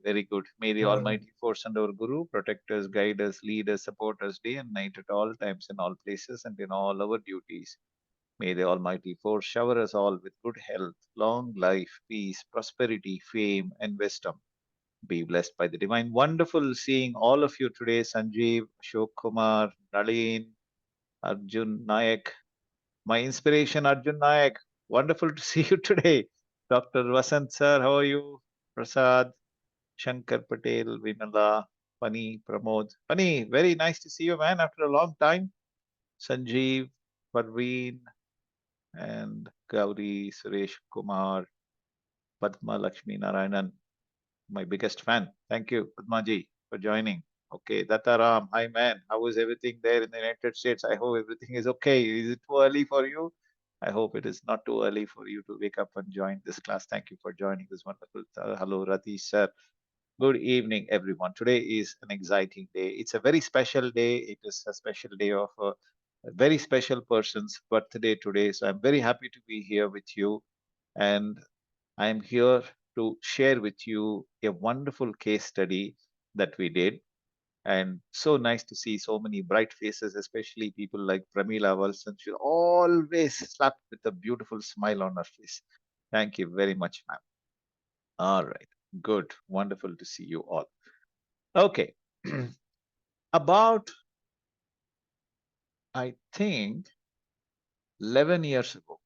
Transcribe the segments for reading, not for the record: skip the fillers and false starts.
Very good. May the Almighty Force and our Guru protect us, guide us, lead us, support us day and night at all times, in all places, and in all our duties. May the Almighty Force shower us all with good health, long life, peace, prosperity, fame, and wisdom. Be blessed by the divine. Wonderful seeing all of you today. Sanjeev, Ashok Kumar, Nalin, Arjun Nayak. My inspiration, Arjun Nayak. Wonderful to see you today. Dr. Vasant sir, how are you? Prasad, Shankar Patel, Vinala, Pani, Pramod. Pani, very nice to see you, man, after a long time. Sanjeev, Parveen, and Gauri, Suresh Kumar, Padma Lakshmi Narayanan, my biggest fan. Thank you, Padmaji, for joining. Okay, Dattaram, hi man, how is everything there in the United States? I hope everything is okay. Is it too early for you? I hope it is not too early for you to wake up and join this class. Thank you for joining this wonderful. Hello, Ratish sir. Good evening, everyone. Today is an exciting day. It's a very special day. It is a special day of a very special person's birthday today. So I'm very happy to be here with you. And I'm here to share with you a wonderful case study that we did. And so nice to see so many bright faces, especially people like Pramila Walson. She always slapped with a beautiful smile on her face. Thank you very much, ma'am. All right. Good. Wonderful to see you all. Okay. About, I think, 11 years ago,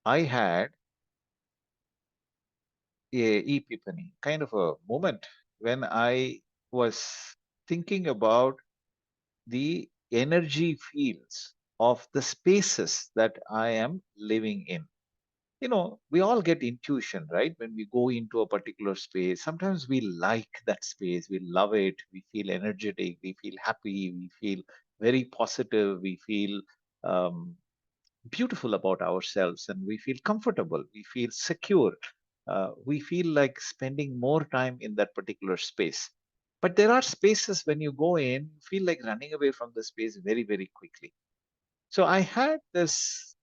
I had a epiphany, kind of a moment when I was thinking about the energy fields of the spaces that I am living in. We all get intuition, right? When we go into a particular space, sometimes we like that space, we love it, we feel energetic, we feel happy, we feel very positive, we feel um, beautiful about ourselves, and we feel comfortable, we feel secure, we feel like spending more time in that particular space. But there are spaces when you go in, you feel like running away from the space very, very quickly. So I had this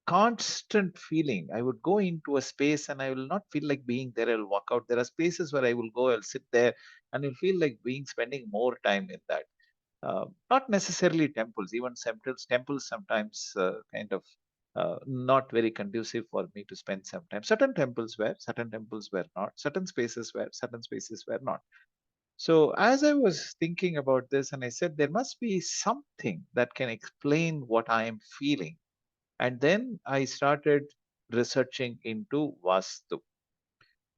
constant feeling. I would go into a space and I will not feel like being there. I'll walk out. There are spaces where I will go, I'll sit there, and you'll feel like spending more time in that. Not necessarily temples, even temples sometimes kind of not very conducive for me to spend some time. Certain temples were not, certain spaces were not. So as I was thinking about this, and I said there must be something that can explain what I am feeling. And then I started researching into Vastu.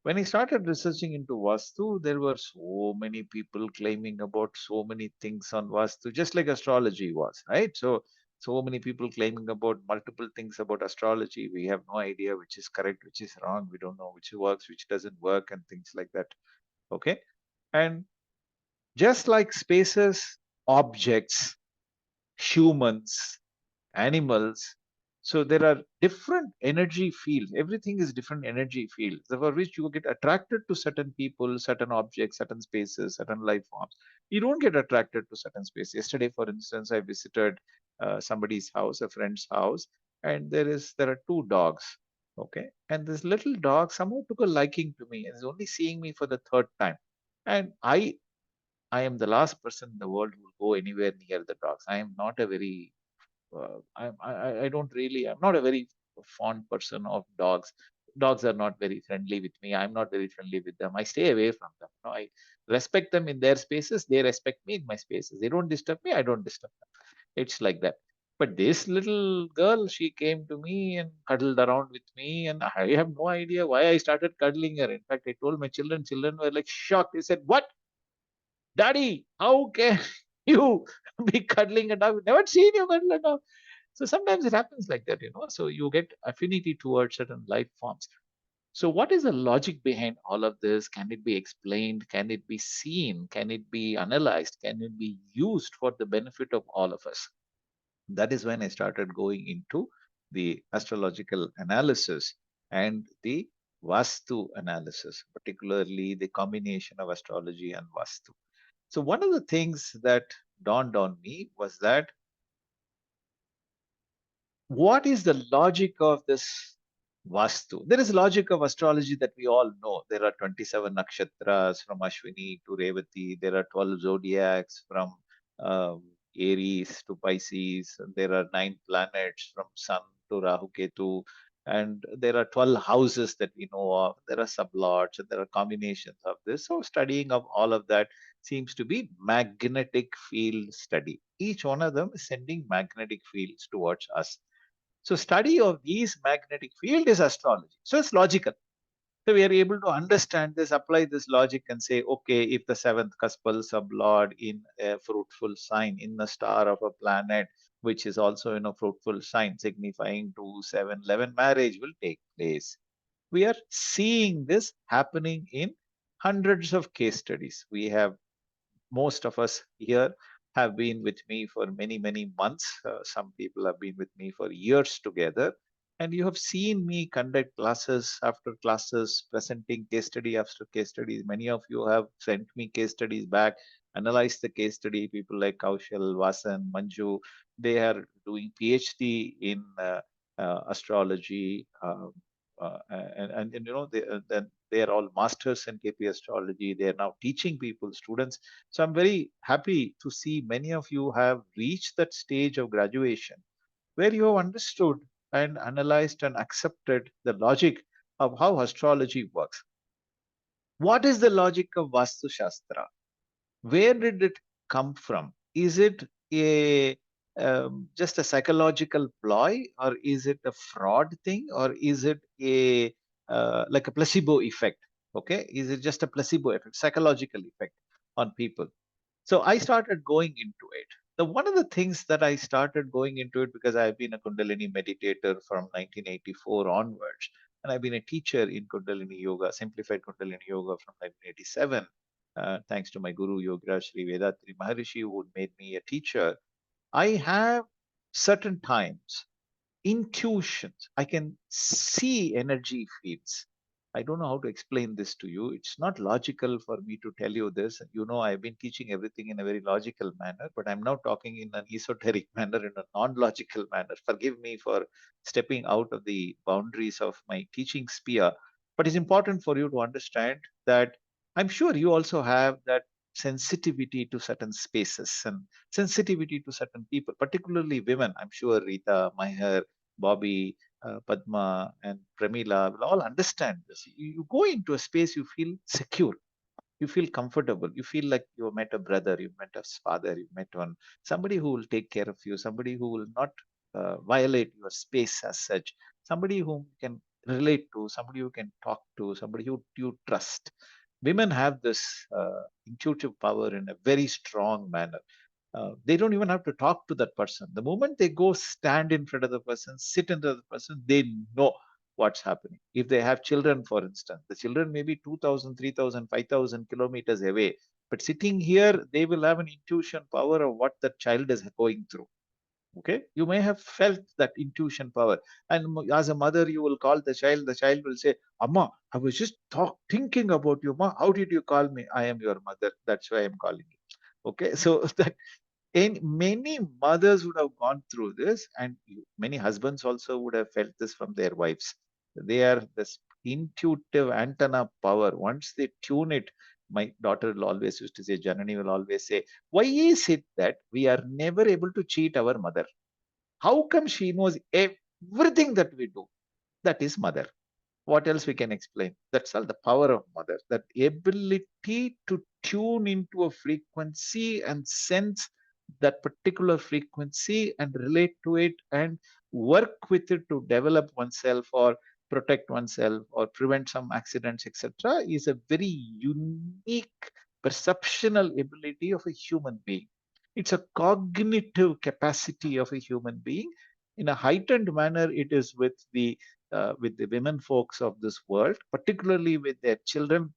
When I started researching into Vastu, there were so many people claiming about so many things on Vastu, just like astrology was, right? So many people claiming about multiple things about astrology. We have no idea which is correct, which is wrong. We don't know which works, which doesn't work, and things like that. Okay. And just like spaces, objects, humans, animals. So there are different energy fields. Everything is different energy fields for which you get attracted to certain people, certain objects, certain spaces, certain life forms. You don't get attracted to certain space. Yesterday, for instance, I visited somebody's house, a friend's house, and there are two dogs. Okay, and this little dog somehow took a liking to me and is only seeing me for the third time. And I am the last person in the world who will go anywhere near the dogs. I am not a very I don't really, I'm not a very fond person of dogs. Dogs are not very friendly with me. I'm not very friendly with them. I stay away from them. No, I respect them in their spaces. They respect me in my spaces. They don't disturb me. I don't disturb them. It's like that. But this little girl, she came to me and cuddled around with me, and I have no idea why I started cuddling her. In fact, I told my children. Children were like shocked. They said, "What, Daddy? How can you be cuddling a dog? We've never seen you cuddle a dog." So sometimes it happens like that. So you get affinity towards certain life forms. So what is the logic behind all of this? Can it be explained? Can it be seen? Can it be analyzed? Can it be used for the benefit of all of us? That is when I started going into the astrological analysis and the Vastu analysis, particularly the combination of astrology and Vastu. So one of the things that dawned on me was that what is the logic of this Vastu. There is logic of astrology that we all know. There are 27 nakshatras from Ashwini to Revati. There are 12 zodiacs from um, Aries to Pisces. There are 9 planets from Sun to Rahu Ketu. And there are 12 houses that we know of. There are sublords and there are combinations of this. So, studying of all of that seems to be magnetic field study. Each one of them is sending magnetic fields towards us. So study of these magnetic field is astrology. So it's logical. So we are able to understand this, apply this logic and say, okay, if the seventh cuspal sublord in a fruitful sign in the star of a planet, which is also in a fruitful sign, signifying 2, 7, 11, marriage will take place. We are seeing this happening in hundreds of case studies. We have most of us here have been with me for many, many months. Some people have been with me for years together. And you have seen me conduct classes after classes, presenting case study after case studies. Many of you have sent me case studies back, analyzed the case study. People like Kaushal, Vasan, Manju, they are doing PhD in astrology. And you know, they are all masters in KP astrology. They are now teaching people, students. So I'm very happy to see many of you have reached that stage of graduation where you have understood and analyzed and accepted the logic of how astrology works. What is the logic of Vastu Shastra? Where did it come from? Is it a just a psychological ploy, or is it a fraud thing, or is it a like a placebo effect? Okay, is it just a placebo effect, psychological effect on people? So I started going into it. The one of the things that I started going into it, because I've been a Kundalini meditator from 1984 onwards, and I've been a teacher in Kundalini Yoga, simplified Kundalini Yoga from 1987, thanks to my guru Yogira Sri Vedatri Maharishi, who made me a teacher. I have certain times intuitions. I can see energy fields. I don't know how to explain this to you. It's not logical for me to tell you this. You know, I've been teaching everything in a very logical manner, but I'm now talking in an esoteric manner, in a non logical manner. Forgive me for stepping out of the boundaries of my teaching sphere. But it's important for you to understand that I'm sure you also have that sensitivity to certain spaces and sensitivity to certain people, particularly women. I'm sure Rita, Maher, Bobby, Padma, and Pramila will all understand this. You go into a space, you feel secure, you feel comfortable, you feel like you met a brother, you met a father, you met one somebody who will take care of you, somebody who will not violate your space as such, somebody whom you can relate to, somebody you can talk to, somebody who you trust. Women have this intuitive power in a very strong manner. They don't even have to talk to that person. The moment they go stand in front of the person, sit in front of the person, they know what's happening. If they have children, for instance, the children may be 2,000, 3,000, 5,000 kilometers away, but sitting here, they will have an intuition power of what the child is going through. Okay, you may have felt that intuition power, and as a mother, you will call the child. The child will say, "Amma, I was just thinking about you, Ma. How did you call me? I am your mother. That's why I'm calling you." Okay, so that and many mothers would have gone through this, and many husbands also would have felt this from their wives. They are this intuitive antenna power. Once they tune it, my daughter will always used to say, Janani will always say, why is it that we are never able to cheat our mother? How come she knows everything that we do? That is mother. What else we can explain? That's all the power of mother, that ability to tune into a frequency and sense that particular frequency and relate to it and work with it to develop oneself or protect oneself or prevent some accidents, etc., is a very unique perceptional ability of a human being. It's a cognitive capacity of a human being. In a heightened manner, it is with the women folks of this world, particularly with their children,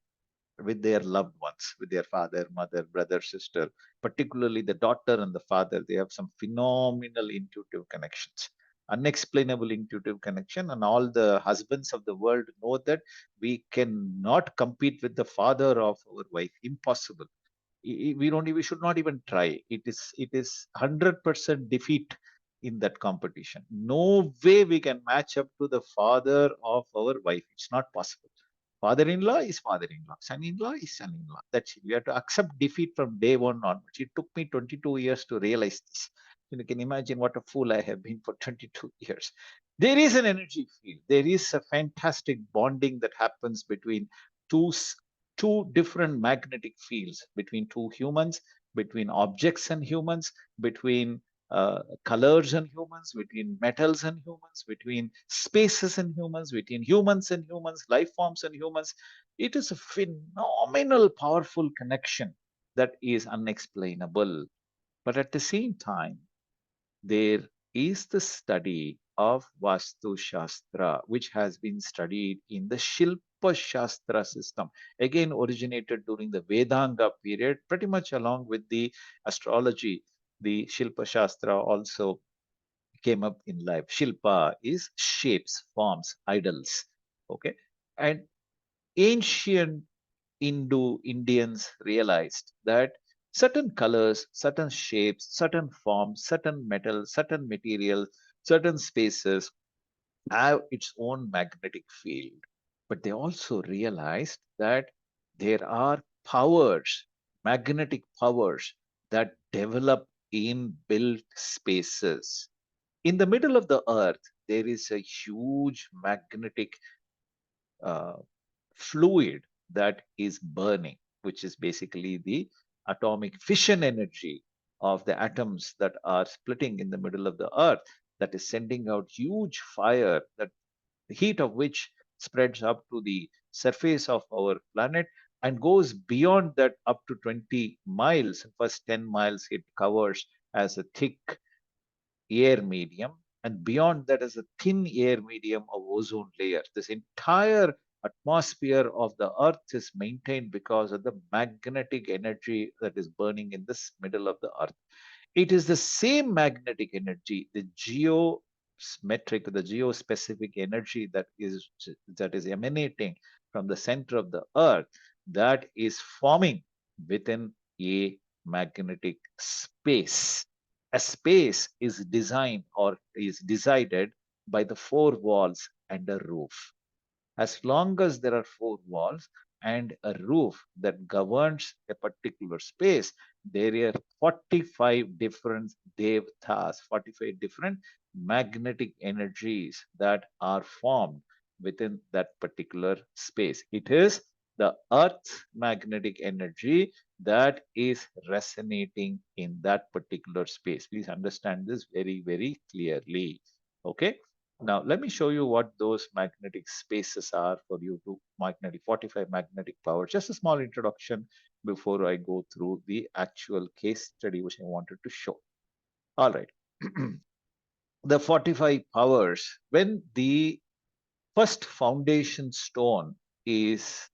with their loved ones, with their father, mother, brother, sister, particularly the daughter and the father. They have some phenomenal intuitive connections, unexplainable intuitive connection. And all the husbands of the world know that we cannot compete with the father of our wife. Impossible. We should not even try. It is 100% defeat in that competition. No way we can match up to the father of our wife. It's not possible. Father-in-law is father-in-law. Son-in-law is son-in-law. That's it. We have to accept defeat from day one onwards. It took me 22 years to realize this. You can imagine what a fool I have been for 22 years. There is an energy field. There is a fantastic bonding that happens between two, two different magnetic fields, between two humans, between objects and humans, between colors and humans, between metals and humans, between spaces and humans, life forms and humans. It is a phenomenal, powerful connection that is unexplainable. But at the same time, there is the study of Vastu Shastra, which has been studied in the Shilpa Shastra system, again originated during the Vedanga period, pretty much along with the astrology. The Shilpa Shastra also came up in life. Shilpa is shapes, forms, idols. Okay. And ancient Indians realized that certain colors, certain shapes, certain forms, certain metals, certain materials, certain spaces have its own magnetic field. But they also realized that there are powers, magnetic powers that develop in built spaces. In the middle of the earth, there is a huge magnetic uh, fluid that is burning, which is basically the atomic fission energy of the atoms that are splitting in the middle of the earth, that is sending out huge fire, that the heat of which spreads up to the surface of our planet and goes beyond that up to 20 miles. First 10 miles it covers as a thick air medium, and beyond that is a thin air medium of ozone layer. This entire atmosphere of the earth is maintained because of the magnetic energy that is burning in this middle of the earth. It is the same magnetic energy, the geospecific energy that is emanating from the center of the earth, that is forming within a magnetic space. A space is designed or is decided by the four walls and a roof. As long as there are four walls and a roof that governs a particular space, there are 45 different devtas, 45 different magnetic energies that are formed within that particular space. It is the Earth's magnetic energy that is resonating in that particular space. Please understand this very, very clearly. Okay. Now, let me show you what those magnetic spaces are for you to magnetic 45 magnetic powers. Just a small introduction before I go through the actual case study which I wanted to show. All right. The 45 powers, when the first foundation stone is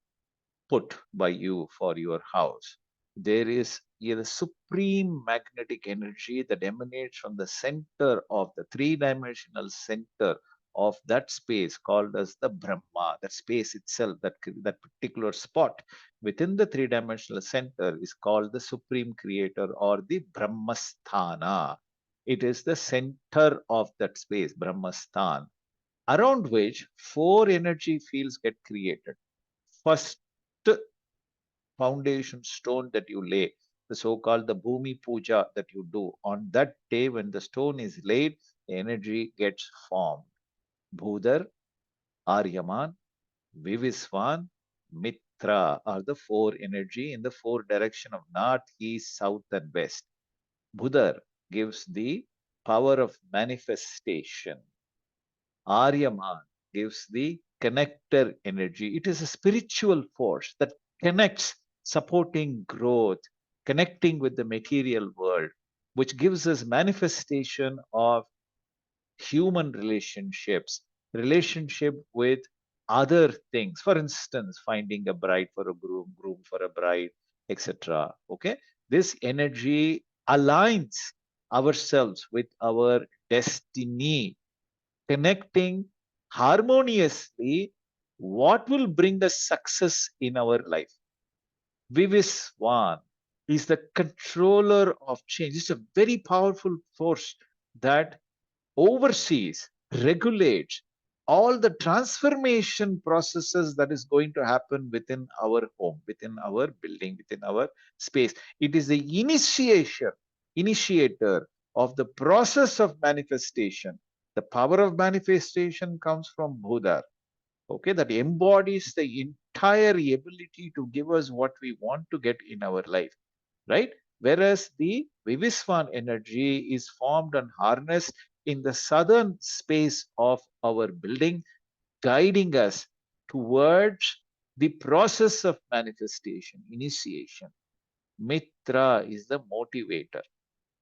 put by you for your house, there is a supreme magnetic energy that emanates from the center of the three-dimensional center of that space called as the Brahma. That space itself, that particular spot within the three-dimensional center is called the supreme creator or the Brahmasthana. It is the center of that space, Brahmasthana, around which four energy fields get created. First foundation stone that you lay, the so-called the Bhumi Puja that you do, on that day when the stone is laid, the energy gets formed. Bhudar, Aryaman, Viviswan, Mitra are the four energy in the four direction of north, east, south, and west. Bhudar gives the power of manifestation. Aryaman gives the connector energy. It is a spiritual force that connects, supporting growth, connecting with the material world, which gives us manifestation of human relationships, relationship with other things. For instance, finding a bride for a groom, groom for a bride, etc. Okay, this energy aligns ourselves with our destiny, connecting harmoniously what will bring us success in our life. Viviswan is the controller of change. It's a very powerful force that oversees, regulates all the transformation processes that is going to happen within our home, within our building, within our space. It is the initiator of the process of manifestation. The power of manifestation comes from Buddha, okay, that embodies the entire ability to give us what we want to get in our life, right? Whereas the Viviswan energy is formed and harnessed in the southern space of our building, guiding us towards the process of manifestation, initiation. Mitra is the motivator.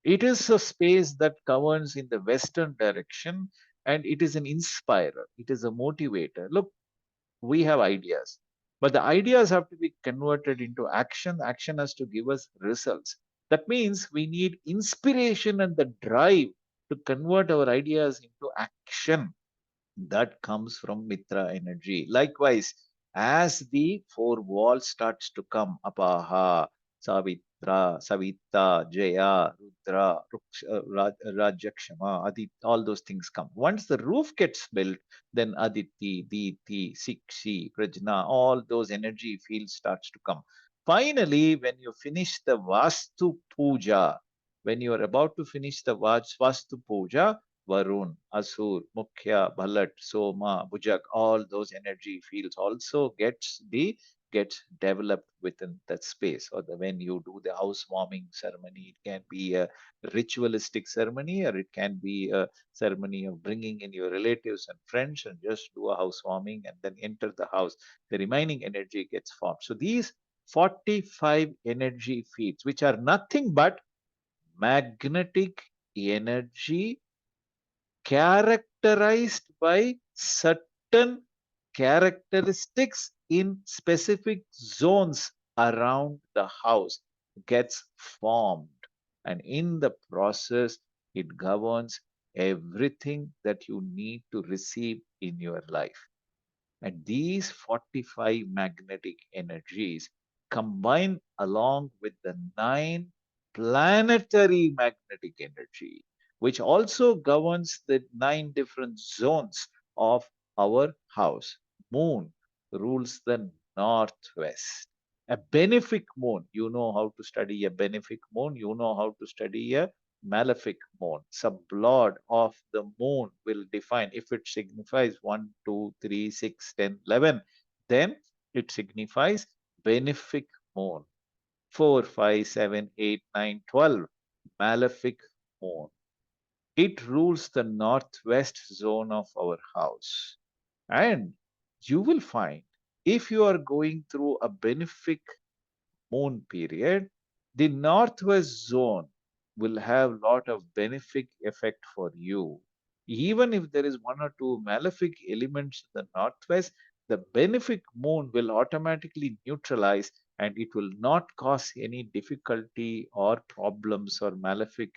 It is a space that governs in the western direction, and it is an inspirer, it is a motivator. Look, we have ideas, but the ideas have to be converted into action. Action has to give us results. That means we need inspiration and the drive to convert our ideas into action. That comes from Mitra energy. Likewise, as the four walls starts to come, Apaha, Savitra, Savita, Jaya, Rudra, Rajakshama, Adit, all those things come. Once the roof gets built, then Aditi, Diti, Sikshi, Prajna, all those energy fields starts to come. Finally, when you finish the Vastu Puja, when you are about to finish the Vastu Puja, Varun, Asur, Mukhya, Bhalat, Soma, Bujak, all those energy fields also gets developed within that space. Or when you do the housewarming ceremony, it can be a ritualistic ceremony, or it can be a ceremony of bringing in your relatives and friends and just do a housewarming and then enter the house. The remaining energy gets formed. So these 45 energy fields, which are nothing but magnetic energy characterized by certain characteristics in specific zones around the house, gets formed, and in the process it governs everything that you need to receive in your life. And these 45 magnetic energies combine along with the 9 planetary magnetic energy, which also governs the 9 different zones of our house. Moon rules the northwest. A benefic moon, you know how to study a benefic moon, you know how to study a malefic moon. Sublord of the moon will define if it signifies 1, 2, 3, 6, 10, 11, then it signifies benefic moon. 4, 5, 7, 8, 9, 12, malefic moon. It rules the northwest zone of our house. And you will find if you are going through a benefic moon period, the northwest zone will have lot of benefic effect for you. Even if there is one or two malefic elements in the northwest, the benefic moon will automatically neutralize and it will not cause any difficulty or problems or malefic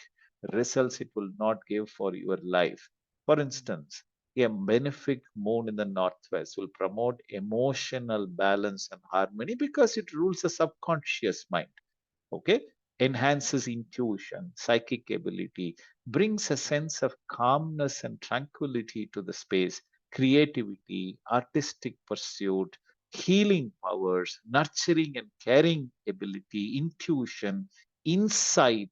results it will not give for your life. For instance, a benefic moon in the northwest will promote emotional balance and harmony because it rules the subconscious mind. Okay, enhances intuition, psychic ability, brings a sense of calmness and tranquility to the space, creativity, artistic pursuit, healing powers, nurturing and caring ability, intuition, insight,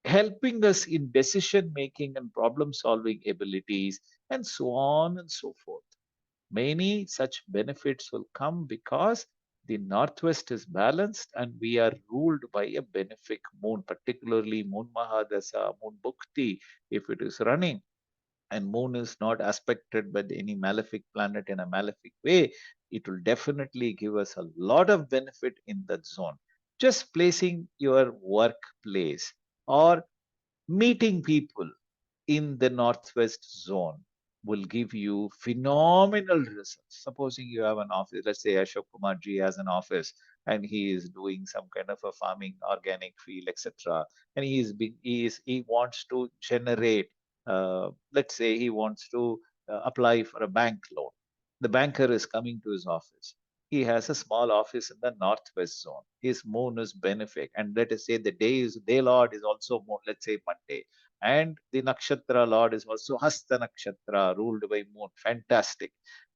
helping us in decision making and problem solving abilities, and so on and so forth. Many such benefits will come because the northwest is balanced and we are ruled by a benefic moon, particularly moon Mahadasa, moon Bhukti, if it is running. And moon is not aspected by any malefic planet in a malefic way, it will definitely give us a lot of benefit in that zone. Just placing your workplace or meeting people in the northwest zone will give you phenomenal results. Supposing you have an office, let's say Ashok Kumar ji has an office and he is doing some kind of a farming, organic field, etc. And he wants to generate, let's say he wants to apply for a bank loan. The banker is coming to his office. He has a small office in the northwest zone. His moon is benefic, and let us say the day lord is also moon, let's say Monday, And the nakshatra lord is also Hasta nakshatra, ruled by moon. Fantastic.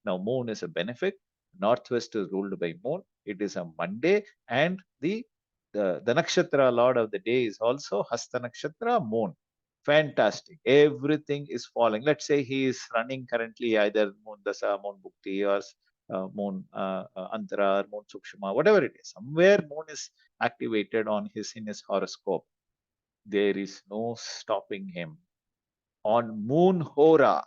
Now, moon is a benefic. Northwest is ruled by moon. It is a Monday, and the nakshatra lord of the day is also Hasta nakshatra, moon. Fantastic. Everything is falling. Let's say he is running currently either moon dasa, moon bhukti, or moon antara, or moon sukshma, whatever it is. Somewhere moon is activated on his in his horoscope. There is no stopping him. On Moon Hora,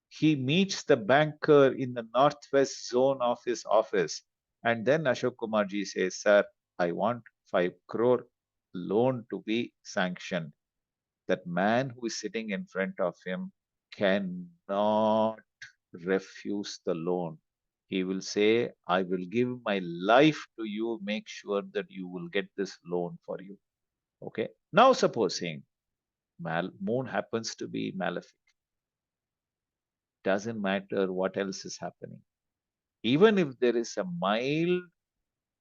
he meets the banker in the northwest zone of his office. And then Ashok Kumarji says, Sir, I want 5 crore loan to be sanctioned. That man who is sitting in front of him cannot refuse the loan. He will say, I will give my life to you, make sure that you will get this loan for you. Okay. Now, supposing moon happens to be malefic, doesn't matter what else is happening. Even if there is a mild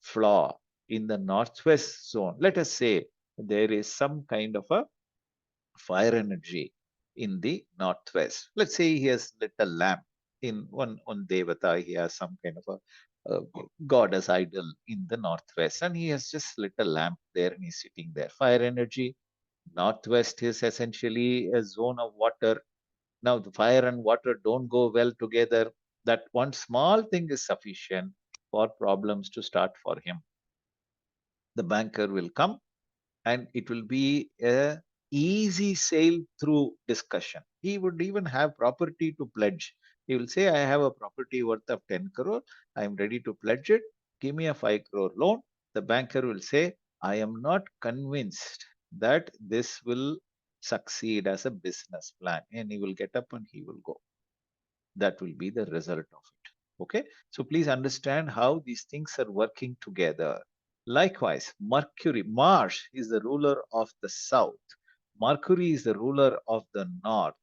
flaw in the northwest zone, let us say there is some kind of a fire energy in the northwest. Let's say he has lit a lamp in one Devata, he has some kind of a goddess idol in the northwest, and he has just lit a lamp there and he's sitting there. Fire energy. Northwest is essentially a zone of water. Now, the fire and water don't go well together. That one small thing is sufficient for problems to start for him. The banker will come, and it will be a easy sail through discussion. He would even have property to pledge. He will say, I have a property worth of 10 crore. I am ready to pledge it. Give me a 5 crore loan. The banker will say, I am not convinced that this will succeed as a business plan. And he will get up and he will go. That will be the result of it. Okay. So please understand how these things are working together. Likewise, Mars is the ruler of the south. Mercury is the ruler of the north.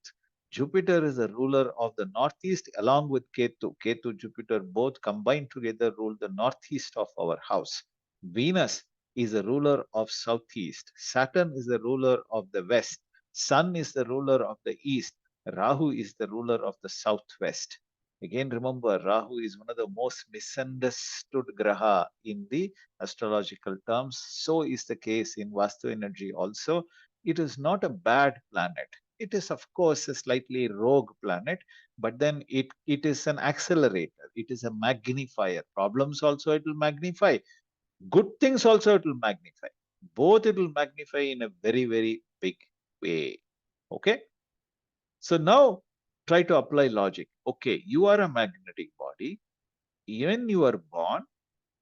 Jupiter is the ruler of the northeast along with Ketu. Ketu, Jupiter both combined together rule the northeast of our house. Venus is the ruler of southeast. Saturn is the ruler of the west. Sun is the ruler of the east. Rahu is the ruler of the southwest. Again, remember, Rahu is one of the most misunderstood graha in the astrological terms. So is the case in Vastu energy also. It is not a bad planet. It is, of course, a slightly rogue planet, but then it is an accelerator. It is a magnifier. Problems also it will magnify. Good things also it will magnify. Both it will magnify in a very, very big way. Okay. So now try to apply logic. Okay, you are a magnetic body. When you are born,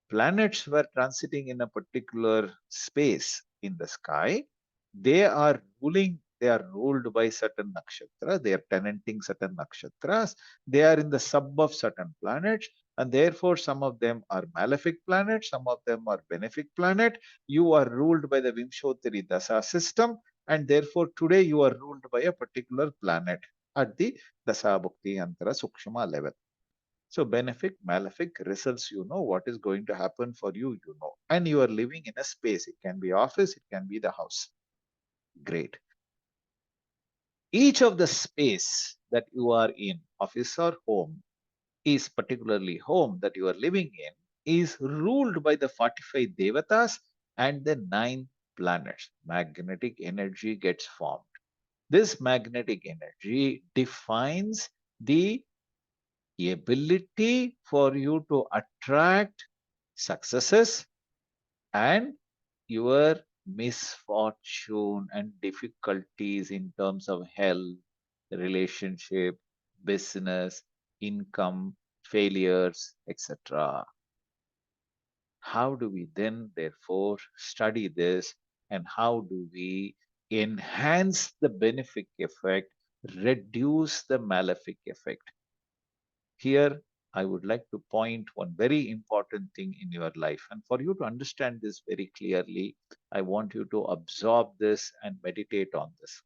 planets were transiting in a particular space in the sky. They are ruled by certain nakshatras. They are tenanting certain nakshatras. They are in the sub of certain planets. And therefore, some of them are malefic planets, some of them are benefic planet. You are ruled by the Vimshottari Dasa system, and therefore today you are ruled by a particular planet at the Dasa Bhukti Antara Sukshma level. So benefic, malefic results, you know what is going to happen for you, you know. And you are living in a space. It can be office, it can be the house. Great. Each of the space that you are in, office or home, is particularly home that you are living in, is ruled by the 45 devatas and the 9 planets. Magnetic energy gets formed. This magnetic energy defines the ability for you to attract successes and your misfortune and difficulties in terms of health, relationship, business, income, failures, etc. How do we then, therefore, study this, and how do we enhance the benefic effect, reduce the malefic effect? Here, I would like to point one very important thing in your life. And for you to understand this very clearly, I want you to absorb this and meditate on this.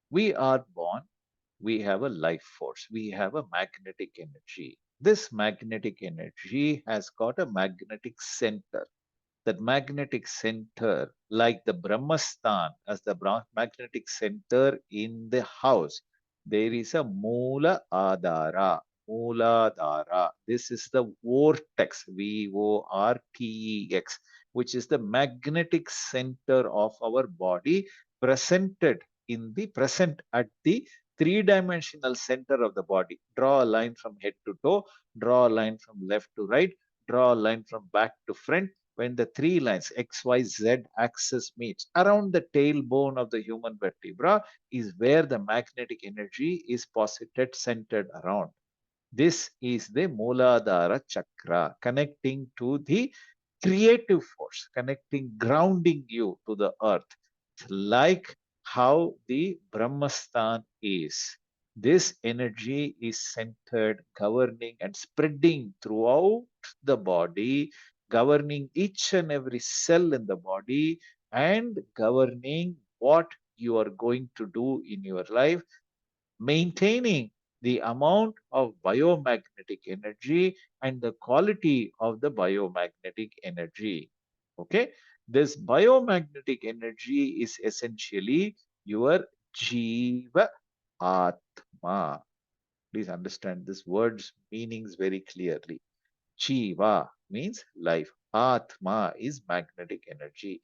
We are born, we have a life force, we have a magnetic energy. This magnetic energy has got a magnetic center. that magnetic center, like the Brahmastan as the magnetic center in the house, there is a Mula Adara. Mooladhara. This is the vortex, VORTEX, which is the magnetic center of our body, presented in the present at the three-dimensional center of the body. Draw a line from head to toe, draw a line from left to right, draw a line from back to front. When the three lines X, Y, Z axis meets around the tailbone of the human vertebra is where the magnetic energy is posited, centered around. This is the Mooladhara Chakra, connecting to the creative force, connecting, grounding you to the earth, like how the Brahmastan is. This energy is centered, governing, and spreading throughout the body, governing each and every cell in the body, and governing what you are going to do in your life, maintaining the amount of biomagnetic energy and the quality of the biomagnetic energy. Okay, this biomagnetic energy is essentially your Jiva Atma. Please understand this word's meanings very clearly. Jiva means life, Atma is magnetic energy.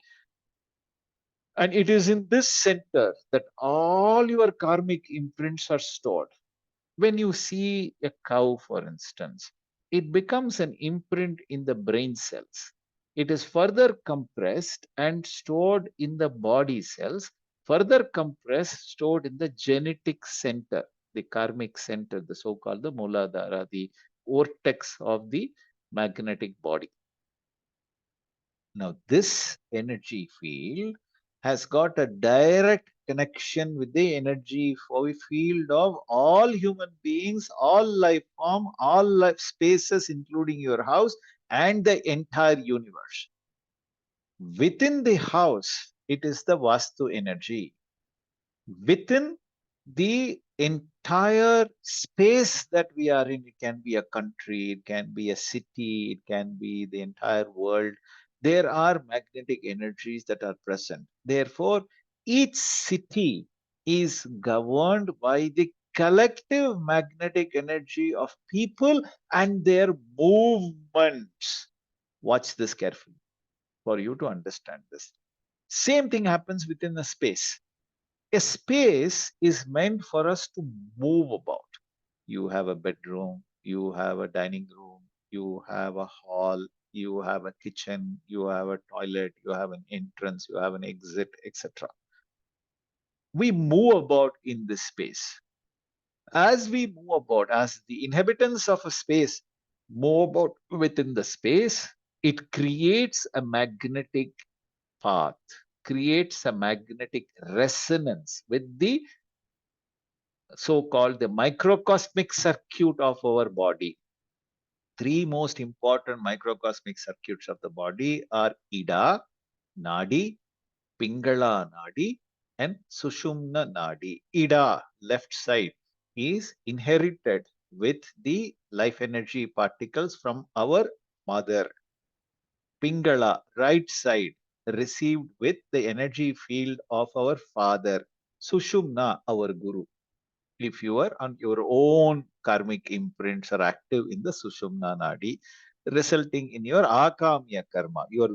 And it is in this center that all your karmic imprints are stored. When you see a cow, for instance, it becomes an imprint in the brain cells. It is further compressed and stored in the body cells, further compressed, stored in the genetic center, the karmic center, the so-called the Mooladhara, the vortex of the magnetic body. Now, this energy field has got a direct connection with the energy field of all human beings, all life form, all life spaces, including your house and the entire universe. Within the house, it is the Vastu energy. Within the entire space that we are in, it can be a country, it can be a city, it can be the entire world. There are magnetic energies that are present. Therefore, each city is governed by the collective magnetic energy of people and their movements. Watch this carefully for you to understand this. Same thing happens within a space. A space is meant for us to move about. You have a bedroom, you have a dining room, you have a hall, you have a kitchen, you have a toilet, you have an entrance, you have an exit, etc. We move about in this space. As we move about, as the inhabitants of a space move about within the space, it creates a magnetic path, creates a magnetic resonance with the so-called the microcosmic circuit of our body. Three most important microcosmic circuits of the body are Ida, Nadi, Pingala Nadi, and Sushumna Nadi. Ida, left side, is inherited with the life energy particles from our mother. Pingala, right side, received with the energy field of our father. Sushumna, our guru. If you are on your own karmic imprints are active in the Sushumna Nadi, resulting in your Akamya karma, your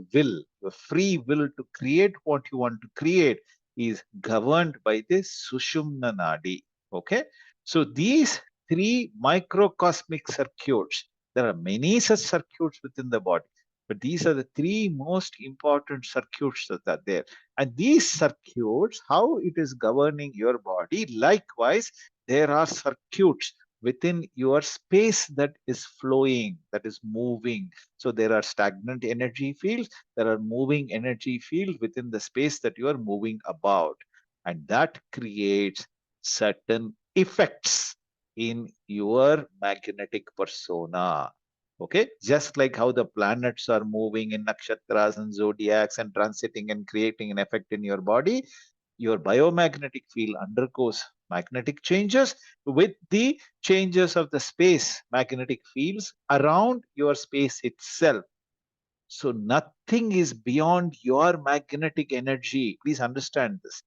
free will to create what you want to create is governed by this Sushumna Nadi. Okay. So these three microcosmic circuits, there are many such circuits within the body, but these are the three most important circuits that are there. And these circuits, how it is governing your body, likewise, there are circuits within your space that is flowing, that is moving. So there are stagnant energy fields, there are moving energy fields within the space that you are moving about. And that creates certain effects in your magnetic persona. Okay, just like how the planets are moving in nakshatras and zodiacs and transiting and creating an effect in your body, your biomagnetic field undergoes magnetic changes with the changes of the space magnetic fields around your space itself. So nothing is beyond your magnetic energy. Please understand this.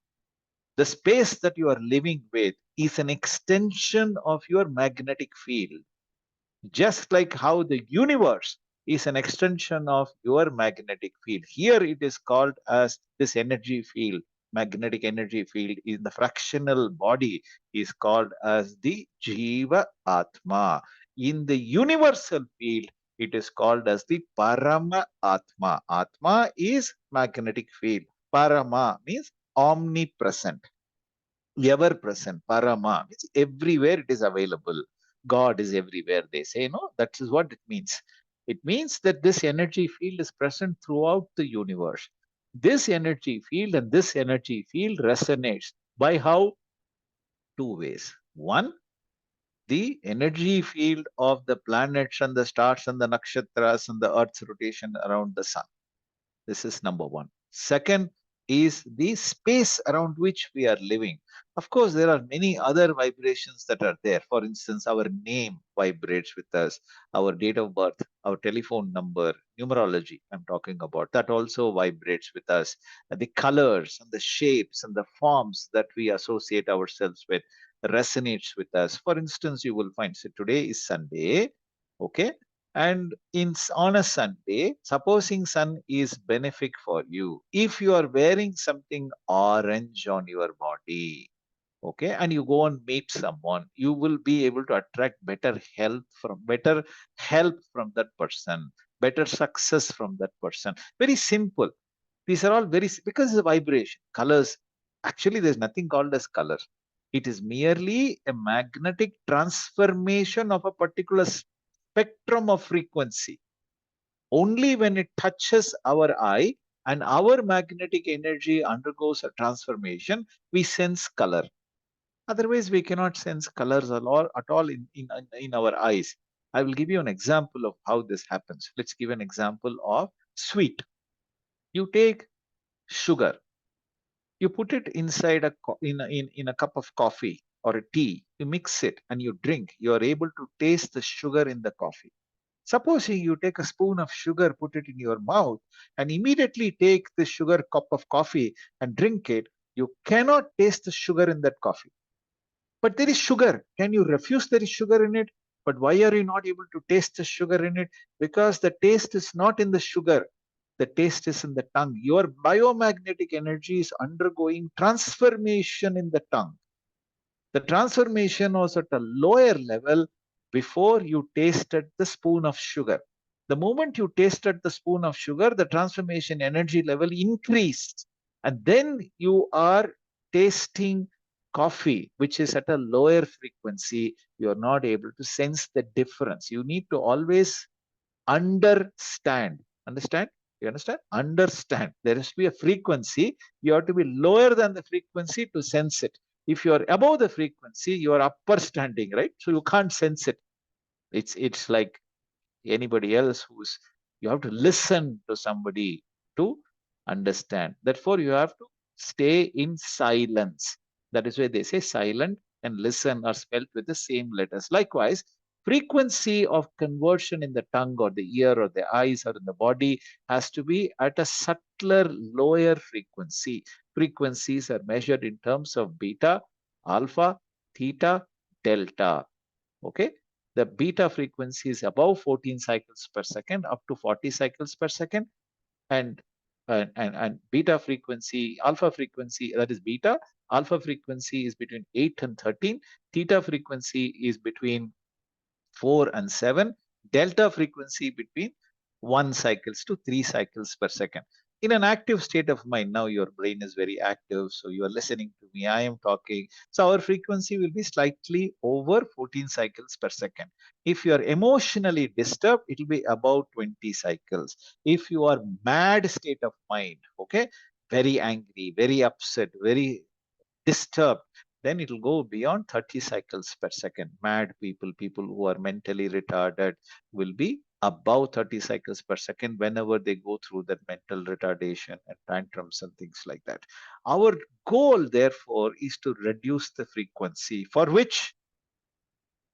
The space that you are living with is an extension of your magnetic field, just like how the universe is an extension of your magnetic field. Here it is called as this energy field. Magnetic energy field in the fractional body is called as the Jiva Atma. In the universal field, it is called as the Parama Atma. Atma is magnetic field. Parama means omnipresent, ever present. Parama means everywhere it is available. God is everywhere, they say. No, that is what it means. It means that this energy field is present throughout the universe. This energy field and this energy field resonates by how? Two ways. One, the energy field of the planets and the stars and the nakshatras and the earth's rotation around the sun. This is number one. Second is the space around which we are living. Of course, there are many other vibrations that are there. For instance, our name vibrates with us, our date of birth, our telephone number, numerology, I'm talking about, that also vibrates with us. The colors and the shapes and the forms that we associate ourselves with resonates with us. For instance, you will find, so today is Sunday, okay? And on a Sunday, supposing sun is benefic for you, if you are wearing something orange on your body, okay, and you go and meet someone, you will be able to attract better help from that person, better success from that person. Very simple. These are all because it's a vibration. Colors, actually, there's nothing called as color. It is merely a magnetic transformation of a particular spectrum of frequency. Only when it touches our eye and our magnetic energy undergoes a transformation, we sense color. Otherwise, we cannot sense colors at all in our eyes. I will give you an example of how this happens. Let's give an example of sweet. You take sugar, you put it inside in a cup of coffee or a tea, you mix it and you drink, you are able to taste the sugar in the coffee. Supposing you take a spoon of sugar, put it in your mouth, and immediately take the sugar cup of coffee and drink it, you cannot taste the sugar in that coffee. But there is sugar. Can you refuse there is sugar in it? But why are you not able to taste the sugar in it? Because the taste is not in the sugar. The taste is in the tongue. Your biomagnetic energy is undergoing transformation in the tongue. The transformation was at a lower level before you tasted the spoon of sugar. The moment you tasted the spoon of sugar, the transformation energy level increased. And then you are tasting coffee, which is at a lower frequency. You are not able to sense the difference. You need to always understand. Understand? You understand? Understand. There has to be a frequency. You have to be lower than the frequency to sense it. If you are above the frequency, you are upper standing, right? So you can't sense it. It's like anybody else who's you have to listen to somebody to understand. Therefore, you have to stay in silence. That is why they say silent and listen are spelled with the same letters. Likewise, frequency of conversion in the tongue or the ear or the eyes or in the body has to be at a subtler, lower frequency. Frequencies are measured in terms of beta, alpha, theta, delta. Okay, the beta frequency is above 14 cycles per second up to 40 cycles per second, and and beta frequency, alpha frequency, that is beta, alpha frequency is between 8 and 13, theta frequency is between 4 and 7, delta frequency between 1 cycles to 3 cycles per second. In an active state of mind, now your brain is very active, so you are listening to me, I am talking. So our frequency will be slightly over 14 cycles per second. If you are emotionally disturbed, it will be about 20 cycles. If you are mad state of mind, okay, very angry, very upset, very disturbed, then it will go beyond 30 cycles per second. Mad people, people who are mentally retarded, will be above 30 cycles per second whenever they go through that mental retardation and tantrums and things like that. Our goal, therefore, is to reduce the frequency, for which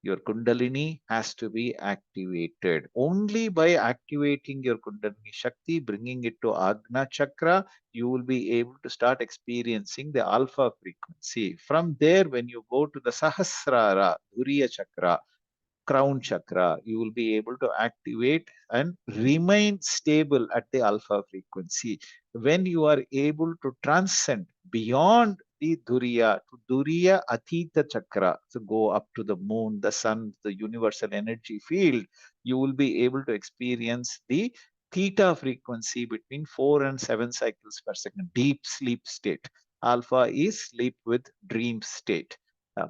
Your Kundalini has to be activated. Only by activating your Kundalini Shakti, bringing it to Agna Chakra, you will be able to start experiencing the alpha frequency. From there, when you go to the Sahasrara, Dhuriya Chakra, crown chakra, you will be able to activate and remain stable at the alpha frequency. When you are able to transcend beyond the Duriya to Duriya Atita Chakra, to go up to the moon, the sun, the universal energy field, you will be able to experience the theta frequency between 4 and 7 cycles per second, deep sleep state. Alpha is sleep with dream state.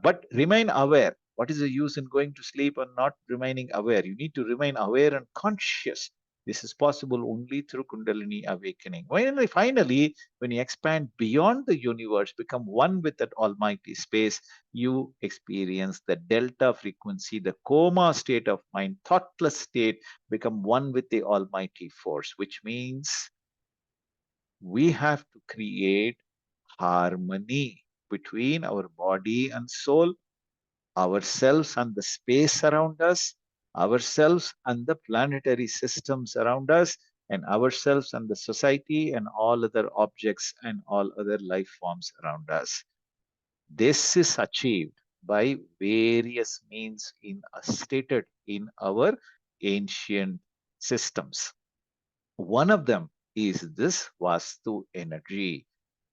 But remain aware. What is the use in going to sleep and not remaining aware? You need to remain aware and conscious. This is possible only through Kundalini awakening. Finally, when you expand beyond the universe, become one with that almighty space, you experience the delta frequency, the coma state of mind, thoughtless state, become one with the almighty force, which means we have to create harmony between our body and soul, ourselves and the space around us, ourselves and the planetary systems around us, and ourselves and the society and all other objects and all other life forms around us. This is achieved by various means stated in our ancient systems. One of them is this Vastu energy.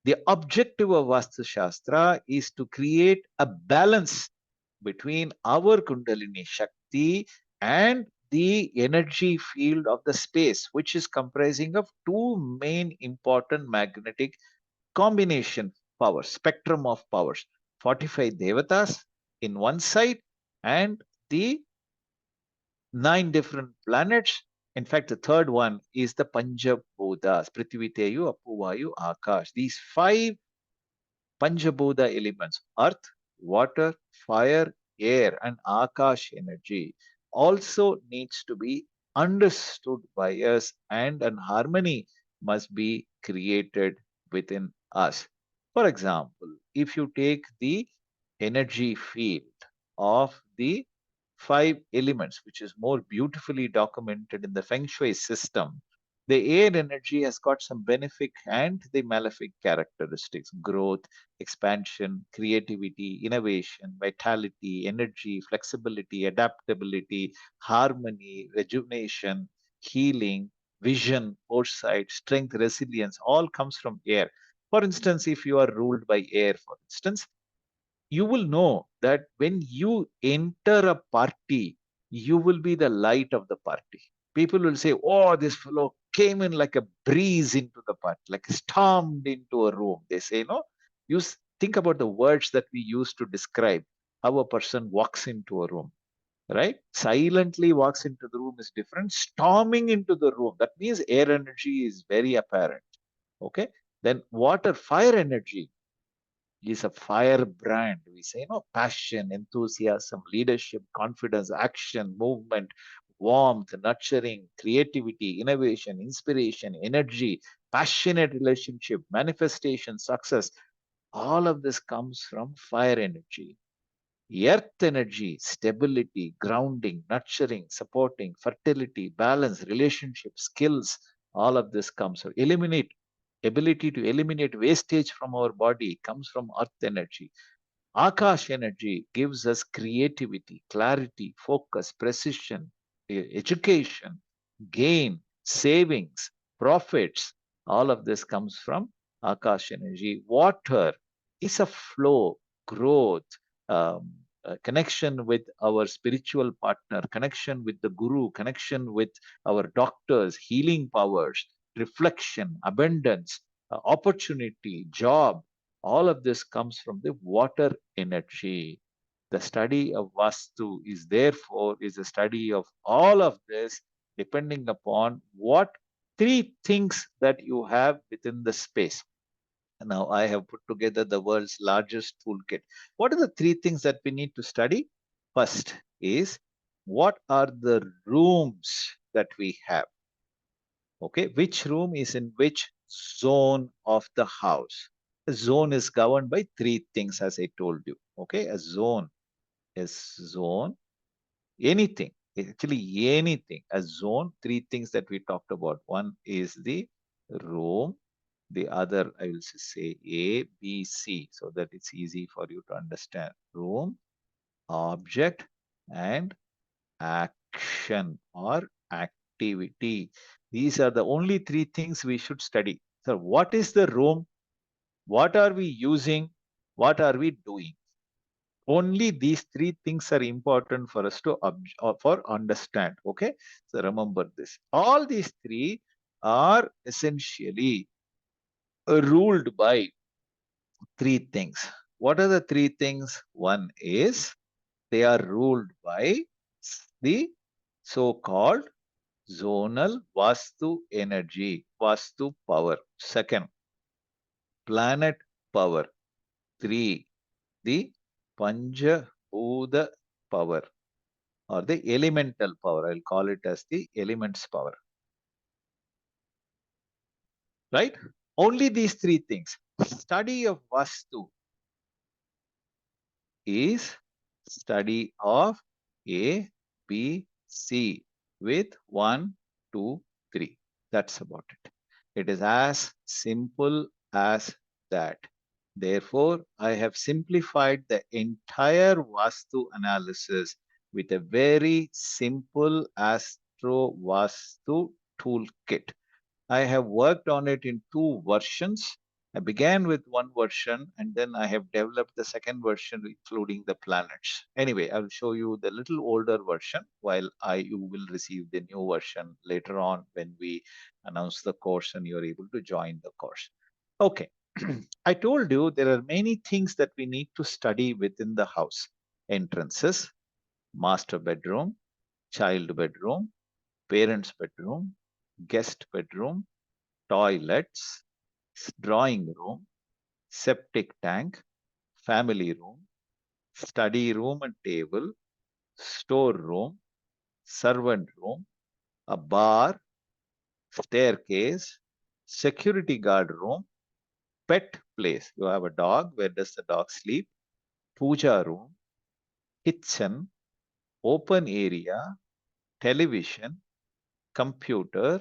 The objective of Vastu Shastra is to create a balance between our Kundalini Shakti and the energy field of the space, which is comprising of two main important magnetic combination powers, spectrum of powers, 45 devatas in one side and the 9 different planets. In fact, the third one is the Panjabhutas, Prithvi, Teyu, Apu, Vayu, Akash. These five Panjabhuta elements, earth, water, fire, air, and Akash energy, also needs to be understood by us, and an harmony must be created within us. For example, if you take the energy field of the five elements, which is more beautifully documented in the Feng Shui system, the air energy has got some benefic and the malefic characteristics: growth, expansion, creativity, innovation, vitality, energy, flexibility, adaptability, harmony, rejuvenation, healing, vision, foresight, strength, resilience, all comes from air. For instance, if you are ruled by air, for instance, you will know that when you enter a party, you will be the light of the party. People will say, "Oh, this fellow came in like a breeze into the party, like stormed into a room." They say, "No." Think about the words that we use to describe how a person walks into a room, right? Silently walks into the room is different. Storming into the room, that means air energy is very apparent. Okay. Then water, fire energy is a firebrand. We say, passion, enthusiasm, leadership, confidence, action, movement, warmth, nurturing, creativity, innovation, inspiration, energy, passionate relationship, manifestation, success. All of this comes from fire energy. Earth energy, stability, grounding, nurturing, supporting, fertility, balance, relationship, skills, all of this comes. So ability to eliminate wastage from our body comes from earth energy. Akash energy gives us creativity, clarity, focus, precision, education, gain, savings, profits. All of this comes from Akash energy. Water is a flow, growth, connection with our spiritual partner, connection with the guru, connection with our doctors, healing powers, reflection, abundance, opportunity, job. All of this comes from the water energy. The study of Vastu is therefore is a study of all of this, depending upon what three things that you have within the space. Now, I have put together the world's largest toolkit. What are the three things that we need to study? First is, what are the rooms that we have? Okay, which room is in which zone of the house? A zone is governed by three things, as I told you. Okay, a zone is zone. anything, actually anything. A zone, three things that we talked about. One is the room, the other I will say A, B, C, so that it's easy for you to understand. Room, object, and action or activity. These are the only three things we should study. So, what is the room? What are we using? What are we doing? Only these three things are important for us to for understand. Okay, so remember this. All these three are essentially ruled by three things. What are the three things? One is they are ruled by the so-called zonal vastu energy, vastu power. Second, planet power. Three, the Panja Bhuta power or the elemental power. I'll call it as the elements power. Right? Only these three things. Study of Vastu is study of A, B, C with 1, 2, 3. That's about it. It is as simple as that. Therefore, I have simplified the entire Vastu analysis with a very simple Astro Vastu toolkit. I have worked on it in two versions. I began with one version and then I have developed the second version, including the planets. Anyway, I'll show you the little older version while you will receive the new version later on when we announce the course and you're able to join the course. Okay. I told you there are many things that we need to study within the house. Entrances, master bedroom, child bedroom, parents bedroom, guest bedroom, toilets, drawing room, septic tank, family room, study room and table, store room, servant room, a bar, staircase, security guard room, pet place. You have a dog. Where does the dog sleep? Puja room, kitchen, open area, television, computer,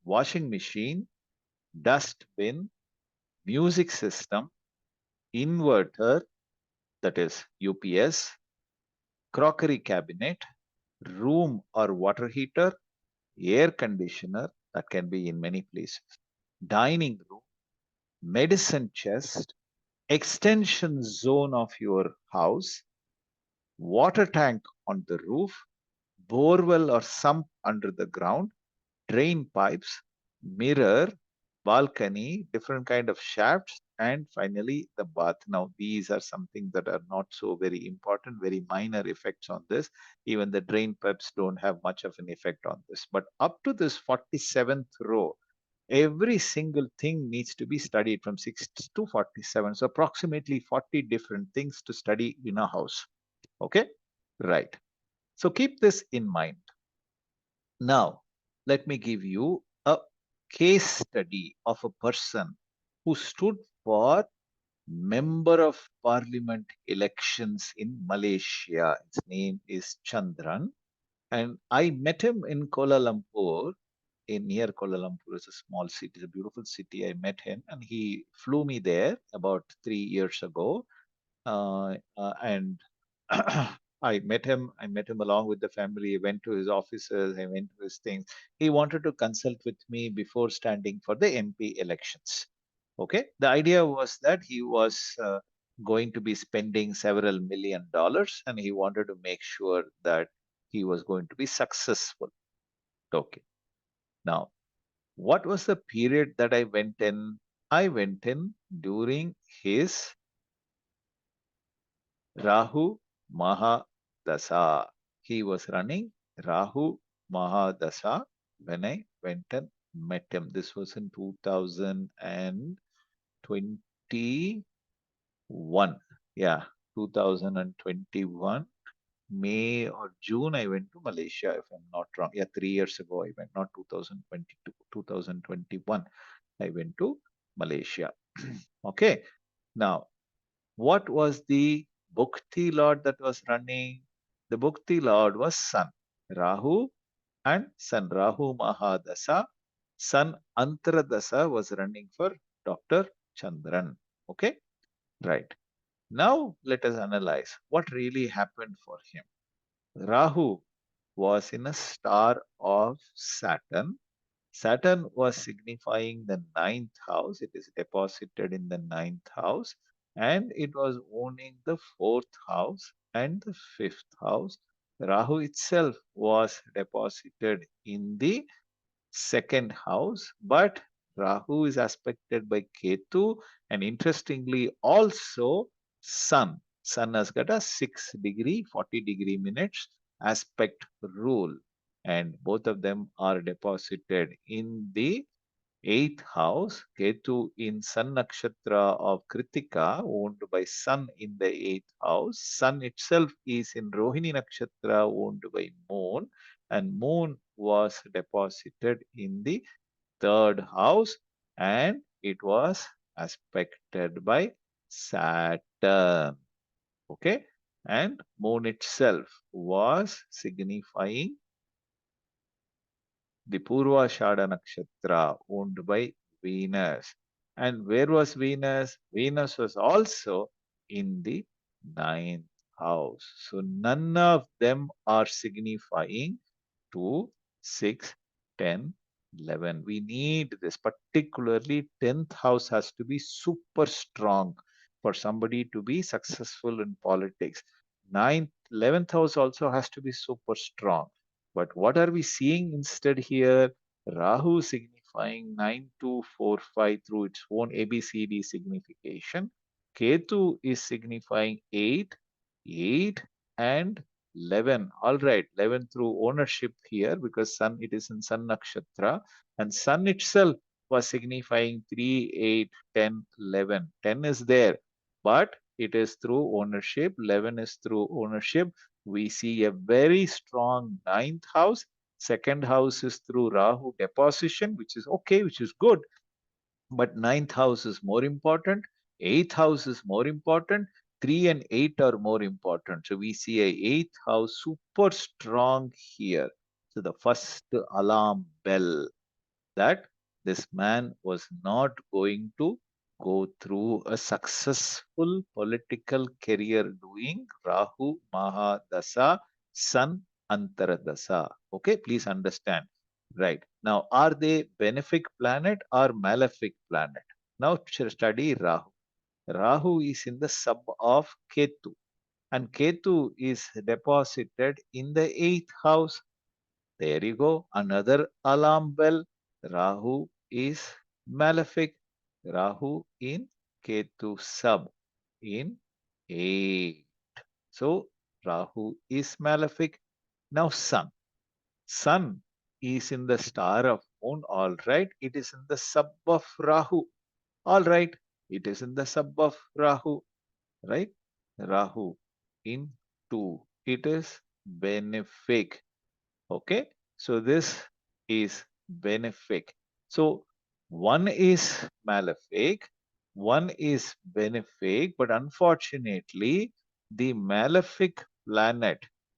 washing machine, dustbin, music system, inverter, that is UPS, crockery cabinet, room or water heater, air conditioner, that can be in many places, dining room, medicine chest, extension zone of your house, water tank on the roof, borewell or sump under the ground, drain pipes, mirror, balcony, different kind of shafts, and finally the bath. Now, these are something that are not so very important, very minor effects on this. Even the drain pipes don't have much of an effect on this. But up to this 47th row, every single thing needs to be studied from 6 to 47. So approximately 40 different things to study in a house. Okay? Right. So keep this in mind. Now, let me give you a case study of a person who stood for Member of Parliament elections in Malaysia. His name is Chandran. And I met him in Kuala Lumpur. In near Kuala Lumpur is a small city, it's a beautiful city. I met him and he flew me there about 3 years ago. And I met him. I met him along with the family. I went to his offices. I went to his things. He wanted to consult with me before standing for the MP elections. Okay. The idea was that he was going to be spending several $1 million and he wanted to make sure that he was going to be successful. Okay. Now, what was the period that I went in? I went in during his Rahu Mahadasa. He was running Rahu Mahadasa when I went and met him. This was in 2021. Yeah, 2021. May or June, I went to Malaysia, if I'm not wrong. Yeah, 3 years ago, I went, not 2022, 2021. I went to Malaysia. Okay. Now, what was the Bhakti lot that was running? The Bhukti Lord was Sun. Rahu and Sun. Rahu Mahadasa. Sun Antradasa was running for Dr. Chandran. Okay, right. Now let us analyze what really happened for him. Rahu was in a star of Saturn. Saturn was signifying the ninth house. It is deposited in the ninth house, and it was owning the fourth house and the fifth house. Rahu itself was deposited in the second house, but Rahu is aspected by Ketu, and interestingly, also Sun. Sun has got a 6 degree, 40 degree minutes aspect rule, and both of them are deposited in the eighth house. Ketu in Sun Nakshatra of Kritika, owned by Sun in the eighth house. Sun itself is in Rohini Nakshatra, owned by Moon, and Moon was deposited in the third house, and it was aspected by Saturn. Okay, and Moon itself was signifying the Purvashada Nakshatra, owned by Venus. And where was Venus? Venus was also in the ninth house. So none of them are signifying 2, 6, 10, 11. We need this, particularly 10th house has to be super strong for somebody to be successful in politics. 9th, 11th house also has to be super strong. But what are we seeing instead here? Rahu signifying 9, 2, 4, 5 through its own ABCD signification. Ketu is signifying 8, 8 and 11. All right, 11 through ownership here because Sun, it is in Sun Nakshatra. And Sun itself was signifying 3, 8, 10, 11. 10 is there, but it is through ownership. 11 is through ownership. We see a very strong ninth house. Second house is through Rahu deposition, which is okay, which is good. But ninth house is more important. Eighth house is more important. 3 and 8 are more important. So we see a eighth house super strong here. So the first alarm bell that this man was not going to go through a successful political career doing Rahu Mahadasa Sun Antaradasa. Okay, please understand. Right. Now, are they benefic planet or malefic planet? Now, study Rahu. Rahu is in the sub of Ketu, and Ketu is deposited in the eighth house. There you go. Another alarm bell. Rahu is malefic. Rahu in Ketu sub in 8. So Rahu is malefic. Now Sun. Sun is in the star of Moon. All right. It is in the sub of Rahu. All right. It is in the sub of Rahu. Right. Rahu in 2. It is benefic. Okay, so this is benefic. So one is malefic, one is benefic, but unfortunately, the malefic planet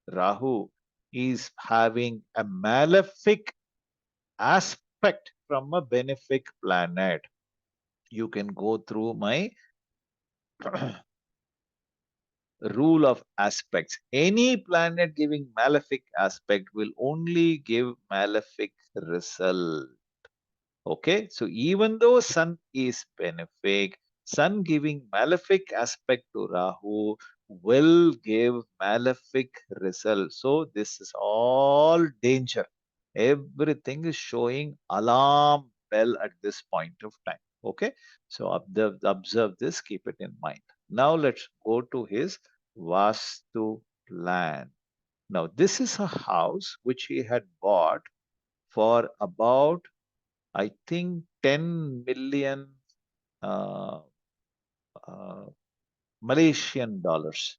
Rahu is having a malefic aspect from a benefic planet. You can go through my rule of aspects. Any planet giving malefic aspect will only give malefic result. Okay, so even though Sun is benefic, Sun giving malefic aspect to Rahu will give malefic result. So this is all danger. Everything is showing alarm bell at this point of time. Okay, so observe this, keep it in mind. Now let's go to his Vastu plan. Now this is a house which he had bought for about, I think, 10 million uh, uh, Malaysian dollars.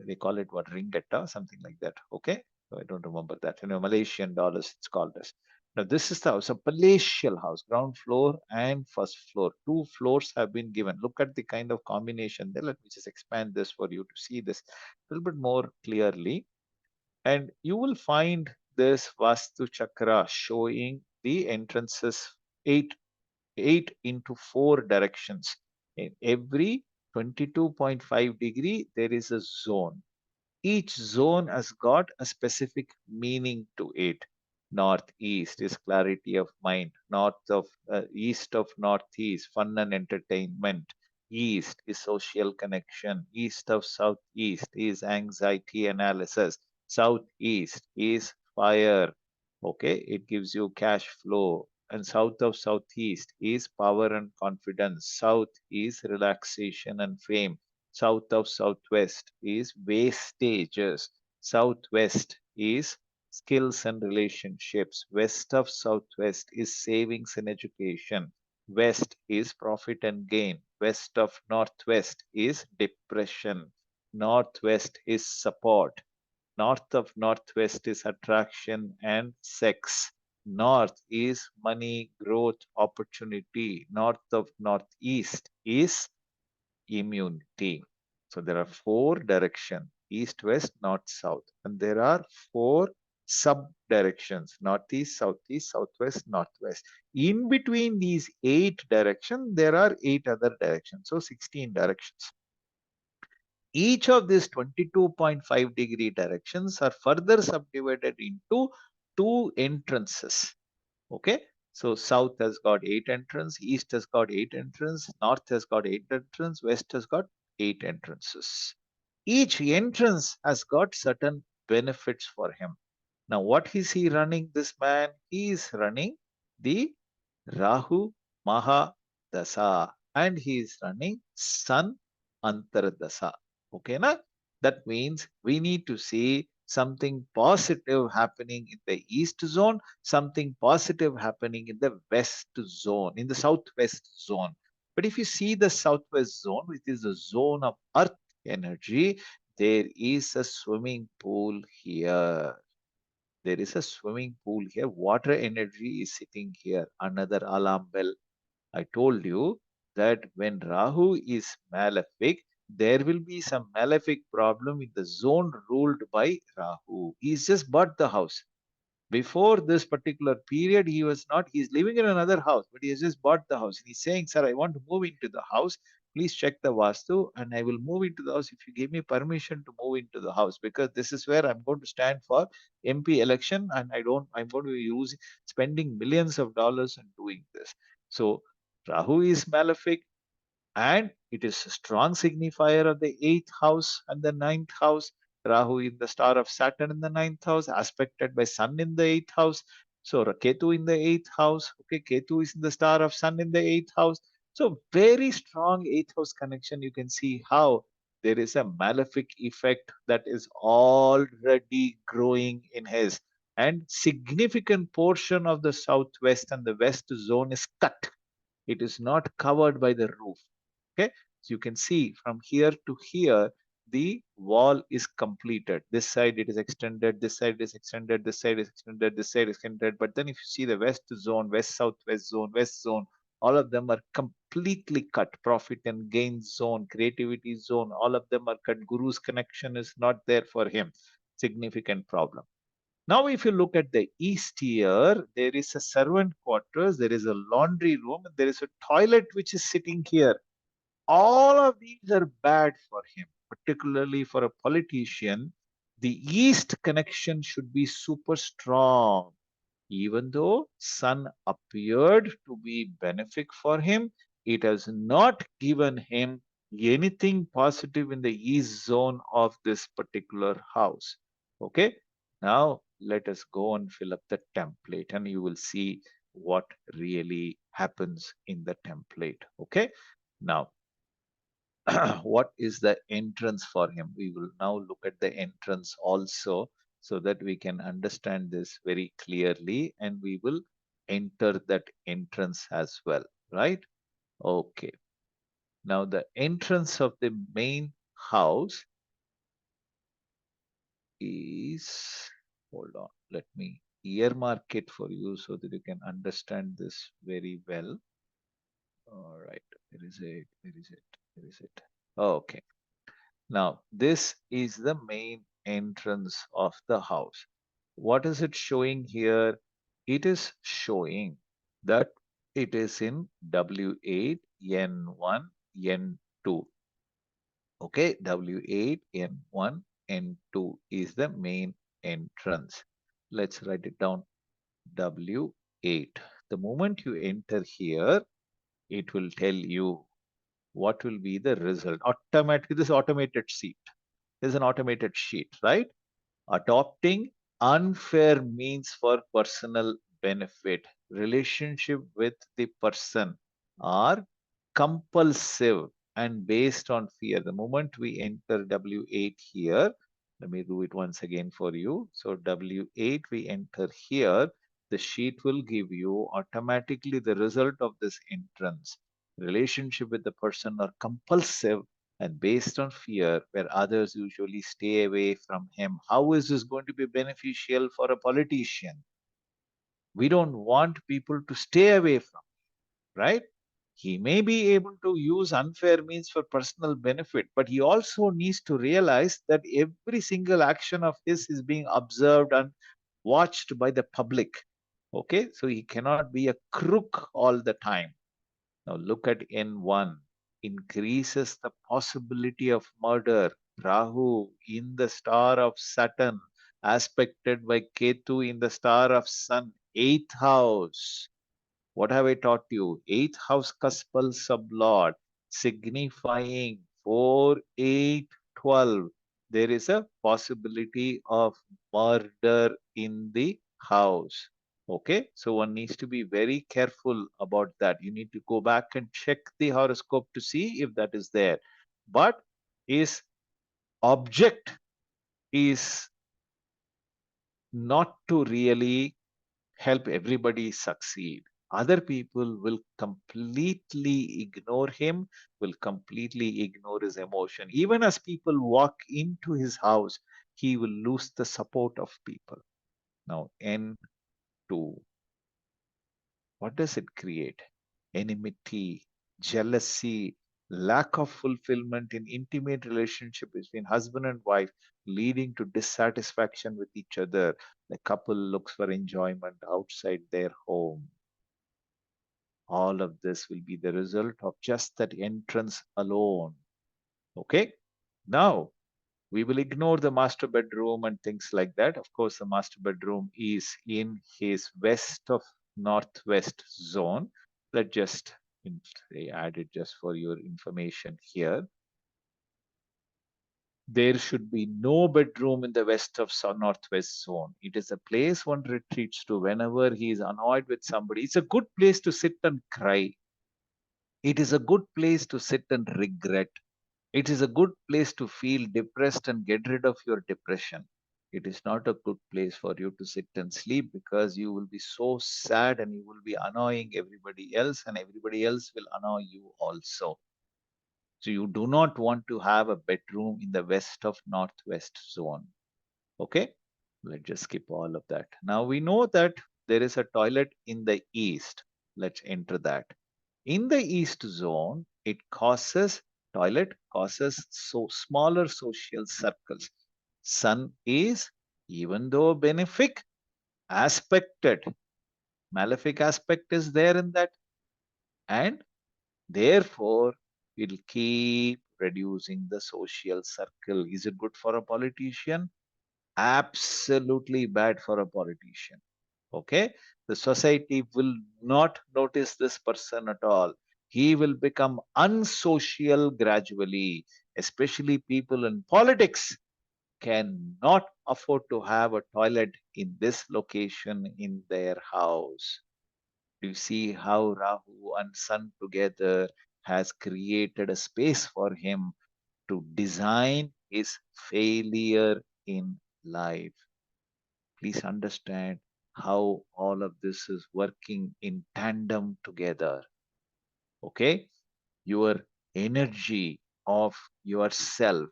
They call it what, ringgit or something like that. Okay, so I don't remember that. Malaysian dollars it's called as. Now this is the house, a palatial house, ground floor and first floor. 2 floors have been given. Look at the kind of combination there. Let me just expand this for you to see this a little bit more clearly. And you will find this Vastu Chakra showing the entrances eight, eight into four directions. In every 22.5 degree, there is a zone. Each zone has got a specific meaning to it. Northeast is clarity of mind. East of northeast, fun and entertainment. East is social connection. East of southeast is anxiety analysis. Southeast is fire. Okay, it gives you cash flow. And south of southeast is power and confidence. South is relaxation and fame. South of southwest is wastages. Southwest is skills and relationships. West of southwest is savings and education. West is profit and gain. West of northwest is depression. Northwest is support. North of northwest is attraction and sex. North is money, growth, opportunity. North of northeast is immunity. So there are four directions: east, west, north, south. And there are four sub directions: northeast, southeast, southwest, northwest. In between these eight directions, there are eight other directions. So 16 directions. Each of these 22.5-degree directions are further subdivided into two entrances. Okay, so south has got eight entrance, east has got eight entrance, north has got eight entrance, west has got eight entrances. Each entrance has got certain benefits for him. Now, what is he running, this man? He is running the Rahu Maha Dasa, and he is running Sun Antardasa. Okay, na? That means we need to see something positive happening in the east zone, something positive happening in the west zone, in the southwest zone. But if you see the southwest zone, which is the zone of earth energy, there is a swimming pool here. There is a swimming pool here. Water energy is sitting here. Another alarm bell. I told you that when Rahu is malefic, there will be some malefic problem in the zone ruled by Rahu. He's just bought the house. Before this particular period, he was not, he's living in another house, but he has just bought the house. And he's saying, Sir, I want to move into the house. Please check the Vastu and I will move into the house if you give me permission to move into the house, because this is where I'm going to stand for MP election and I'm going to use spending millions of dollars on doing this. So Rahu is malefic, and it is a strong signifier of the eighth house and the ninth house. Rahu in the star of Saturn in the ninth house, aspected by Sun in the eighth house. So Ketu in the eighth house. Okay, Ketu is in the star of Sun in the eighth house. So very strong eighth house connection. You can see how there is a malefic effect that is already growing in his, and significant portion of the southwest and the west zone is cut. It is not covered by the roof. Okay, so you can see from here to here, the wall is completed. This side it is extended, this side is extended, this side is extended, this side is extended. But then if you see the west zone, west southwest zone, west zone, all of them are completely cut. Profit and gain zone, creativity zone, all of them are cut. Guru's connection is not there for him. Significant problem. Now, if you look at the east here, there is a servant quarters, there is a laundry room, and there is a toilet which is sitting here. All of these are bad for him, particularly for a politician. The east connection should be super strong. Even though sun appeared to be benefic for him, it has not given him anything positive in the east zone of this particular house. Okay, now let us go and fill up the template and you will see what really happens in the template. Okay, now what is the entrance for him? We will now look at the entrance also, so that we can understand this very clearly and we will enter that entrance as well, right? Okay. Now the entrance of the main house is, hold on, let me earmark it for you so that you can understand this very well. All right, where is it? Where is it? Where is it? Okay. Now, this is the main entrance of the house. What is it showing here? It is showing that it is in W8, N1, N2. Okay, W8, N1, N2 is the main entrance. Let's write it down. W8. The moment you enter here, it will tell you what will be the result. Automatically, this automated sheet. There's an automated sheet, right? Adopting unfair means for personal benefit. Relationship with the person are compulsive and based on fear. The moment we enter W8 here, let me do it once again for you. So W8, we enter here, the sheet will give you automatically the result of this entrance. Relationship with the person are compulsive and based on fear, where others usually stay away from him. How is this going to be beneficial for a politician? We don't want people to stay away from, right? He may be able to use unfair means for personal benefit, but he also needs to realize that every single action of his is being observed and watched by the public. Okay, so he cannot be a crook all the time. Now look at N1, increases the possibility of murder. Rahu in the star of Saturn, aspected by Ketu in the star of Sun, eighth house. What have I taught you? Eighth house cuspal sublord, signifying 4, 8, 12. There is a possibility of murder in the house. Okay, so one needs to be very careful about that. You need to go back and check the horoscope to see if that is there. But his object is not to really help everybody succeed. Other people will completely ignore him, will completely ignore his emotion. Even as people walk into his house, he will lose the support of people. Now, N2, what does it create? Enmity, jealousy, lack of fulfillment in intimate relationship between husband and wife, leading to dissatisfaction with each other. The couple looks for enjoyment outside their home. All of this will be the result of just that entrance alone. Okay. Now we will ignore the master bedroom and things like that. Of course, the master bedroom is in his west of northwest zone. Let's just add it just for your information here. There should be no bedroom in the west of northwest zone. It is a place one retreats to whenever he is annoyed with somebody. It's a good place to sit and cry. It is a good place to sit and regret. It is a good place to feel depressed and get rid of your depression. It is not a good place for you to sit and sleep because you will be so sad and you will be annoying everybody else, and everybody else will annoy you also. So you do not want to have a bedroom in the west of northwest zone. Okay, let's just skip all of that. Now we know that there is a toilet in the east. Let's enter that. In the east zone, it causes toilet causes so smaller social circles. Sun is, even though benefic, aspected. Malefic aspect is there in that, and therefore it'll keep reducing the social circle. Is it good for a politician? Absolutely bad for a politician. Okay, the society will not notice this person at all. He will become unsocial gradually. Especially people in politics cannot afford to have a toilet in this location in their house. You see how Rahu and Sun together has created a space for him to design his failure in life. Please understand how all of this is working in tandem together. Okay, your energy of yourself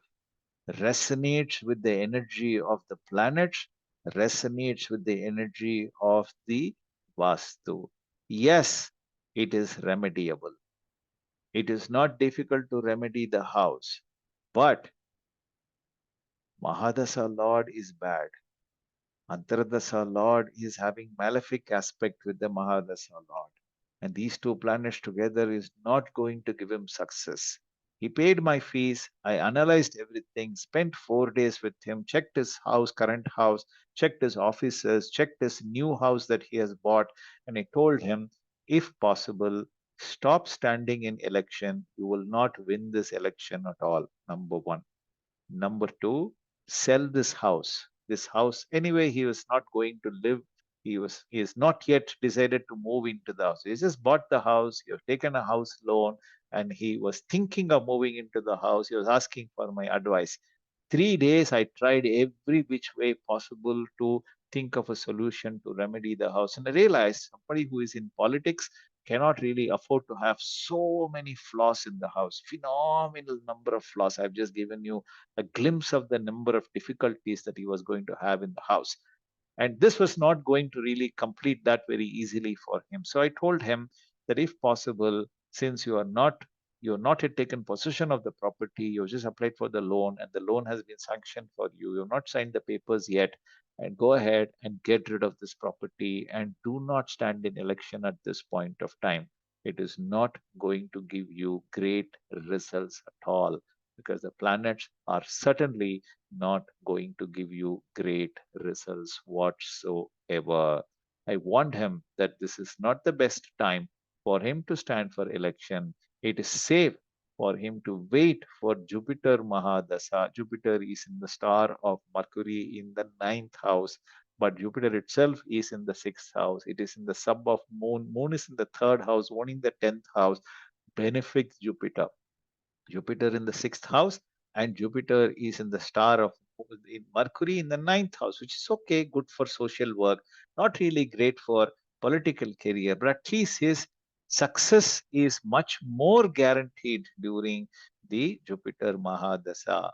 resonates with the energy of the planets, resonates with the energy of the vastu. Yes, it is remediable. It is not difficult to remedy the house, but Mahadasa Lord is bad. Antaradasa Lord is having malefic aspect with the Mahadasa Lord. And these two planets together is not going to give him success. He paid my fees. I analyzed everything, spent 4 days with him, checked his house, current house, checked his offices, checked his new house that he has bought. And I told him, if possible, stop standing in election. You will not win this election at all. Number one. Number two, sell this house. This house, anyway, he was not going to live. He is not yet decided to move into the house. He just bought the house. He has taken a house loan, and he was thinking of moving into the house. He was asking for my advice. 3 days I tried every which way possible to think of a solution to remedy the house. And I realized somebody who is in politics cannot really afford to have so many flaws in the house. Phenomenal number of flaws. I've just given you a glimpse of the number of difficulties that he was going to have in the house. And this was not going to really complete that very easily for him. So I told him that if possible, since you're not yet taken possession of the property, you just applied for the loan and the loan has been sanctioned for you. You've not signed the papers yet, and go ahead and get rid of this property and do not stand in election at this point of time. It is not going to give you great results at all, because the planets are certainly not going to give you great results whatsoever. I warned him that this is not the best time for him to stand for election. It is safe for him to wait for Jupiter Mahadasa. Jupiter is in the star of Mercury in the ninth house, but Jupiter itself is in the sixth house. It is in the sub of Moon. Moon is in the third house, Moon in the 10th house. Benefits Jupiter. Jupiter in the sixth house, and Jupiter is in the star of in Mercury in the ninth house, which is okay, good for social work, not really great for political career, but at least his success is much more guaranteed during the Jupiter Mahadasa.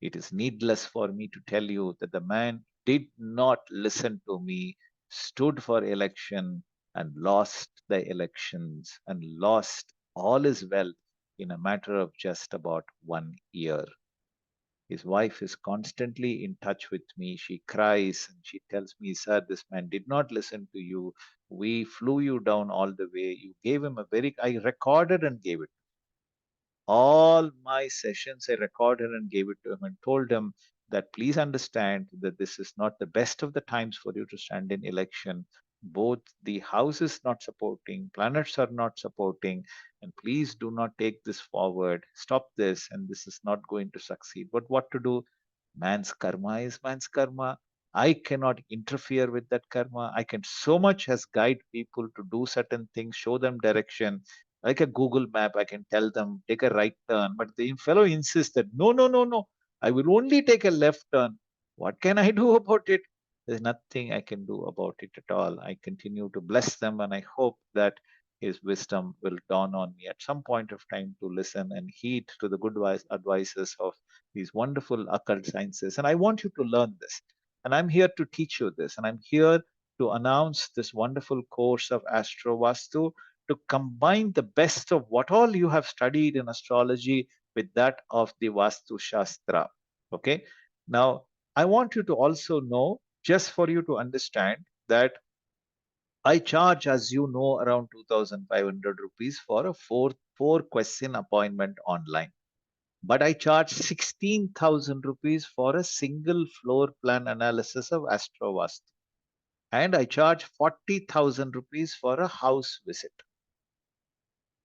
It is needless for me to tell you that the man did not listen to me, stood for election, and lost the elections and lost all his wealth in a matter of just about 1 year. His wife is constantly in touch with me. She cries and she tells me, "Sir, this man did not listen to you. We flew you down all the way. You gave him a very," I recorded and gave it. All my sessions I recorded and gave it to him and told him that please understand that this is not the best of the times for you to stand in election. Both the house is not supporting, planets are not supporting, and please do not take this forward. Stop this, and this is not going to succeed. But what to do? Man's karma is man's karma. I cannot interfere with that karma. I can so much as guide people to do certain things, show them direction, like a Google map. I can tell them take a right turn, but the fellow insists that no, no, no, no, I will only take a left turn. What can I do about it? There's nothing I can do about it at all. I continue to bless them, and I hope that his wisdom will dawn on me at some point of time to listen and heed to the good advices of these wonderful occult sciences. And I want you to learn this. And I'm here to teach you this. And I'm here to announce this wonderful course of Astro Vastu to combine the best of what all you have studied in astrology with that of the Vastu Shastra. Okay. Now, I want you to also know, just for you to understand, that I charge, as you know, around 2,500 rupees for a four question appointment online. But I charge 16,000 rupees for a single floor plan analysis of Astro Vastu. And I charge 40,000 rupees for a house visit.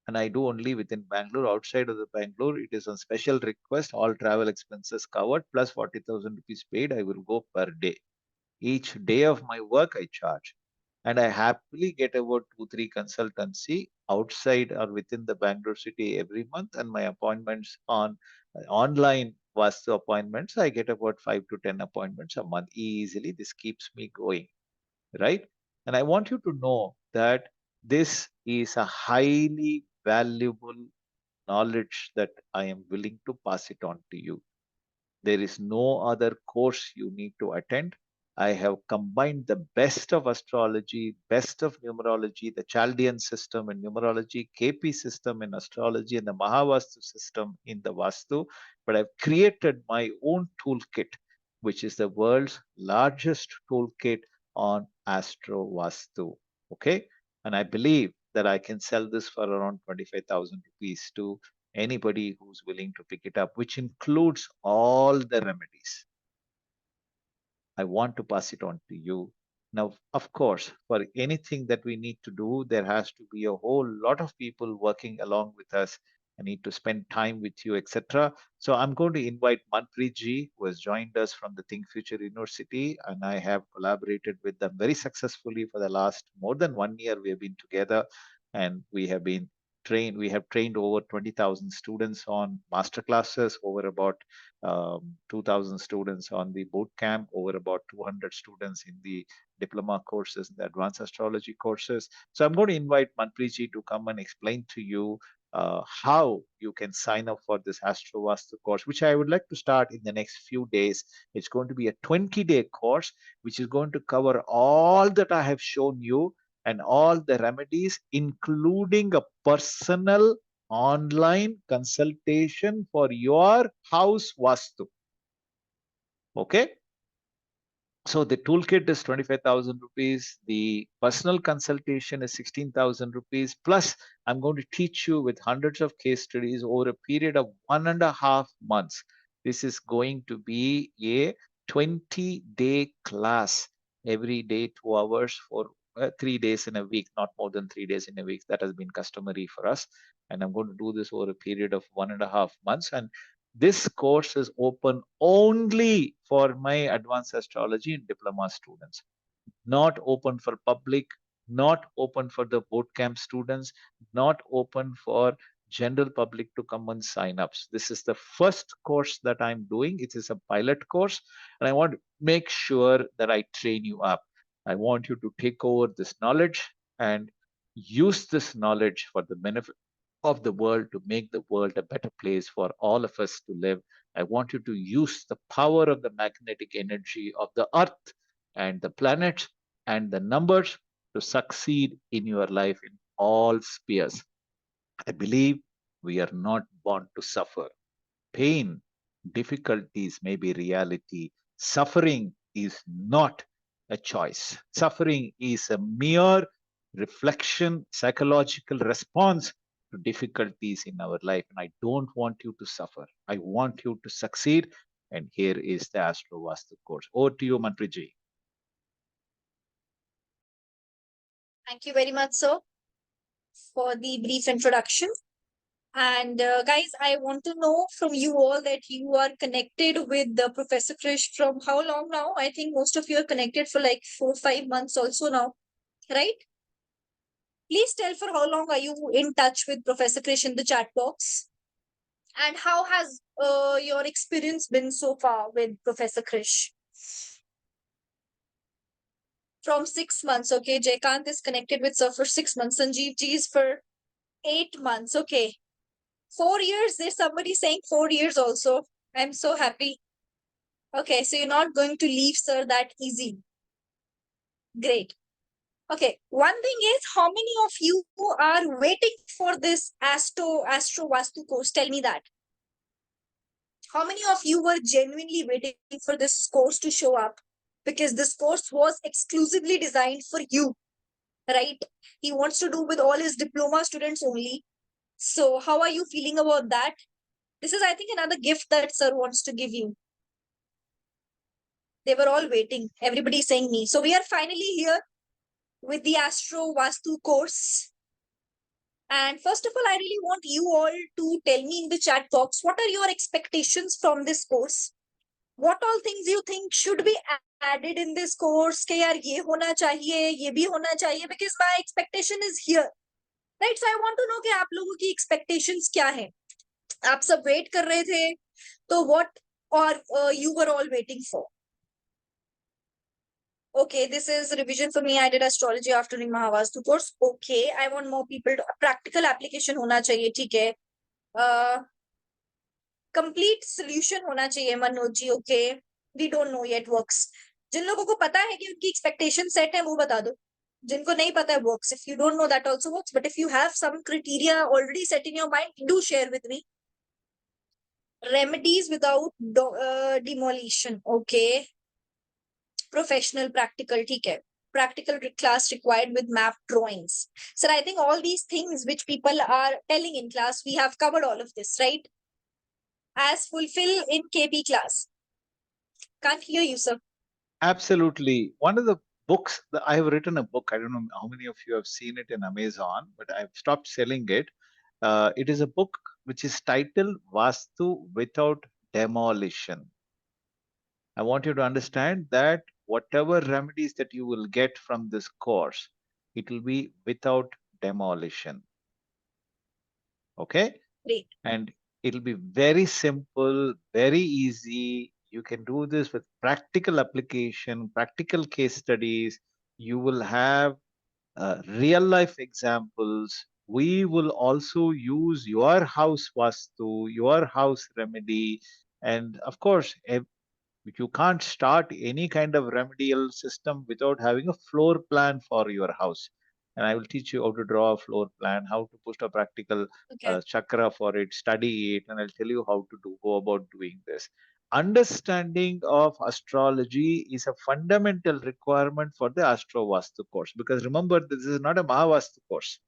And I do only within Bangalore. Outside of the Bangalore, it is on special request, all travel expenses covered, plus 40,000 rupees paid. I will go per day. Each day of my work, I charge. And I happily get about 2, 3 consultancy outside or within the Bangalore city every month. And my appointments on online Vastu appointments, I get about 5 to 10 appointments a month easily. This keeps me going, right? And I want you to know that this is a highly valuable knowledge that I am willing to pass it on to you. There is no other course you need to attend. I have combined the best of astrology, best of numerology, the Chaldean system in numerology, KP system in astrology, and the Mahavastu system in the Vastu. But I've created my own toolkit which is the world's largest toolkit on Astro Vastu. Okay. And I believe that I can sell this for around 25,000 rupees to anybody who's willing to pick it up, which includes all the remedies. I want to pass it on to you. Now, of course, for anything that we need to do, there has to be a whole lot of people working along with us. I need to spend time with you, etc. So I'm going to invite Manpreet ji, who has joined us from the Think Future University, and I have collaborated with them very successfully for the last more than 1 year. We have been together, and we have been trained. We have trained over 20,000 students on master classes, over about 2,000 students on the boot camp, over about 200 students in the diploma courses, the advanced astrology courses. So I'm going to invite Manpreet ji to come and explain to you how you can sign up for this Astro Vastu course, which I would like to start in the next few days. It's going to be a 20-day course, which is going to cover all that I have shown you and all the remedies, including a personal online consultation for your house vastu. Okay. So the toolkit is 25,000 rupees. The personal consultation is 16,000 rupees. Plus, I'm going to teach you with hundreds of case studies over a period of 1.5 months. This is going to be a 20-day class, every day 2 hours for 3 days in a week, not more than 3 days in a week. That has been customary for us. And I'm going to do this over a period of 1.5 months. And this course is open only for my advanced astrology and diploma students, not open for public, not open for the bootcamp students, not open for general public to come and sign up. This is the first course that I'm doing. It is a pilot course, and I want to make sure that I train you up. I want you to take over this knowledge and use this knowledge for the benefit of the world, to make the world a better place for all of us to live. I want you to use the power of the magnetic energy of the earth and the planets and the numbers to succeed in your life in all spheres. I believe we are not born to suffer. Pain, difficulties may be reality. Suffering is not a choice. Suffering is a mere reflection, psychological response to difficulties in our life. And I don't want you to suffer. I want you to succeed. And here is the Astro Vastu course. Over to you, Mantriji. Thank you very much, sir, for the brief introduction. And guys, I want to know from you all that you are connected with the Professor Krish from how long now? I think most of you are connected for like 4-5 months also now, right? Please tell for how long are you in touch with Professor Krish in the chat box? And how has your experience been so far with Professor Krish? From 6 months, okay. Jaykant is connected with sir for 6 months. Sanjeev ji is for 8 months, okay. 4 years, there's somebody saying 4 years also. I'm so happy. Okay, so you're not going to leave, sir, that easy. Great. Okay, one thing is, how many of you are waiting for this Astro Vastu course? Tell me that. How many of you were genuinely waiting for this course to show up? Because this course was exclusively designed for you, right? He wants to do with all his diploma students only. So how are you feeling about that? This is, I think, another gift that sir wants to give you. They were all waiting. Everybody saying me. So we are finally here with the Astro Vastu course. And first of all, I really want you all to tell me in the chat box, what are your expectations from this course? What all things you think should be added in this course? कि यार ये होना चाहिए, ये भी होना चाहिए, because my expectation is here. Right? So I want to know कि आप लोगों की expectations क्या है? आप सब wait कर रहे थे, तो what or you were all waiting for? Okay, this is revision for me. I did astrology after doing Mahavastu course. Okay, I want more people to practical application होना चाहिए, ठीक है. Complete solution होना चाहिए, Manoj ji. Okay, we don't know yet works. जिन लोगों को पता है कि उनकी expectation set है, वो बता दो. जिनको नहीं पता है works. If you don't know, that also works. But if you have some criteria already set in your mind, do share with me. remedies without demolition. Okay. Professional practical, ठीक है. Practical class required with map drawings. Sir, I think all these things which people are telling in class, we have covered all of this, right? As fulfill in KP class. Can't hear you, sir. Absolutely. One of the books that I have written a book. I don't know how many of you have seen it in Amazon, but I've stopped selling it. It is a book which is titled Vastu Without Demolition. I want you to understand that whatever remedies that you will get from this course, it will be without demolition. Okay? Great. And it'll be very simple, very easy. You can do this with practical application, practical case studies. You will have real life examples. We will also use your house vastu, your house remedy, and of course, you can't start any kind of remedial system without having a floor plan for your house. And I will teach you how to draw a floor plan, how to put a practical Okay. chakra for it, study it, and I'll tell you how to go about doing this. Understanding of astrology is a fundamental requirement for the Astro Vastu course, because remember, this is not a Mahavastu course.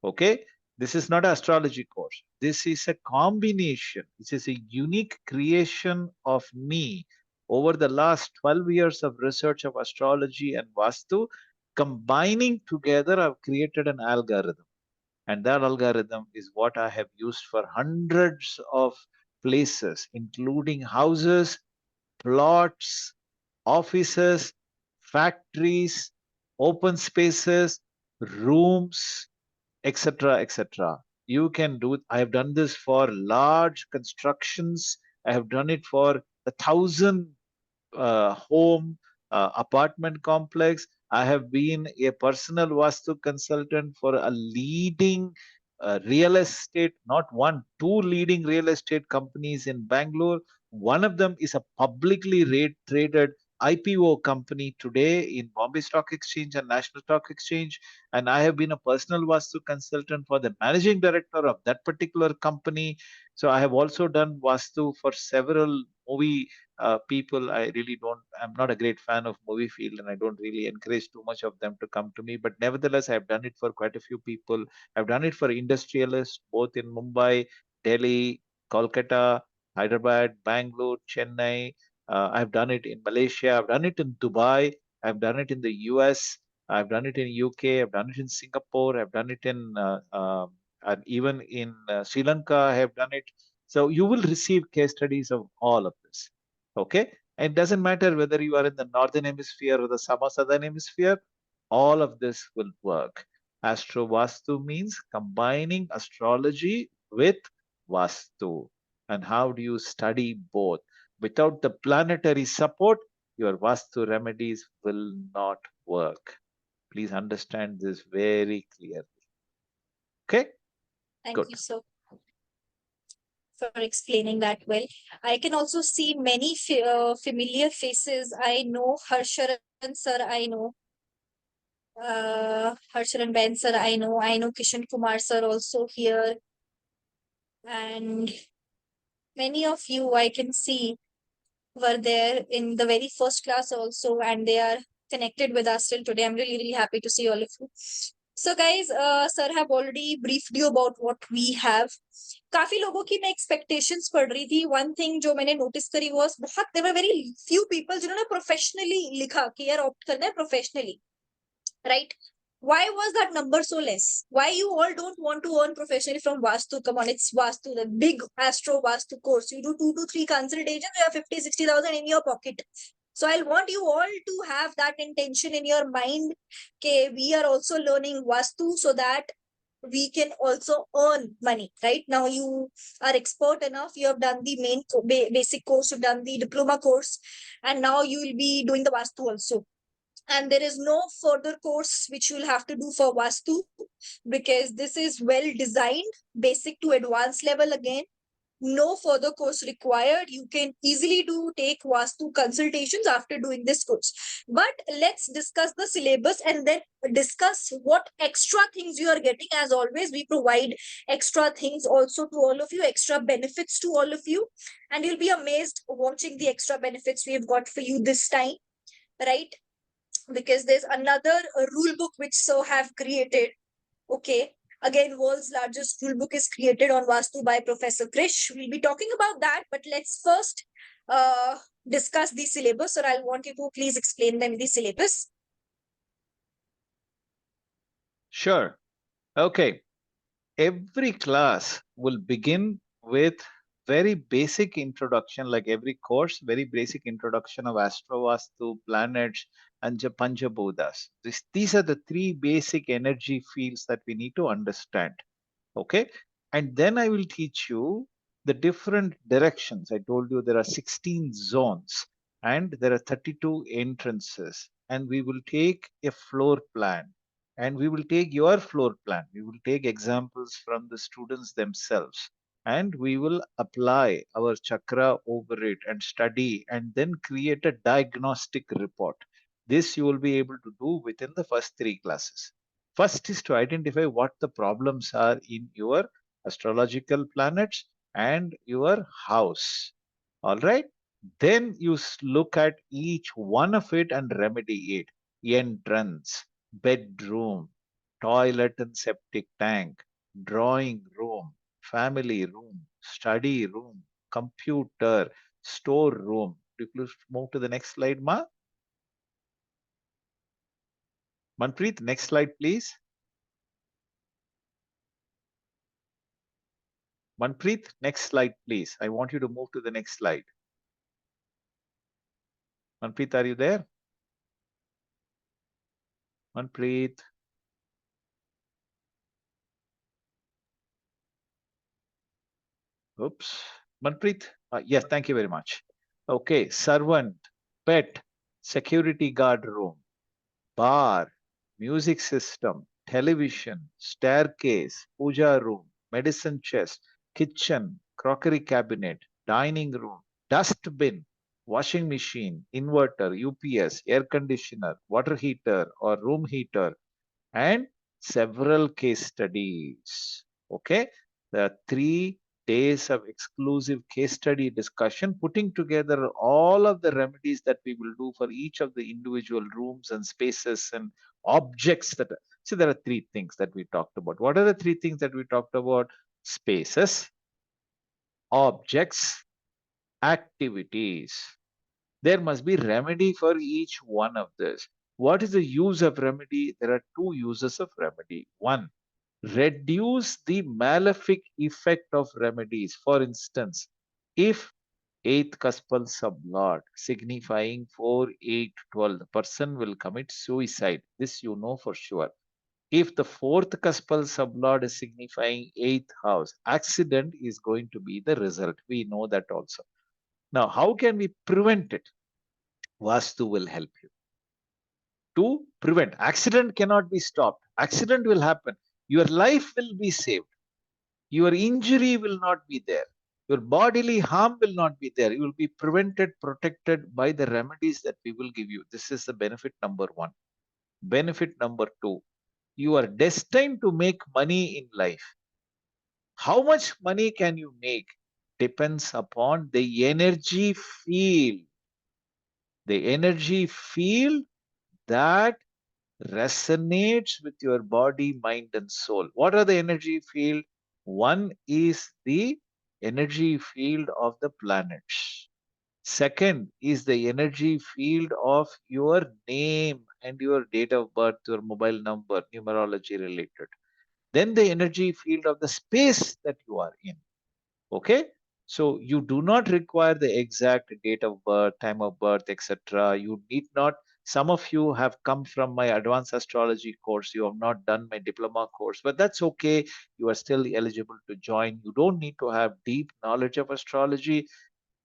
Okay, this is not an astrology course. This is a combination. This is a unique creation of me over the last 12 years of research of astrology and Vastu. Combining together, I've created an algorithm. And that algorithm is what I have used for hundreds of places, including houses, plots, offices, factories, open spaces, rooms, etc., etc. You can do it. I have done this for large constructions. I have done it for 1,000 home apartment complex. I have been a personal Vastu consultant for a leading real estate, not one, two leading real estate companies in Bangalore. One of them is a publicly traded IPO company today in Bombay Stock Exchange and National Stock Exchange. And I have been a personal Vastu consultant for the managing director of that particular company. So I have also done Vastu for several movie people. I really don't, I'm not a great fan of movie field, and I don't really encourage too much of them to come to me, but nevertheless I've done it for quite a few people. I've done it for industrialists both in Mumbai, Delhi, Kolkata, Hyderabad, Bangalore, Chennai. I've done it in Malaysia, I've done it in Dubai, I've done it in the US, I've done it in UK, I've done it in Singapore, I've done it in and even in Sri Lanka I have done it. So you will receive case studies of all of this. Okay. It doesn't matter whether you are in the northern hemisphere or the southern hemisphere, all of this will work. Astro Vastu means combining astrology with Vastu. And how do you study both? Without the planetary support, your Vastu remedies will not work. Please understand this very clearly. Okay? Thank Good. you, sir, for explaining that well. I can also see many familiar faces. I know Harsharan sir, I know Harsharan Ben sir, I know Kishan Kumar sir also here, and many of you I can see were there in the very first class also, and they are connected with us till today. I'm really, really happy to see all of you. So guys, sir have already briefed you about what we have. काफी लोगों की मैं expectations पढ़ रही थी. One thing जो मैंने notice करी was बहुत there were very few people जिन्होंने professionally लिखा कि यार opt करना है professionally, right? Why was that number so less? Why you all don't want to earn professionally from Vastu? Come on, it's Vastu, the big Astro Vastu course. You do 2 to 3 consultations, you have 50,000-60,000 in your pocket. So I want you all to have that intention in your mind. Okay, we are also learning Vastu so that we can also earn money, right? Now you are expert enough. You have done the main basic course, you've done the diploma course, and now you will be doing the Vastu also. And there is no further course which you'll have to do for Vastu, because this is well designed, basic to advanced level again. No further course required. You can easily take vastu consultations after doing this course. But let's discuss the syllabus and then discuss what extra things you are getting. As always, we provide extra things also to all of you, extra benefits to all of you, and you'll be amazed watching the extra benefits we've got for you this time, right? Because there's another rule book which so have created. Okay. Again, world's largest rule book is created on Vastu by Professor Krish. We'll be talking about that, but let's first discuss the syllabus, or I'll want you to please explain them the syllabus. Sure. Okay. Every class will begin with very basic introduction, like every course, very basic introduction of Astro, Vastu, planets, and Panchabhutas. These are the three basic energy fields that we need to understand. Okay. And then I will teach you the different directions. I told you there are 16 zones and there are 32 entrances. And we will take a floor plan and we will take your floor plan. We will take examples from the students themselves and we will apply our chakra over it and study and then create a diagnostic report. This you will be able to do within the first three classes. First is to identify what the problems are in your astrological planets and your house. All right. Then you look at each one of it and remedy it. Entrance, bedroom, toilet and septic tank, drawing room, family room, study room, computer, store room. You please move to the next slide, Ma. Manpreet, next slide, please. Manpreet, next slide, please. I want you to move to the next slide. Manpreet, are you there? Manpreet. Oops. Manpreet. Yes, thank you very much. Okay. Servant, pet, security guard room, bar, music system, television, staircase, puja room, medicine chest, kitchen, crockery cabinet, dining room, dustbin, washing machine, inverter, UPS, air conditioner, water heater or room heater, and several case studies. Okay, there are 3 days of exclusive case study discussion, putting together all of the remedies that we will do for each of the individual rooms and spaces and objects that. So there are 3 things that we talked about. What are the 3 things that we talked about? Spaces, objects, activities. There must be remedy for each one of this. What is the use of remedy? There are 2 uses of remedy. One, reduce the malefic effect of remedies. For instance, if eighth cuspal sublord signifying 4, 8, 12, the person will commit suicide. This you know for sure. If the fourth cuspal sublord is signifying eighth house, accident is going to be the result. We know that also. Now, how can we prevent it? Vastu will help you to prevent. Accident cannot be stopped. Accident will happen. Your life will be saved. Your injury will not be there. Your bodily harm will not be there. You will be prevented, protected by the remedies that we will give you. This is the benefit number 1. Benefit number 2, you are destined to make money in life. How much money can you make depends upon the energy field. The energy field that resonates with your body, mind, and soul. What are the energy field? One is the energy field of the planets. Second is the energy field of your name and your date of birth, your mobile number, numerology related. Then the energy field of the space that you are in. Okay, so you do not require the exact date of birth, time of birth, etc. You need not. Some of you have come from my advanced astrology course. You have not done my diploma course, but that's okay. You are still eligible to join. You don't need to have deep knowledge of astrology.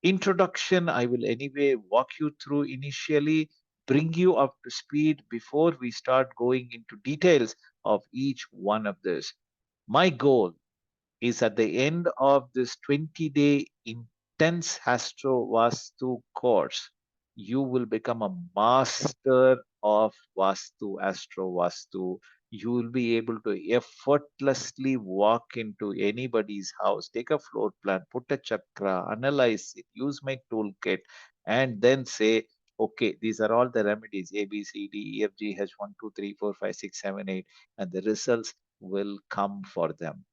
Introduction, I will anyway walk you through initially, bring you up to speed before we start going into details of each one of this. My goal is at the end of this 20-day intense Astro Vastu course, you will become a master of Vastu, Astro Vastu. You will be able to effortlessly walk into anybody's house, take a floor plan, put a chakra, analyze it, use my toolkit, and then say, okay, these are all the remedies A, B, C, D, E, F, G, H, 1, 2, 3, 4, 5, 6, 7, 8, and the results will come for them.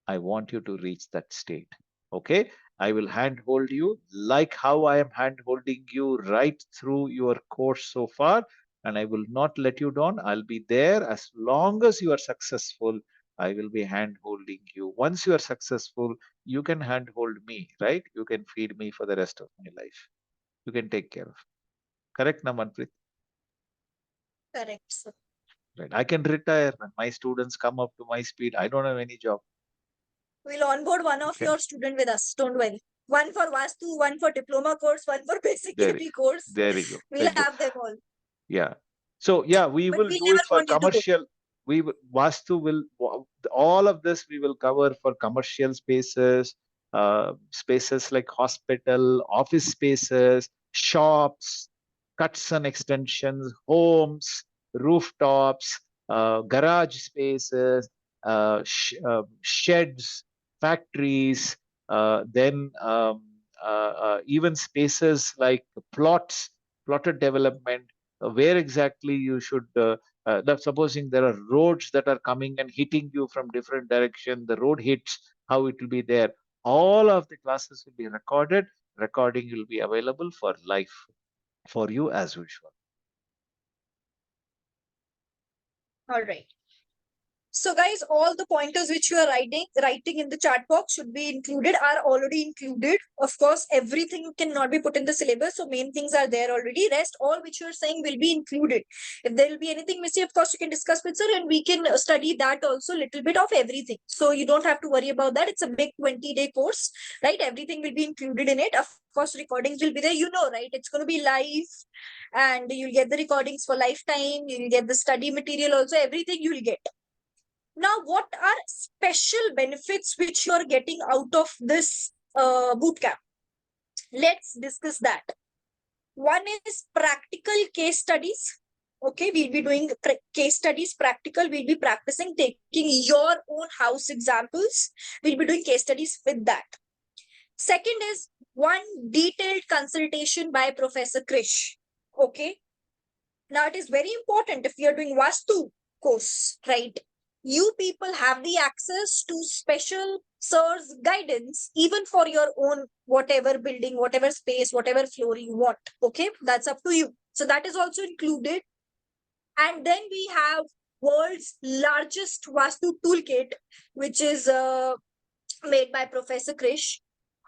I want you to reach that state. Okay. I will handhold you like how I am handholding you right through your course so far. And I will not let you down. I'll be there as long as you are successful. I will be handholding you. Once you are successful, you can handhold me, right? You can feed me for the rest of my life. You can take care of. Correct, Namanpreet? Correct, sir. Right. I can retire when my students come up to my speed. I don't have any job. We'll onboard one of Okay. your student with us. Don't worry. One for Vastu, one for diploma course, one for basic There, AP course. there you go. We'll There you go. have them all. Yeah. So yeah, we But will we do never it for want you to go. commercial. Vastu will all of this we will cover for commercial spaces, spaces like hospital, office spaces, shops, cuts and extensions, homes, rooftops, garage spaces, sheds, factories, then even spaces like plots, plotted development, where exactly you should supposing there are roads that are coming and hitting you from different direction, the road hits, how it will be there. All of the classes will be recorded. Recording will be available for life for you as usual. All right. So guys, all the pointers which you are writing in the chat box should be included, are already included. Of course, everything cannot be put in the syllabus. So main things are there already. Rest, all which you are saying will be included. If there will be anything missing, of course, you can discuss with sir and we can study that also, little bit of everything. So you don't have to worry about that. It's a big 20-day course, right? Everything will be included in it. Of course, recordings will be there, right? It's going to be live and you'll get the recordings for lifetime. You'll get the study material also, everything you'll get. Now, what are special benefits which you are getting out of this bootcamp? Let's discuss that. One is practical case studies. Okay, we'll be doing case studies, practical. We'll be practicing taking your own house examples. We'll be doing case studies with that. Second is one detailed consultation by Professor Krish. Okay. Now, it is very important if you're doing Vastu course, right? You people have the access to special sir's guidance, even for your own whatever building, whatever space, whatever floor you want. Okay, that's up to you. So that is also included. And then we have world's largest Vastu toolkit, which is made by Professor Krish.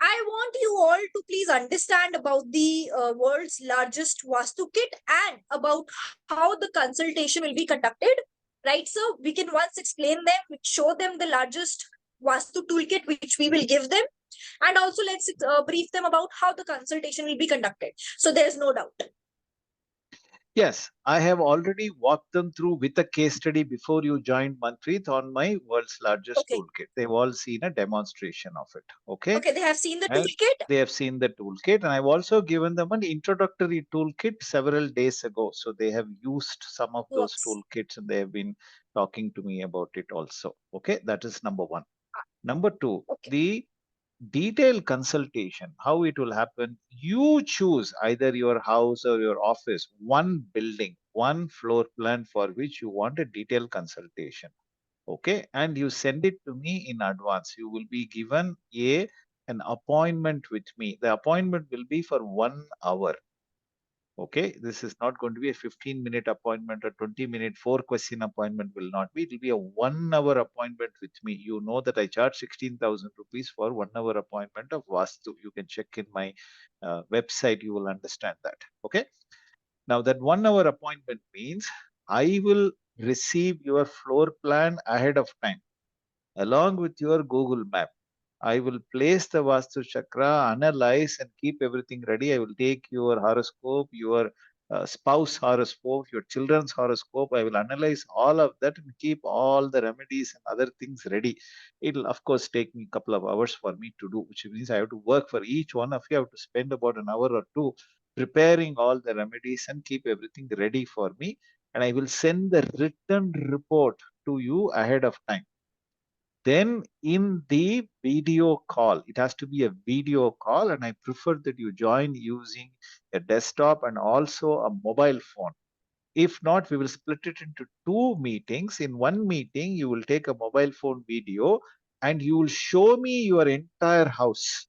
I want you all to please understand about the world's largest Vastu kit and about how the consultation will be conducted. Right, so we can once explain them, show them the largest Vastu toolkit which we will give them, and also let's brief them about how the consultation will be conducted. So there's no doubt. Yes, I have already walked them through with a case study before you joined, Manpreet, on my world's largest Okay. toolkit. They've all seen a demonstration of it. Okay. Okay, they have seen the And toolkit. they have seen the toolkit, and I've also given them an introductory toolkit several days ago. So they have used some of those Works. toolkits and they have been talking to me about it also. Okay, that is number one. Number two, Okay. the detailed consultation, how it will happen. You choose either your house or your office, one building, one floor plan for which you want a detailed consultation. Okay, and you send it to me in advance. You will be given an appointment with me. The appointment will be for 1 hour. Okay, this is not going to be a 15-minute appointment or 20-minute 4-question appointment. Will not be. It will be a 1 hour appointment with me. You know that I charge 16,000 rupees for 1 hour appointment of Vastu. You can check in my website. You will understand that. Okay. Now that 1 hour appointment means I will receive your floor plan ahead of time along with your Google map. I will place the Vastu Chakra, analyze and keep everything ready. I will take your horoscope, your spouse horoscope, your children's horoscope. I will analyze all of that and keep all the remedies and other things ready. It'll, of course, take me a couple of hours for me to do, which means I have to work for each one of you. I have to spend about an hour or two preparing all the remedies and keep everything ready for me. And I will send the written report to you ahead of time. Then in the video call, it has to be a video call, and I prefer that you join using a desktop and also a mobile phone. If not, we will split it into two meetings. In one meeting, you will take a mobile phone video and you will show me your entire house.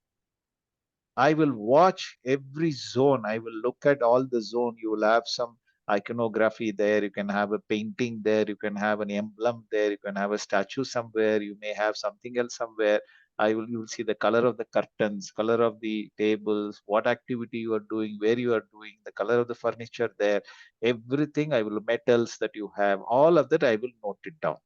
I will watch every zone. I will look at all the zone. You will have some iconography there. You can have a painting there. You can have an emblem there. You can have a statue somewhere. You may have something else somewhere. You will see the color of the curtains, color of the tables, what activity you are doing, where you are doing, the color of the furniture there, everything. I will metals that you have, all of that I will note it down.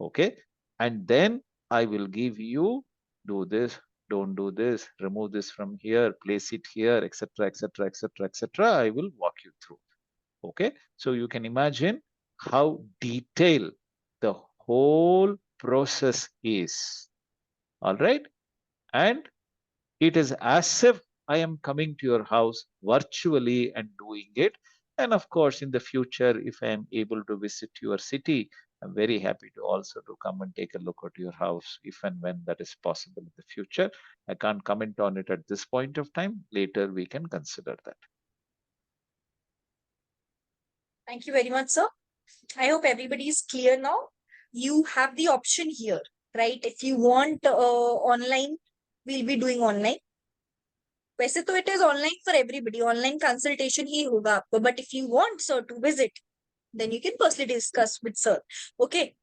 Okay. And then I will give you, do this, don't do this, remove this from here, place it here, etc., etc., etc., etc. I will walk you through. Okay. So you can imagine how detailed the whole process is. All right. And it is as if I am coming to your house virtually and doing it. And of course, in the future, if I am able to visit your city, I'm very happy to also to come and take a look at your house if and when that is possible in the future. I can't comment on it at this point of time. Later, we can consider that. Thank you very much, sir. I hope everybody is clear now. You have the option here, right? If you want online, we'll be doing online. वैसे तो it is online for everybody. Online consultation ही होगा आपको. But if you want sir to visit, then you can personally discuss with sir. Okay.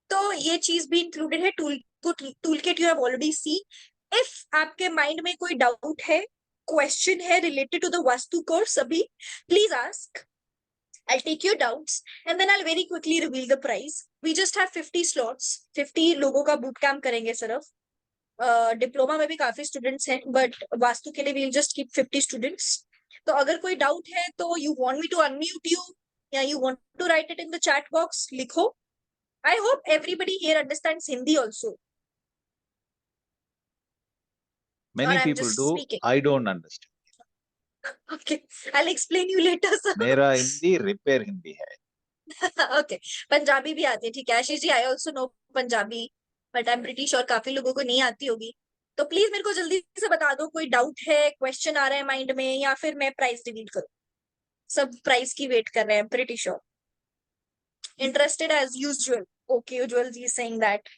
तो ये चीज भी included है. Toolkit you have already seen. If आपके mind में कोई doubt है, question है related to the Vastu course अभी, please ask. I'll take your doubts and then I'll very quickly reveal the price. We just have 50 slots. 50 लोगों का boot camp करेंगे सिर्फ. डिप्लोमा में भी काफी स्टूडेंट्स हैं बट वास्तु के लिए वील जस्ट कीप 50 स्टूडेंट्स. तो अगर कोई डाउट है तो you want me to unmute you या you want to write it in the chat box, लिखो. I hope everybody here understands Hindi also. Many और I am people just do. Speaking. I don't understand. Okay, I will explain you later sir. मेरा Hindi repair Hindi है. Okay, Punjabi भी आती है. ठीक है Ashish ji, I also know Punjabi but I am pretty sure काफी लोगों को नहीं आती होगी. तो प्लीज मेरे को जल्दी से बता दो कोई डाउट है, क्वेश्चन आ रहा है माइंड में, या फिर मैं प्राइस रिवील करूं. सब प्राइस की वेट कर रहे हैं, pretty sure. Interested as usual. Okay, Ujjwal ji saying that.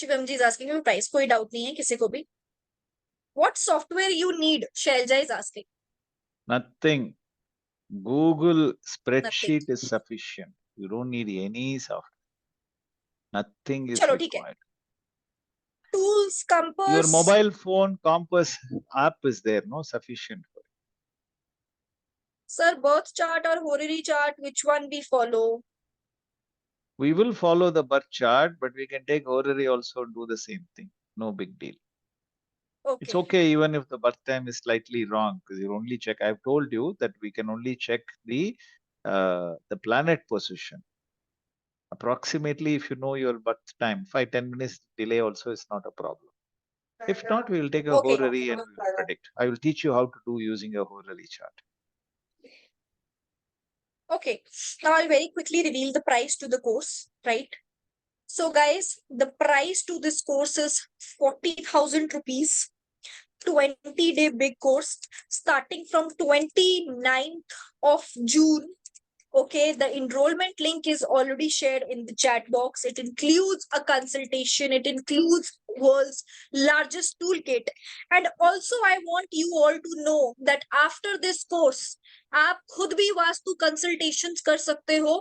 Shivam ji is asking price. कोई डाउट नहीं है किसी को भी. What software you need, Shailja is asking. Nothing. Google nothing. spreadsheet is sufficient. You don't need any software. Nothing is चलो ठीक है. required. Tools, Your compass. mobile phone compass app is there, no? Sufficient. Sir birth chart और horary chart, which one we follow? We will follow the birth chart, but we can take horary also and do the same thing. No big deal. It's Okay. okay even if the birth time is slightly wrong, because you only check. I've told you that we can only check the planet position. Approximately, if you know your birth time, 5-10 minutes delay also is not a problem. If not, we will take a Okay. horary and we will predict. I will teach you how to do using a horary chart. Okay, now I'll very quickly reveal the price to the course, right? So guys, the price to this course is 40,000 rupees. 20-day big course starting from 29th of June. Okay, the enrollment link is already shared in the chat box. It includes a consultation. It includes world's largest toolkit. And also I want you all to know that after this course, आप खुद भी vastu consultations कर सकते हो,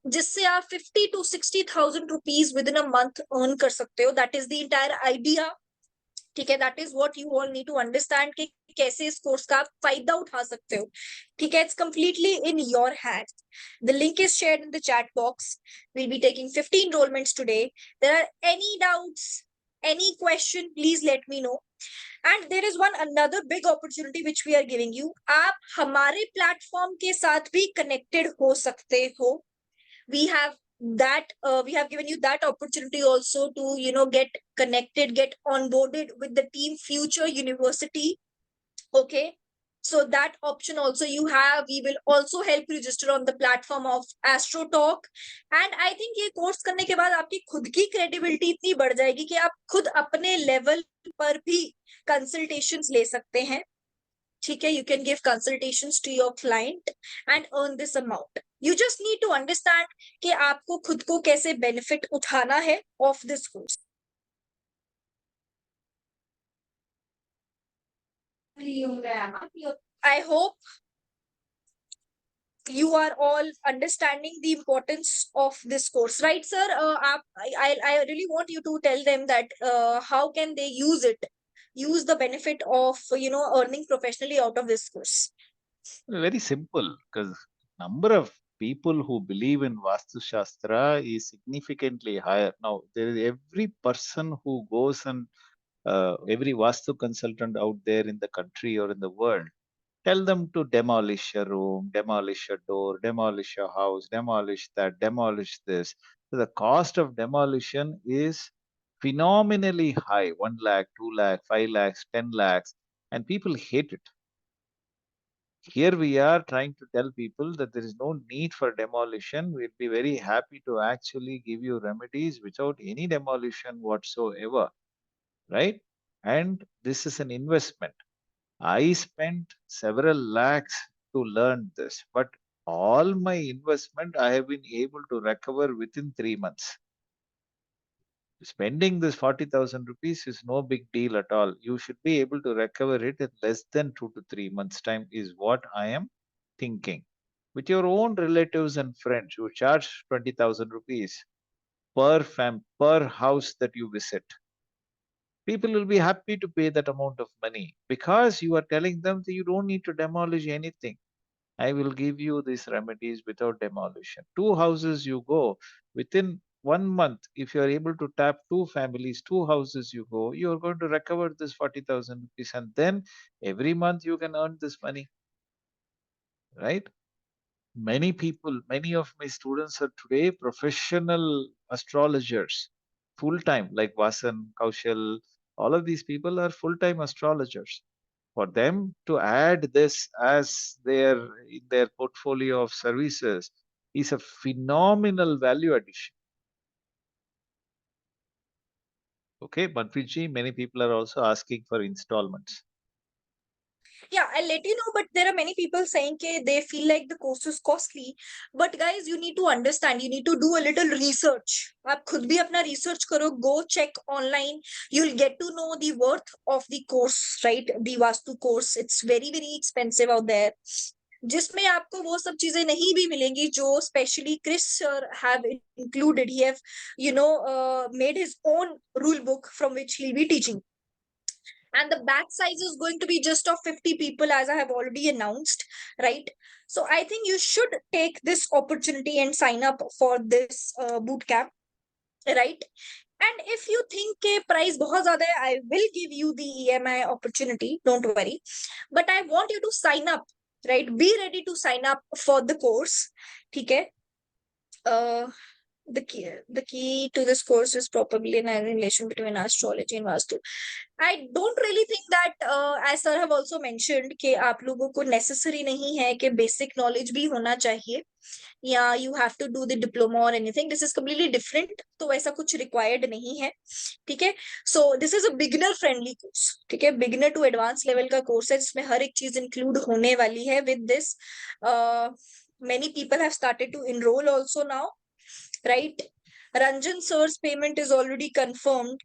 जिससे आप 50 to 60,000 rupees within a month earn कर सकते हो. That is the entire idea. ठीक है, that is what you all need to understand कि कैसे इस कोर्स का आप फायदा उठा सकते हो. ठीक है, it's completely in your hand. The link is shared in the chat box. We'll be taking 50 enrollments today. There are any doubts, any question, please let me know. And there is one another big opportunity which we are giving you, आप हमारे platform के साथ भी connected हो सकते हो. We have we have given you that opportunity also to get connected, get onboarded with the team Future University. Okay, so that option also you have. We will also help you register on the platform of Astro Talk. And I think ये course करने के बाद आपकी खुद की credibility इतनी बढ़ जाएगी कि आप खुद अपने लेवल पर भी कंसल्टेशंस ले सकते हैं. ठीक है, you can give consultations to your client and earn this amount. You just need to understand कि आपको खुद को कैसे benefit उठाना है of this course. I hope you are all understanding the importance of this course, right, sir? I really want you to tell them that how can they use the benefit of earning professionally out of this course. Very simple, because number of people who believe in Vastu Shastra is significantly higher. Now, there is every person who goes and every Vastu consultant out there in the country or in the world, tell them to demolish a room, demolish a door, demolish a house, demolish that, demolish this. So the cost of demolition is phenomenally high, 1 lakh, 2 lakh, 5 lakhs, 10 lakhs, and people hate it. Here we are trying to tell people that there is no need for demolition. We'll be very happy to actually give you remedies without any demolition whatsoever, right? And this is an investment. I spent several lakhs to learn this, but all my investment I have been able to recover within 3 months. Spending this 40,000 rupees is no big deal at all. You should be able to recover it in less than 2 to 3 months' time, is what I am thinking. With your own relatives and friends, you charge 20,000 rupees per house that you visit. People will be happy to pay that amount of money because you are telling them that you don't need to demolish anything. I will give you these remedies without demolition. 2 houses you go, within 1 month, if you are able to tap 2 families, 2 houses you go, you are going to recover this 40,000 rupees, and then every month you can earn this money, right? Many people, many of my students are today professional astrologers, full time, like Vasan, Kaushal, all of these people are full time astrologers. For them to add this as their in their portfolio of services is a phenomenal value addition. Okay, Manpreet, many people are also asking for installments. Yeah, I'll let you know, but there are many people saying that they feel like the course is costly. But guys, you need to understand, you need to do a little research. आप खुद भी अपना research करो, go check online. You'll get to know the worth of the course, right? The Vastu course. It's very, very expensive out there. जिसमें आपको वो सब चीजें नहीं भी मिलेंगी जो specially Chris sir have included. He have made his own rule book from which he'll be teaching, and the batch size is going to be just of 50 people, as I have already announced, right? So I think you should take this opportunity and sign up for this boot camp, right? And if you think के price बहुत ज़्यादा है, I will give you the EMI opportunity, don't worry. But I want you to sign up, right? Be ready to sign up for the course, ठीक है? The key to this course is probably an relation between astrology and vastu. I don't really think that, as sir have also mentioned, कि आप लोगों को necessary नहीं है कि basic knowledge भी होना चाहिए, या you have to do the diploma or anything. This is completely different. तो ऐसा कुछ required नहीं है, ठीक है? So this is a beginner friendly course, ठीक है? Beginner to advanced level का course है जिसमें हर एक चीज include होने वाली है. With this, many people have started to enroll also now, right? Ranjan sir's payment is already confirmed.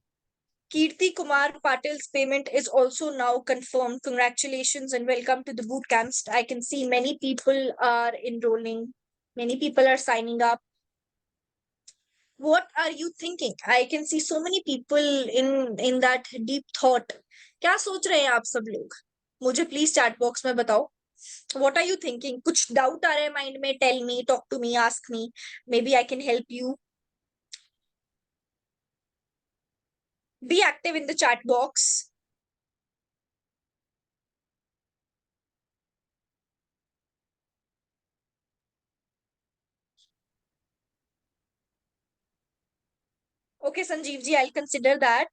Kirti Kumar Patil's payment is also now confirmed. Congratulations and welcome to the boot camps. I can see many people are enrolling. Many people are signing up. What are you thinking? I can see so many people in that deep thought. क्या सोच रहे हैं आप सब लोग? मुझे please chat box में बताओ. What are you thinking? कुछ doubt आ रहा है mind में? Tell me, talk to me, ask me. Maybe I can help you. Be active in the chat box. Okay, Sanjeev ji, I'll consider that.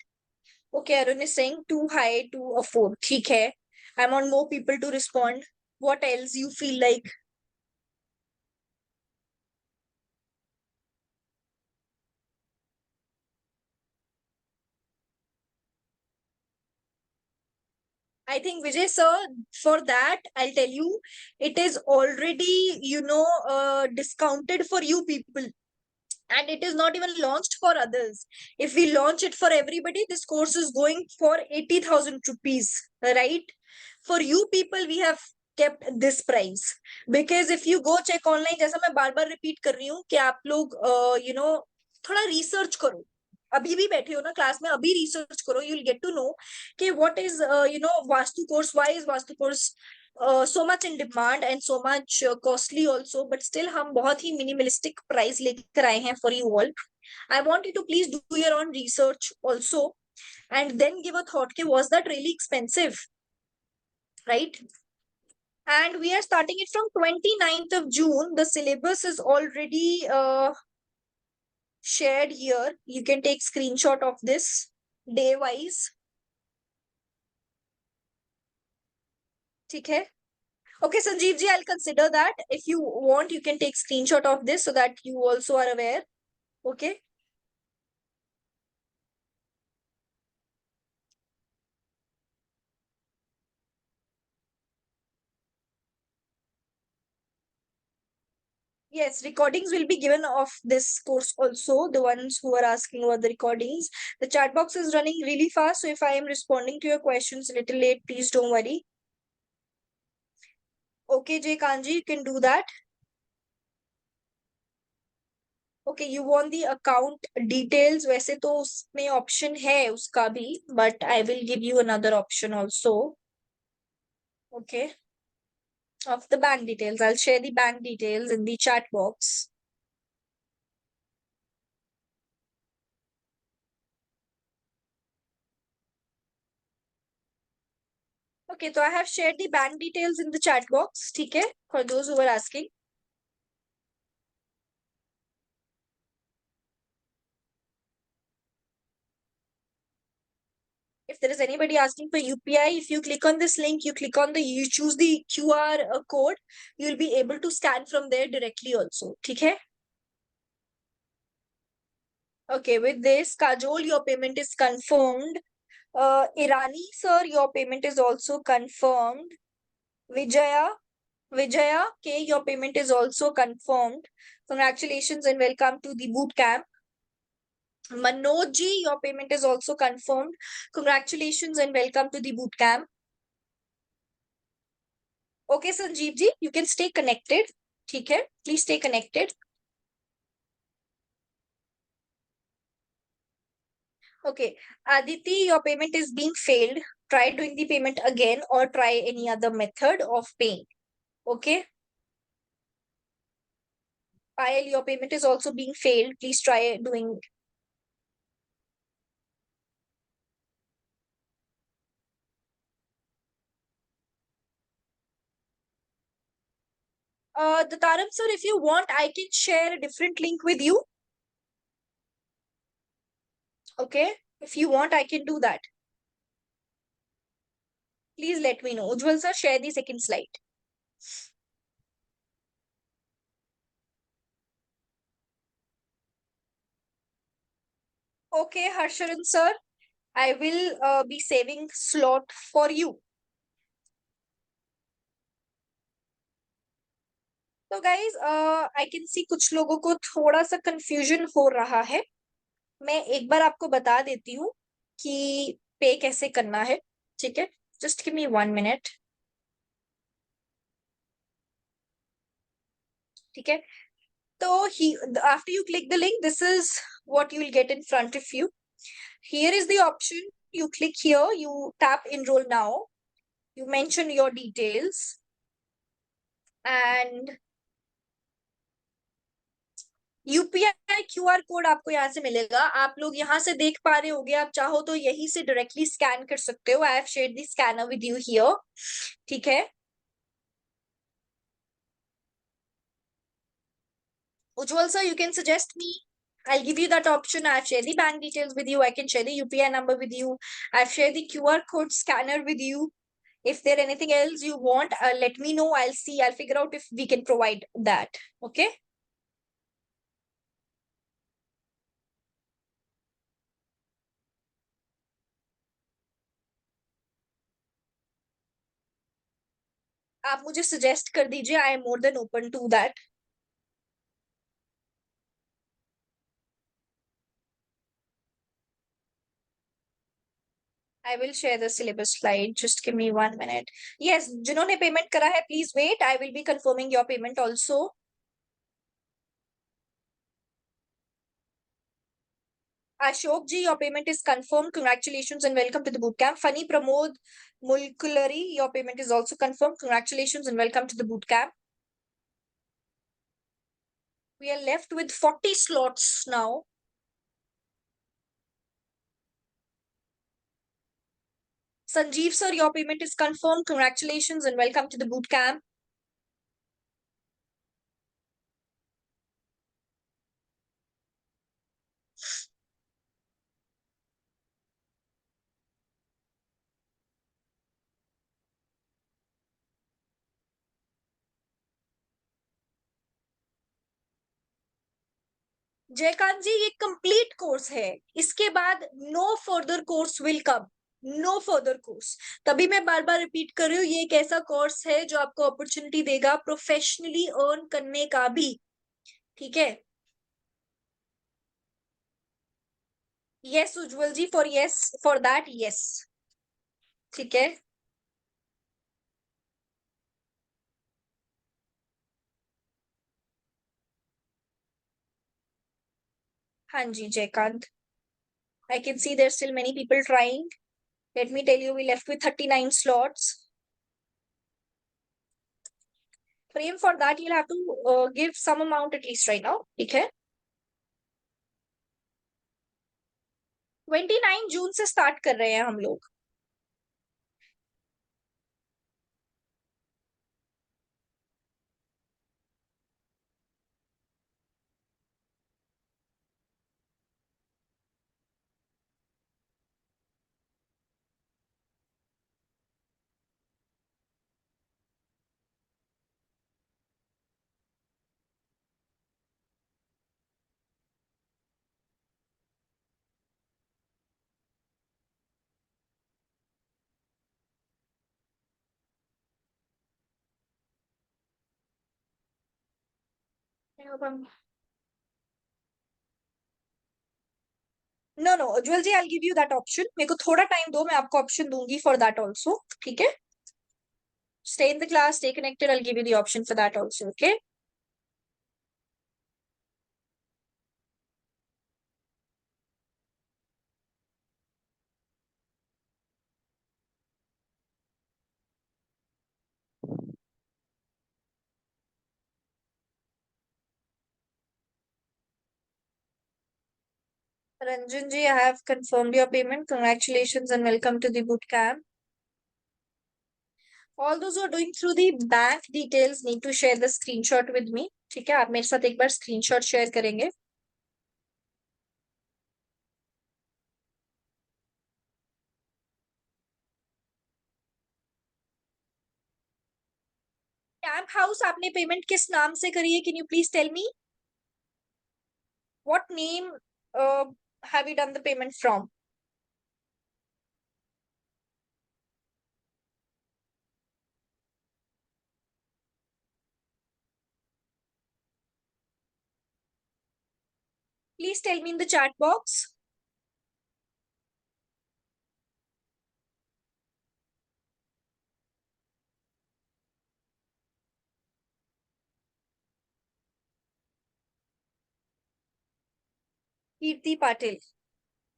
Okay, Arun is saying too high to afford. ठीक है. I want more people to respond. What else you feel like? I think Vijay sir, for that, I'll tell you, it is already, discounted for you people. And it is not even launched for others. If we launch it for everybody, this course is going for 80,000 rupees, right? For you people, we have kept this price. Because if you go check online, जैसा मैं बार बार repeat कर रही हूँ कि आप लोग थोड़ा research करो. अभी भी बैठे हो ना क्लास में, अभी रिसर्च करो. You will get to know कि what is vastu course, why is vastu course so much in demand and so much costly also, but still हम बहुत ही minimalistic price लेकर आए हैं for you all. I want you to please do your own research also and then give a thought कि was that really expensive, right? And we are starting it from 29th of June. The syllabus is already shared here. You can take screenshot of this day wise. ठीक है? Okay, Sanjeev ji, I'll consider that. If you want, you can take screenshot of this so that you also are aware. Okay. Yes, recordings will be given of this course also, the ones who are asking about the recordings. The chat box is running really fast, so if I am responding to your questions a little late, please don't worry. Okay, Jay Kanji, you can do that. Okay, you want the account details. वैसे तो उसमें option है उसका भी, but I will give you another option also. Okay. Of the bank details. I'll share the bank details in the chat box. Okay, so I have shared the bank details in the chat box. ठीक है? For those who are asking. If there is anybody asking for UPI, if you click on this link, you choose the QR code, you'll be able to scan from there directly also. ठीक है? Okay, with this, Kajol, your payment is confirmed. Irani, sir, your payment is also confirmed. Vijaya, K, your payment is also confirmed. Congratulations and welcome to the boot camp. Manoj ji, your payment is also confirmed. Congratulations and welcome to the boot camp. Okay, Sanjeev ji, you can stay connected. ठीक है? Please stay connected. Okay, Aditi, your payment is being failed. Try doing the payment again or try any other method of paying. Okay. Payal, your payment is also being failed. Please try doing. The Taram sir, if you want, I can share a different link with you. Okay. If you want, I can do that. Please let me know. Ujjwal sir, share the second slide. Okay, Harsharan sir, I will be saving slot for you. तो guys I can see कुछ लोगों को थोड़ा सा confusion हो रहा है. मैं एक बार आपको बता देती हूँ कि पे कैसे करना है. ठीक है, जस्ट गिव मी 1 मिनट. ठीक है, तो after you click the link, this is what you will get in front of you. Here is the option. You click here, you tap enroll now, you mention your details, and UPI QR code आपको यहाँ से मिलेगा. आप लोग यहाँ से देख पा रहे होगे. आप चाहो तो यही से डायरेक्टली स्कैन कर सकते हो. I have shared the scanner with you here. ठीक है, Ujjwal sir, you can suggest me I'll give you that option. I've shared the bank details with you. I can share the UPI number with you. I've shared the QR code scanner with you. If there anything else you want, let me know. I'll see. I'll figure out if we can provide that. Okay. आप मुझे suggest कर दीजिए. I am more than open to that. I will share the syllabus slide. Just give me 1 minute. Yes, जिन्होंने payment करा है, please wait. I will be confirming your payment also. Ashok ji, your payment is confirmed. Congratulations and welcome to the bootcamp. Funny Pramod Mulkulari, your payment is also confirmed. Congratulations and welcome to the bootcamp. We are left with 40 slots now. Sanjeev sir, your payment is confirmed. Congratulations and welcome to the bootcamp. Jaikant जी, ये complete course है. इसके बाद no further course will come. No further course. तभी मैं बार बार repeat कर रही हूँ, ये एक ऐसा कोर्स है जो आपको अपॉर्चुनिटी देगा प्रोफेशनली अर्न करने का भी. ठीक है. Yes Ujjwal ji, for that yes. ठीक है. हाँ जी Jaikant. I can see there's still many people trying. Let me tell you, we left with 39 slots. Frame for that, you'll have to give some amount at least right now. ठीक है. 29 जून से start कर रहे हैं हम लोग. No no Ujjwal ji, I give you that option. मेरे को थोड़ा टाइम दो, मैं आपको ऑप्शन दूंगी फॉर दैट ऑल्सो. ठीक है. Stay in the class, stay connected. I give you the option for that also. Okay. Ranjan ji, I have confirmed your payment. Congratulations and welcome to the boot camp. All those who are doing through the bank details need to share the screenshot with me. ठीक है. आप मेरे साथ एक बार screenshot share करेंगे. Camp house आपने payment किस नाम से करी है? Can you please tell me what name have you done the payment from? Please tell me in the chat box. Kirti Patil.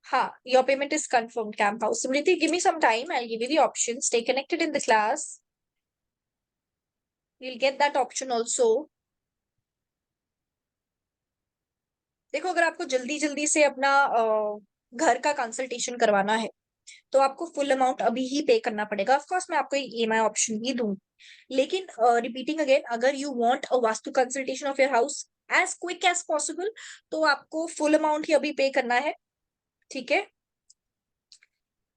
हाँ, your payment is confirmed, Camp House. Simriti, give me some time. I'll give you the option. Stay connected in the class. You'll get that option also. देखो, अगर आपको जल्दी जल्दी से अपना घर का कंसल्टेशन करवाना है तो आपको फुल अमाउंट अभी ही पे करना पड़ेगा. ऑफ कोर्स मैं आपको EMI ऑप्शन भी दूंगी, लेकिन रिपीटिंग अगेन, अगर you want a vastu consultation of your house as quick as possible, तो आपको full amount ही अभी pay करना है, ठीक है?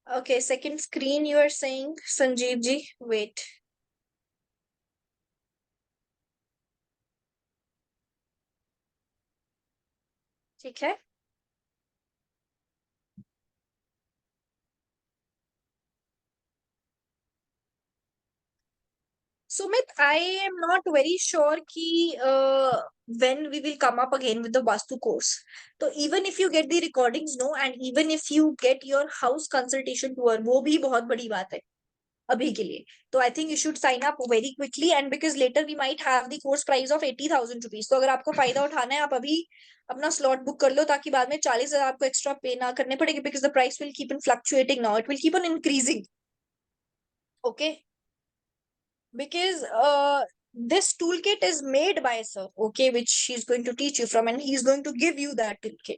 Okay, second screen you are saying, Sanjeev ji, wait. ठीक है? Sumit, I am not very sure कि when we will come up again with the Vastu course. So even if you get the recordings, no, and even if you get your house consultation tour, वो भी बहुत बड़ी बात है अभी के लिए. तो I think you should sign up very quickly, and because later we might have the course price of 80,000 rupees. तो अगर आपको फायदा उठाना है, आप अभी अपना slot book कर लो ताकि बाद में 40,000 आपको extra pay ना करने पड़ेगी, because the price will keep on fluctuating now. It will keep on increasing. Okay. Because this toolkit is made by sir, okay, which he's going to teach you from, and he's going to give you that toolkit.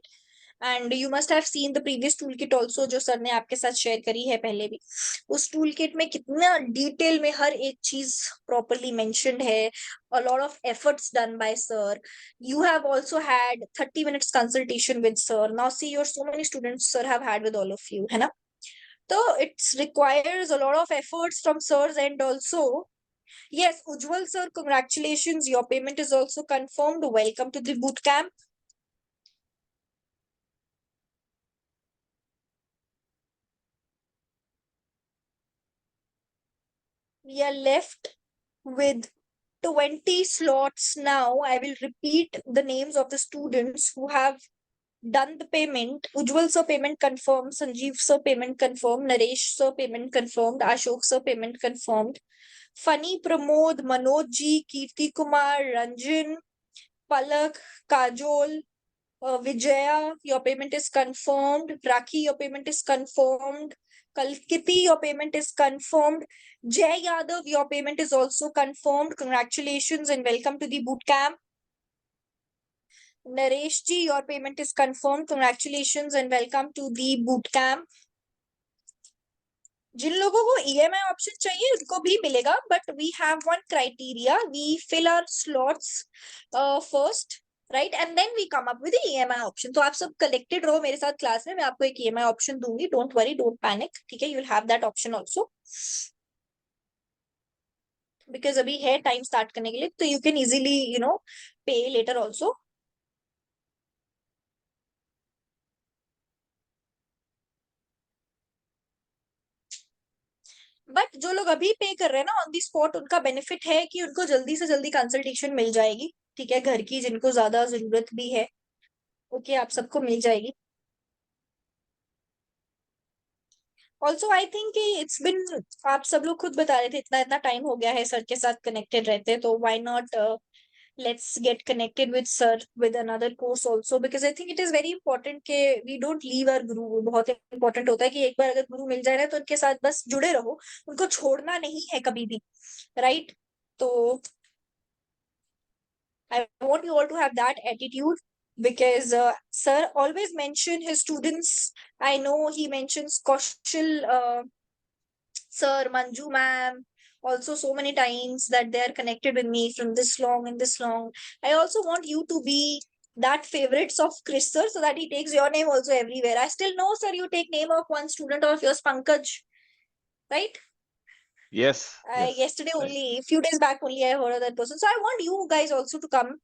And you must have seen the previous toolkit also, जो sir ने आपके साथ share करी है पहले भी. उस toolkit में कितना डिटेल में हर एक चीज properly mentioned है. A lot of efforts done by sir. You have also had 30 minutes consultation with sir. Now see, your so many students sir have had with all of you, है ना? So it requires a lot of efforts from sir's end also. Yes, Ujjwal sir, congratulations. Your payment is also confirmed. Welcome to the boot camp. We are left with 20 slots now. I will repeat the names of the students who have done the payment. Ujjwal sir payment confirmed. Sanjeev sir payment confirmed. Naresh sir payment confirmed. Ashok sir payment confirmed. Funny Pramod, Manoj ji, Kirti Kumar, Ranjan, Palak, Kajol, Vijaya, your payment is confirmed. Rakhi, your payment is confirmed. Kalkiti, your payment is confirmed. Jay Yadav, your payment is also confirmed. Congratulations and welcome to the boot camp. Naresh ji, your payment is confirmed. Congratulations and welcome to the boot camp. जिन लोगों को EMI option चाहिए उनको भी मिलेगा, but we have one criteria. We fill our slots first, right, and then we come up with EMI option. तो आप सब collected रहो मेरे साथ क्लास में. मैं आपको एक EMI ऑप्शन दूंगी. डोंट वरी, डोंट पैनिक, ठीक है? You will have that option also, because अभी है टाइम स्टार्ट करने के लिए, तो यू कैन इजीली पे लेटर ऑल्सो. बट जो लोग अभी पे कर रहे हैं ना ऑन दी स्पॉट, उनका बेनिफिट है कि उनको जल्दी से जल्दी कंसल्टेशन मिल जाएगी, ठीक है? घर की जिनको ज्यादा जरूरत भी है, ओके, आप सबको मिल जाएगी. Also I think it's been, आप सब लोग खुद बता रहे थे इतना इतना टाइम हो गया है सर के साथ कनेक्टेड रहते, तो why not let's get connected with sir with another course also, because I think it is very important कि we don't leave our guru. बहुत important होता है कि एक बार अगर गुरु मिल जाए ना तो उनके साथ बस जुड़े रहो, उनको छोड़ना नहीं है कभी भी, राइट? तो I want you all to have that attitude, because sir always mention his students. I know he mentions Kaushal sir, Manju ma'am, also so many times that they are connected with me from this long and this long. I also want you to be that favorites of Krish sir, so that he takes your name also everywhere. I still know, sir, you take name of one student of yours, Pankaj, right? Yes, yes. Yesterday Right. only, a few days back only, I heard of that person. So I want you guys also to come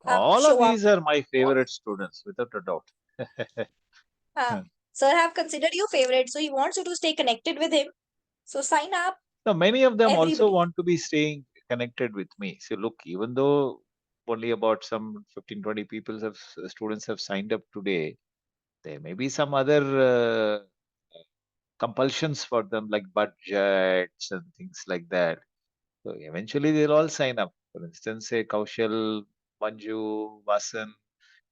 up, All of show up. these are my favorite students, without a doubt. Sir have considered you favorite, so he wants you to stay connected with him. So sign up, Now, many of them also everybody. want to be staying connected with me. So, look, even though only about some 15, 20 people have students have signed up today, there may be some other compulsions for them, like budgets and things like that. So, eventually, they'll all sign up. For instance, say Kaushal, Manju, Vasan,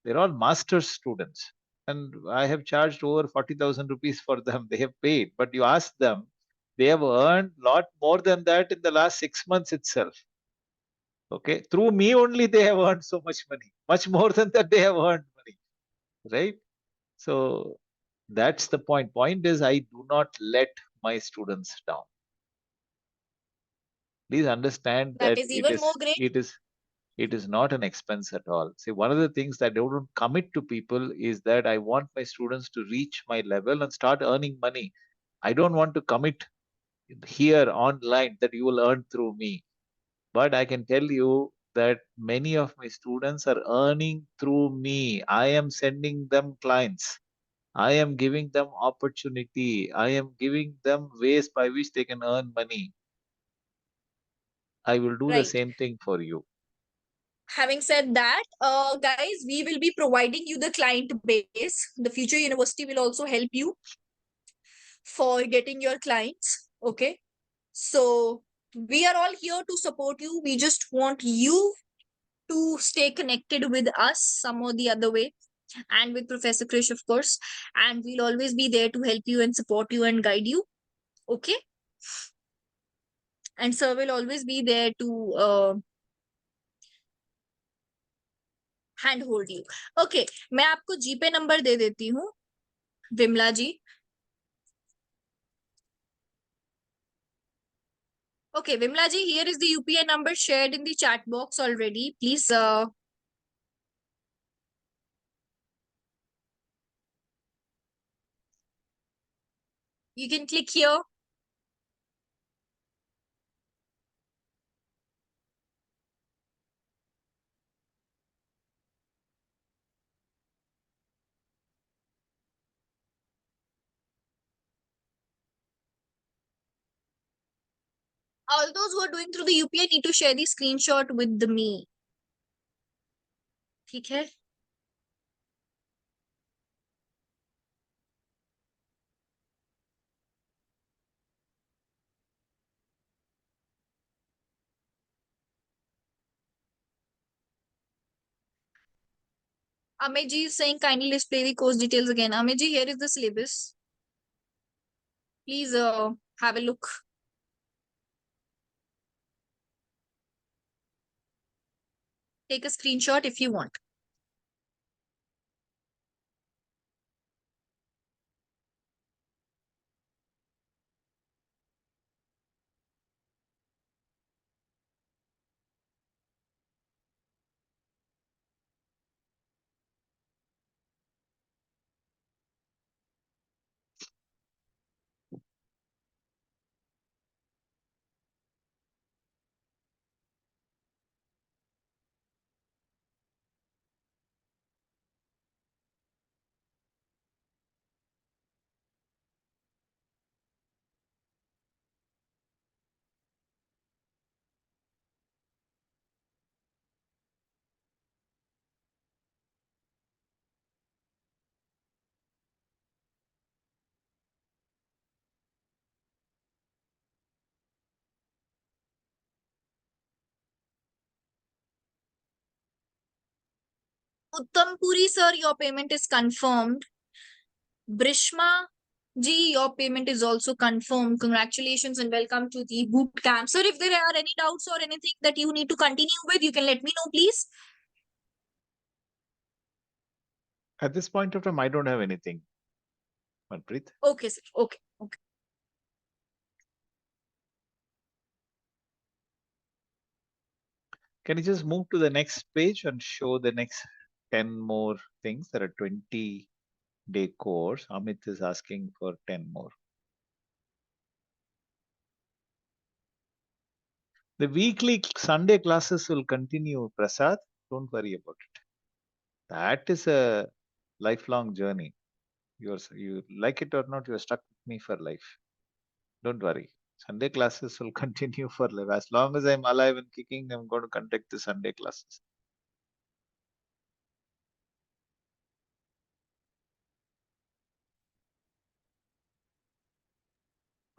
they're all master's students. And I have charged over 40,000 rupees for them. They have paid. But you ask them, they have earned lot more than that in the last 6 months itself. Okay. Through me only they have earned so much money. Much more than that they have earned money. Right? So that's the point. Point is, I do not let my students down. Please understand That that is even more great. it is It is not an expense at all. See, one of the things that I don't commit to people is that I want my students to reach my level and start earning money. I don't want to commit here online that you will earn through me. But I can tell you that many of my students are earning through me. I am sending them clients. I am giving them opportunity. I am giving them ways by which they can earn money. I will do the Right. same thing for you. Having said that, guys, we will be providing you the client base. The future university will also help you for getting your clients. Okay. So we are all here to support you. We just want you to stay connected with us some or the other way, and with Professor Krish, of course. And we'll always be there to help you and support you and guide you. Okay. And sir will always be there to hand hold you. Okay, मैं आपको जीपे number दे देती हूँ, विमला जी. Okay, Vimla ji, here is the UPI number shared in the chat box already. Please, you can click here. All those who are doing through the UPI need to share the screenshot with me. ठीक है? Amit ji is saying kindly display the course details again. Amit ji, here is the syllabus. Please have a look. Take a screenshot if you want. Uttam Puri sir, your payment is confirmed. Brishma ji, your payment is also confirmed. Congratulations and welcome to the boot camp. Sir, if there are any doubts or anything that you need to continue with, you can let me know, please. At this point of time, I don't have anything, Manpreet. Okay, sir. Okay. Okay. Can you just move to the next page and show the next 10 more things? There are 20-day course. Amit is asking for 10 more. The weekly Sunday classes will continue, Prasad. Don't worry about it. That is a lifelong journey. You like it or not, you're stuck with me for life. Don't worry. Sunday classes will continue for life. As long as I'm alive and kicking, I'm going to conduct the Sunday classes.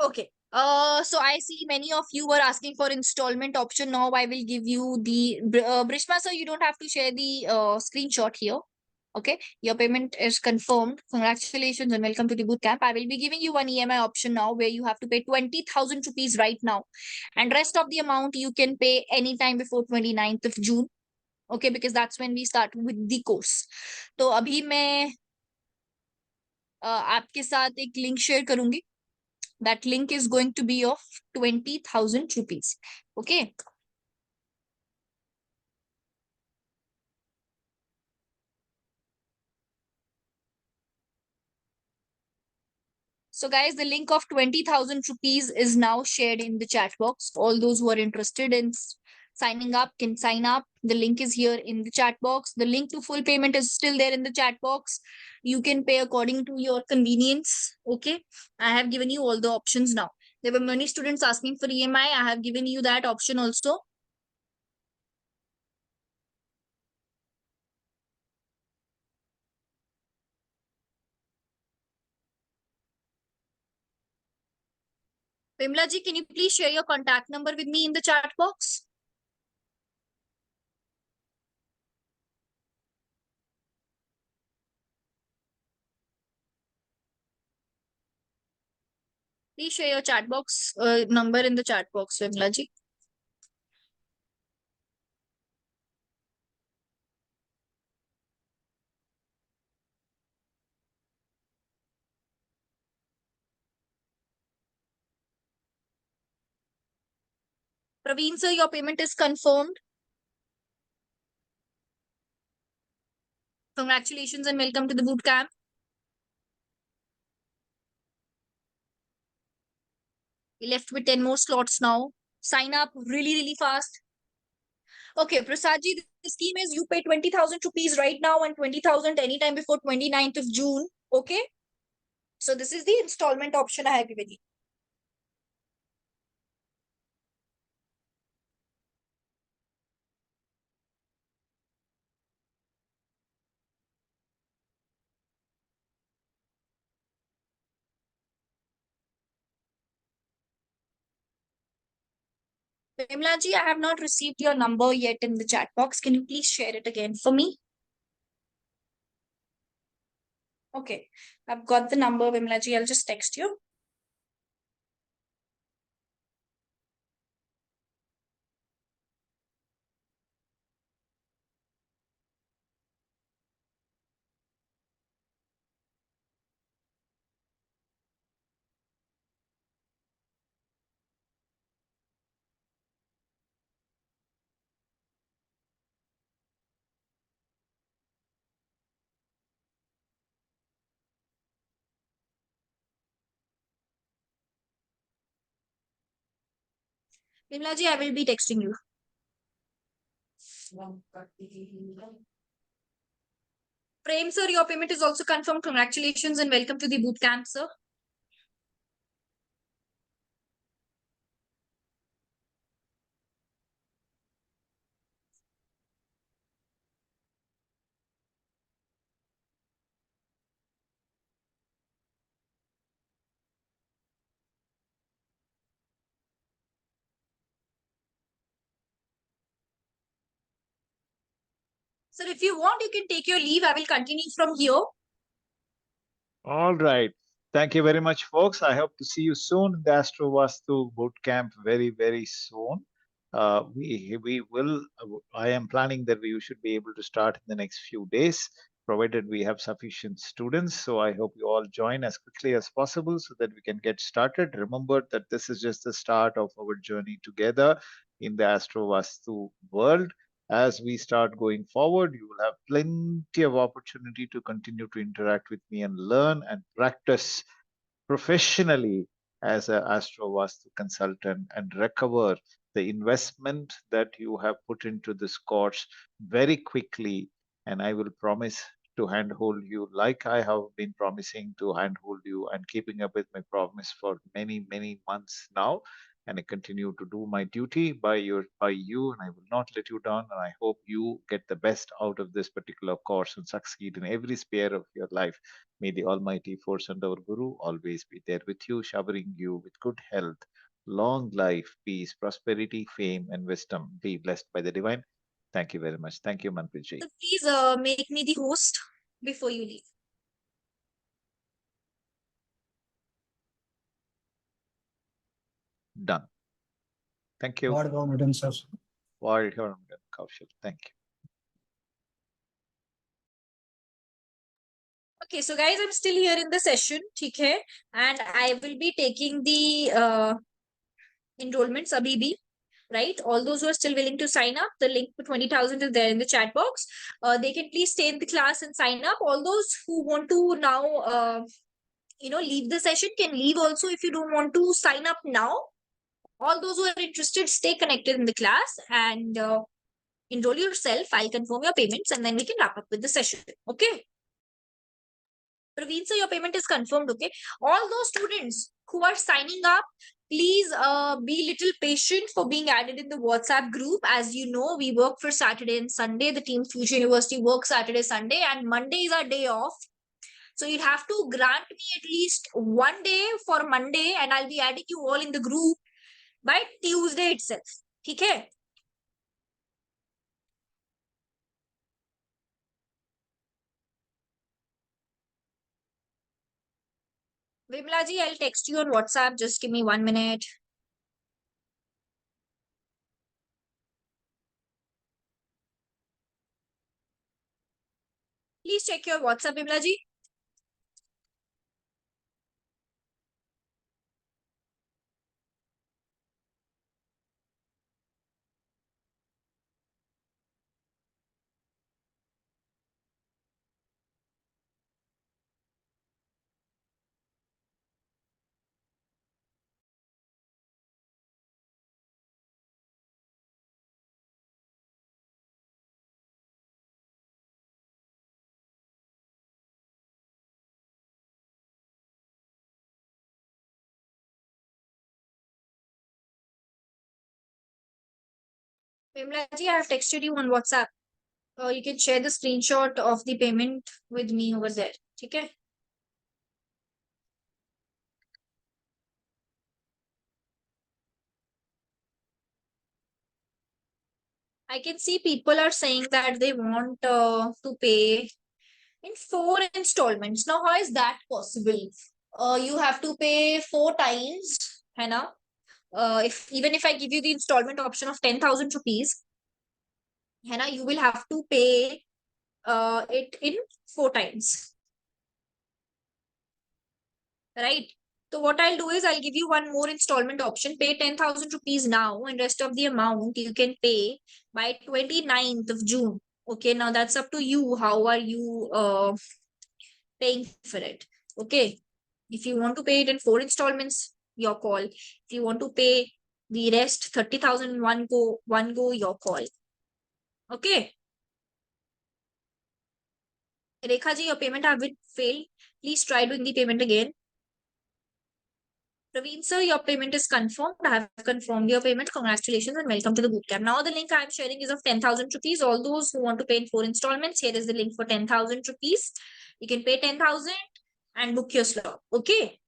Okay. So I see many of you were asking for installment option. Now I will give you the Brishma sir. You don't have to share the screenshot here. Okay, your payment is confirmed. Congratulations and welcome to the boot camp. I will be giving you one EMI option now where you have to pay 20,000 rupees right now, and rest of the amount you can pay anytime before 29th of June. Okay, because that's when we start with the course. तो अभी मैं आपके साथ एक link share करूंगी. That link is going to be of 20,000 rupees. Okay. So guys, the link of 20,000 rupees is now shared in the chat box. All those who are interested in signing up can sign up. The link is here in the chat box. The link to full payment is still there in the chat box. You can pay according to your convenience. Okay. I have given you all the options now. There were many students asking for EMI. I have given you that option also. Vimla ji, can you please share your contact number with me in the chat box? Please share your chat box number in the chat box, Vimla ji. Praveen sir, your payment is confirmed. Congratulations and welcome to the boot camp. We left with 10 more slots now. Sign up really, really fast. Okay, Prasad ji, the scheme is you pay 20,000 rupees right now and 20,000 anytime before 29th of June. Okay. So this is the installment option I have given you. Vimla ji, I have not received your number yet in the chat box. Can you please share it again for me? Okay, I've got the number, Vimla ji. I'll just text you. Vimla ji, I will be texting you. Prem sir, your payment is also confirmed. Congratulations and welcome to the boot camp, sir. Sir, if you want, you can take your leave. I will continue from here. All right. Thank you very much, folks. I hope to see you soon in the Astro Vastu boot camp very, very soon. We will. I am planning that we should be able to start in the next few days, provided we have sufficient students. So I hope you all join as quickly as possible so that we can get started. Remember that this is just the start of our journey together in the Astro Vastu world. As we start going forward, you will have plenty of opportunity to continue to interact with me and learn and practice professionally as an Astro Vastu consultant and recover the investment that you have put into this course very quickly. And I will promise to handhold you like I have been promising to handhold you and keeping up with my promise for many, many months now. And I continue to do my duty by you, and I will not let you down. And I hope you get the best out of this particular course and succeed in every sphere of your life. May the Almighty Force and our Guru always be there with you, showering you with good health, long life, peace, prosperity, fame, and wisdom. Be blessed by the divine. Thank you very much. Thank you, Manpreet. So please make me the host before you leave. Done. Thank you. God government, sir. Kaushal. Thank you. Okay, so guys, I'm still here in the session, okay, and I will be taking the enrollments abhi bhi, right? All those who are still willing to sign up, the link for 20,000 is there in the chat box. They can please stay in the class and sign up. All those who want to now leave the session can leave also if you don't want to sign up now. All those who are interested, stay connected in the class and enroll yourself. I'll confirm your payments and then we can wrap up with the session. Okay. Praveen, so your payment is confirmed. Okay. All those students who are signing up, please be little patient for being added in the WhatsApp group. As you know, we work for Saturday and Sunday. The team Future University works Saturday, Sunday, and Monday is our day off. So you'll have to grant me at least one day for Monday, and I'll be adding you all in the group by Tuesday itself. Okay. Vimla ji, I'll text you on WhatsApp. Just give me 1 minute. Please check your WhatsApp, Vimla ji. Vimla ji, I have texted you on WhatsApp. You can share the screenshot of the payment with me over there. Okay. I can see people are saying that they want to pay in 4 installments. Now, how is that possible? You have to pay 4 times, है ना? If even if I give you the installment option of 10,000 rupees, है ना, you will have to pay it in 4 times, right? So what I'll do is I'll give you one more installment option. Pay 10,000 rupees now, and rest of the amount you can pay by 29th of June. Okay, now that's up to you. How are you paying for it? Okay, if you want to pay it in 4 installments, your call. If you want to pay the rest 30,000 one go, your call. Okay. Rekha ji, your payment have been failed. Please try doing the payment again. Praveen sir, your payment is confirmed. I have confirmed your payment. Congratulations and welcome to the bootcamp. Now the link I am sharing is of 10,000 rupees. All those who want to pay in 4 installments, here is the link for 10,000 rupees. You can pay 10,000 and book your slot. Okay.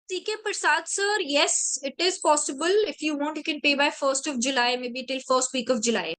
CK Prasad sir, yes, it is possible. If you want, you can pay by 1st of July, maybe till first week of July.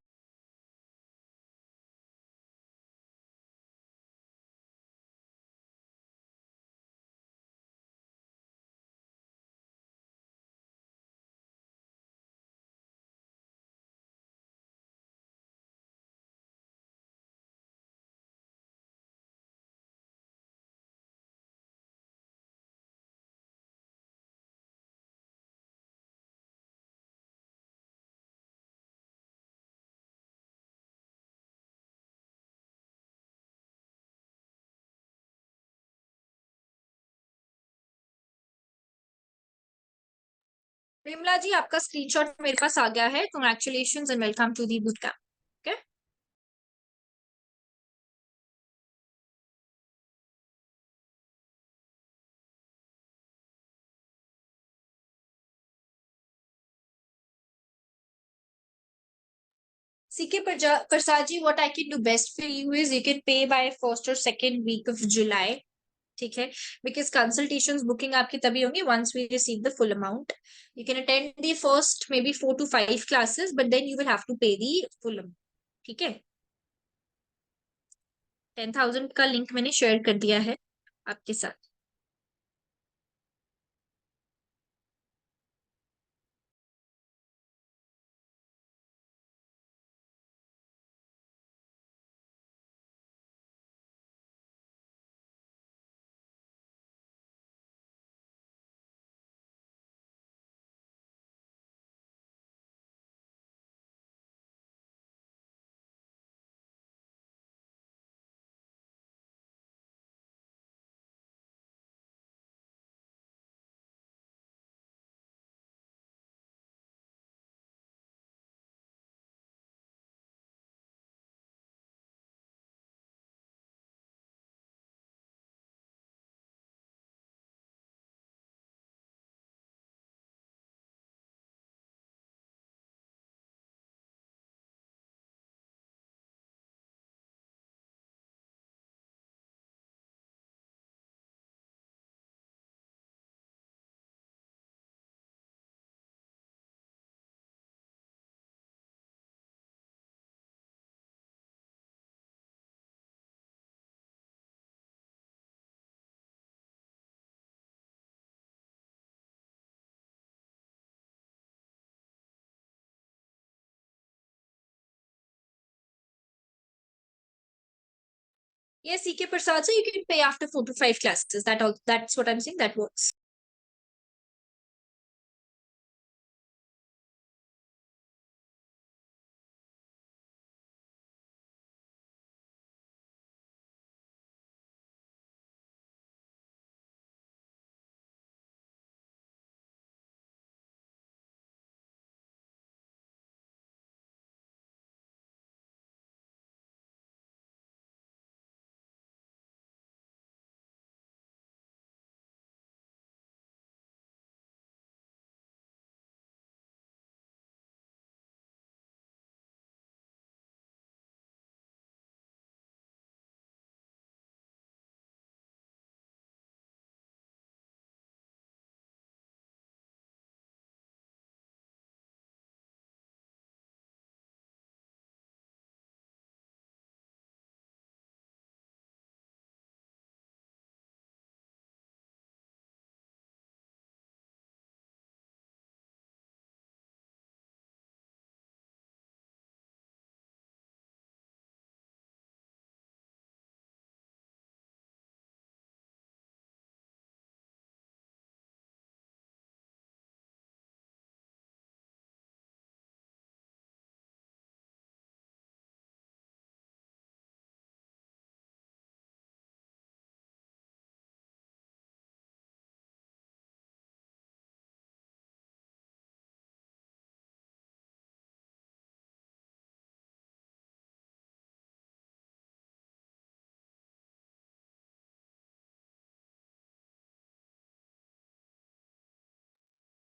Vimla जी आपका screenshot मेरे पास आ गया है. Congratulations and welcome to the bootcamp. Okay. CK Prasad ji, what I can do best for you is you can pay by first or second week of July. ठीक है, because consultations booking आपकी तभी होंगी once we receive the full amount. You can attend the first may be 4 to 5 classes, but then you will have to pay the full amount. ठीक है, 10,000 का link मैंने share कर दिया है आपके साथ. Yes, CK Prasad, so you can pay after 4 to 5 classes. That's what I'm saying. That works.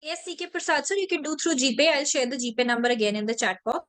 Yes, CK Prasad, sir, you can do through GPay. I'll share the GPay number again in the chat box.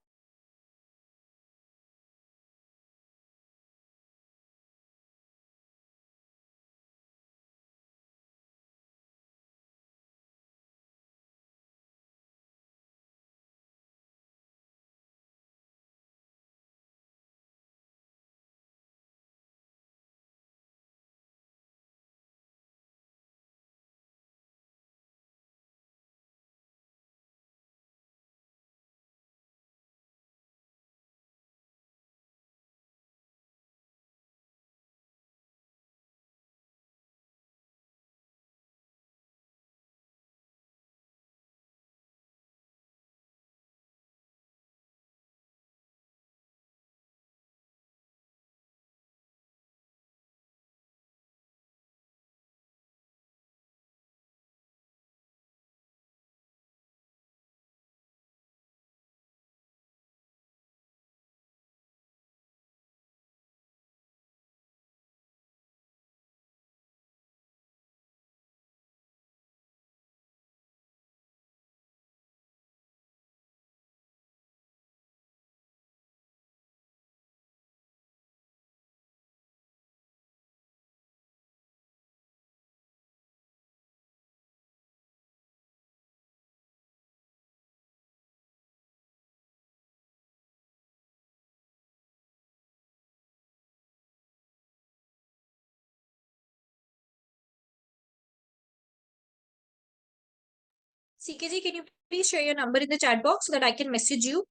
CKG, can you please share your number in the chat box so that I can message you?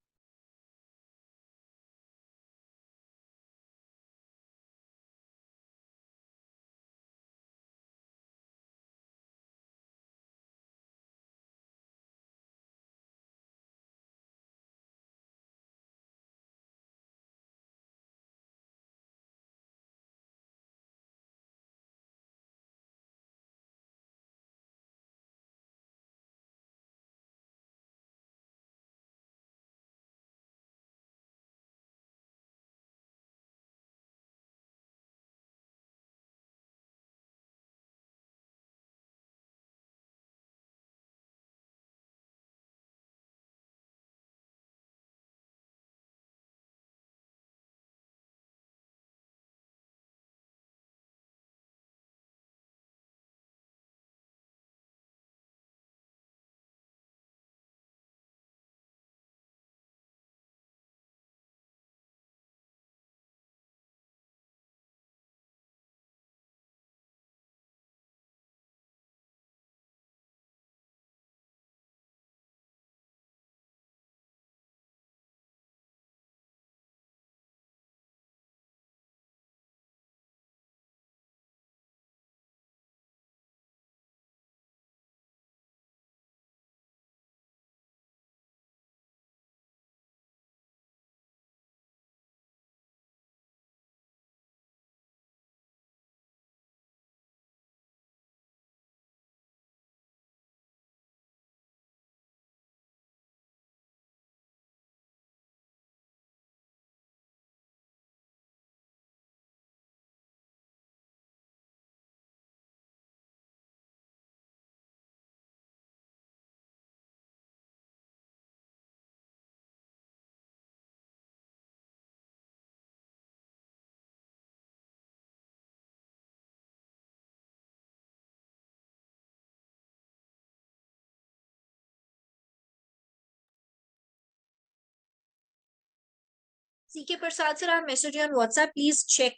CK Prasad sir, I messaged you on WhatsApp. Please check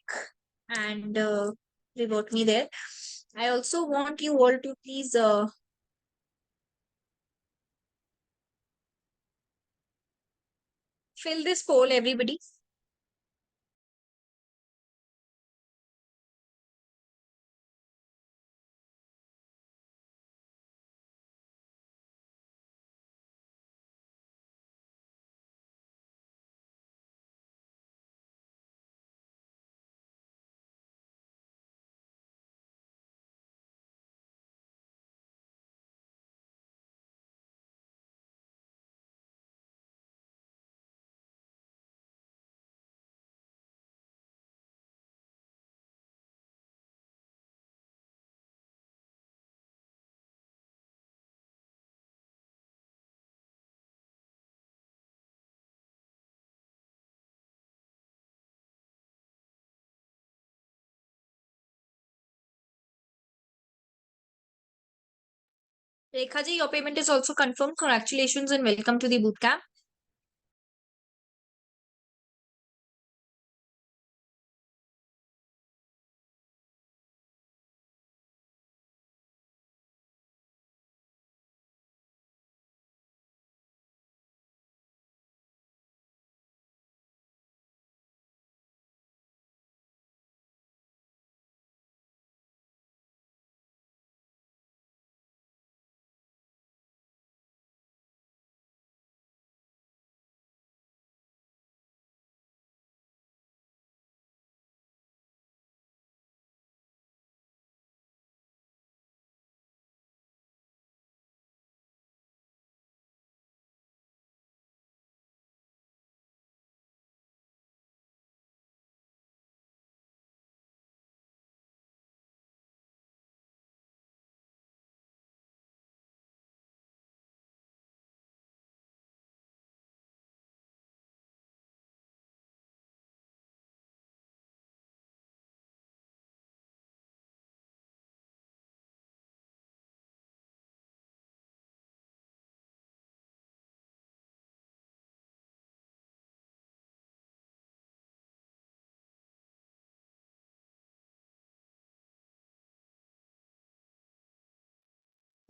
and revert me there. I also want you all to please fill this poll, everybody. Rekha ji, your payment is also confirmed. Congratulations and welcome to the bootcamp.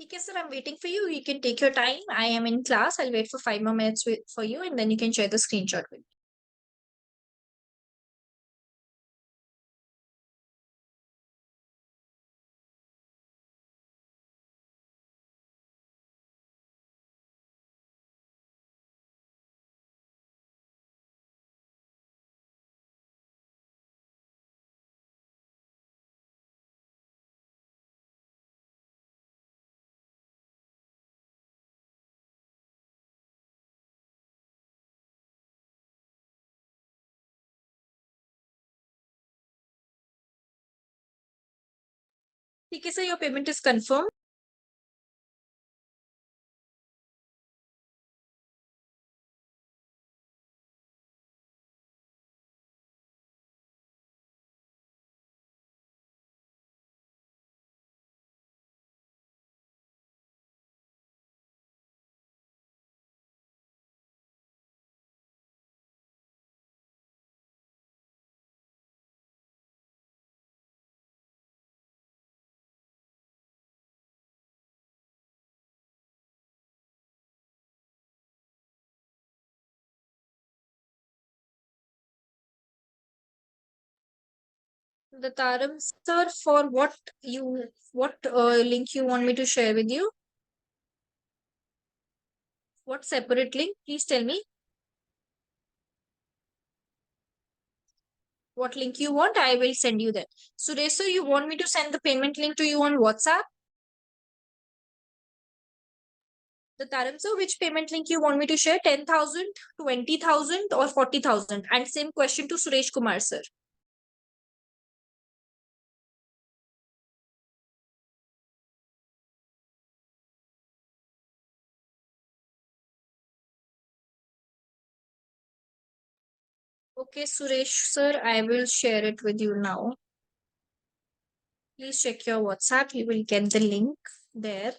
Okay, sir, I'm waiting for you. You can take your time. I am in class. I'll wait for 5 more minutes for you, and then you can share the screenshot with me. Okay, sir, your payment is confirmed. The Taram, sir, for what link you want me to share with you? What separate link? Please tell me what link you want. I will send you that. Suresh, sir, you want me to send the payment link to you on WhatsApp? The Taram, sir, which payment link you want me to share? 10,000, 20,000, or 40,000? And same question to Suresh Kumar, sir. Okay, Suresh, sir, I will share it with you now. Please check your WhatsApp. You will get the link there.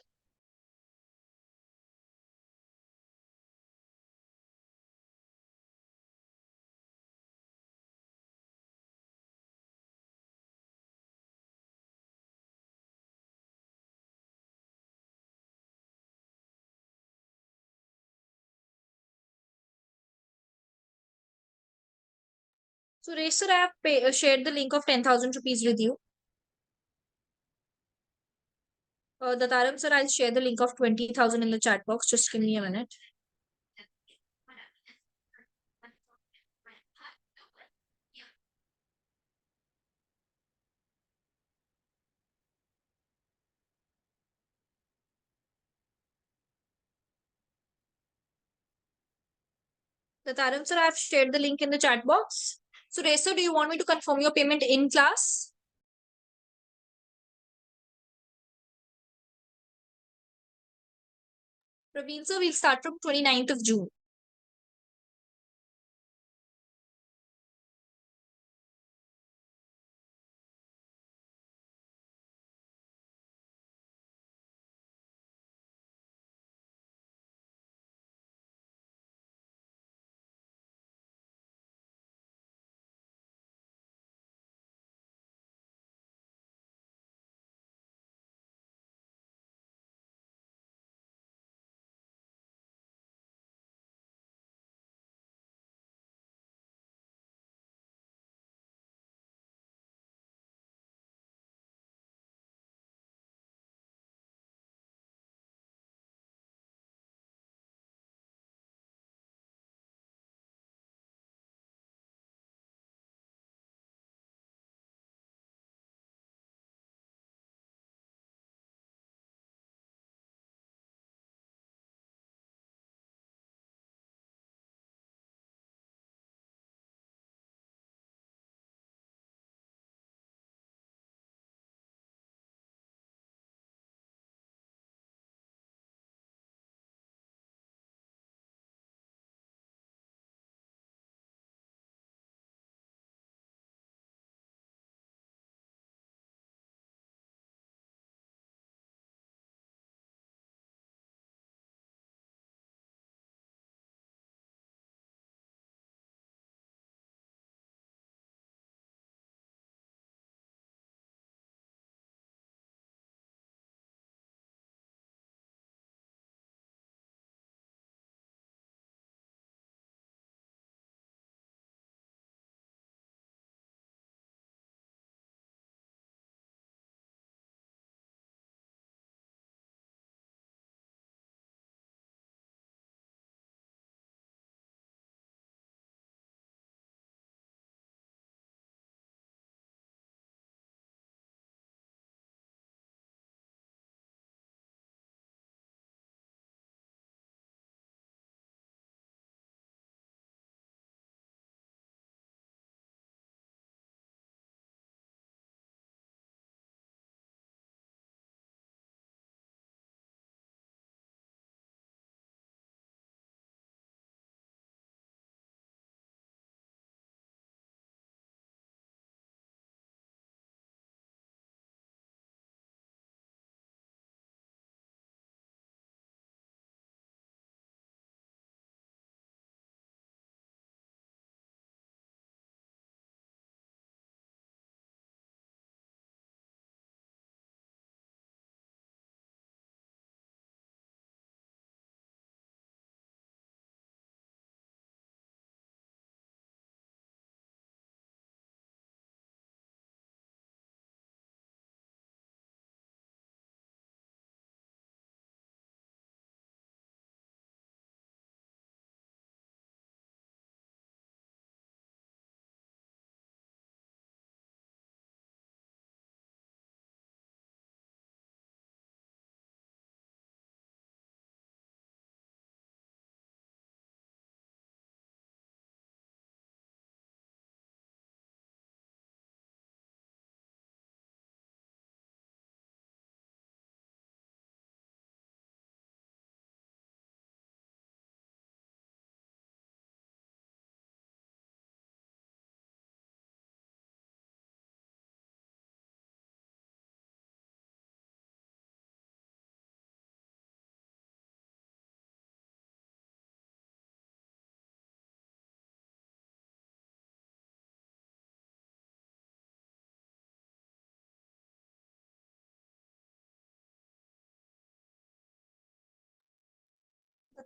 Suresh, sir, I have shared the link of 10,000 rupees with you. The Taram, sir, I'll share the link of 20,000 in the chat box. Just give me a minute. The Taram, sir, I have shared the link in the chat box. Suresh, sir, do you want me to confirm your payment in class? Praveen, sir, we'll start from 29th of June.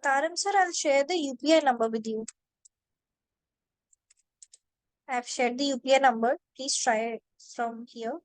Taran sir, I'll share the UPI number with you. I've shared the UPI number. Please try it from here.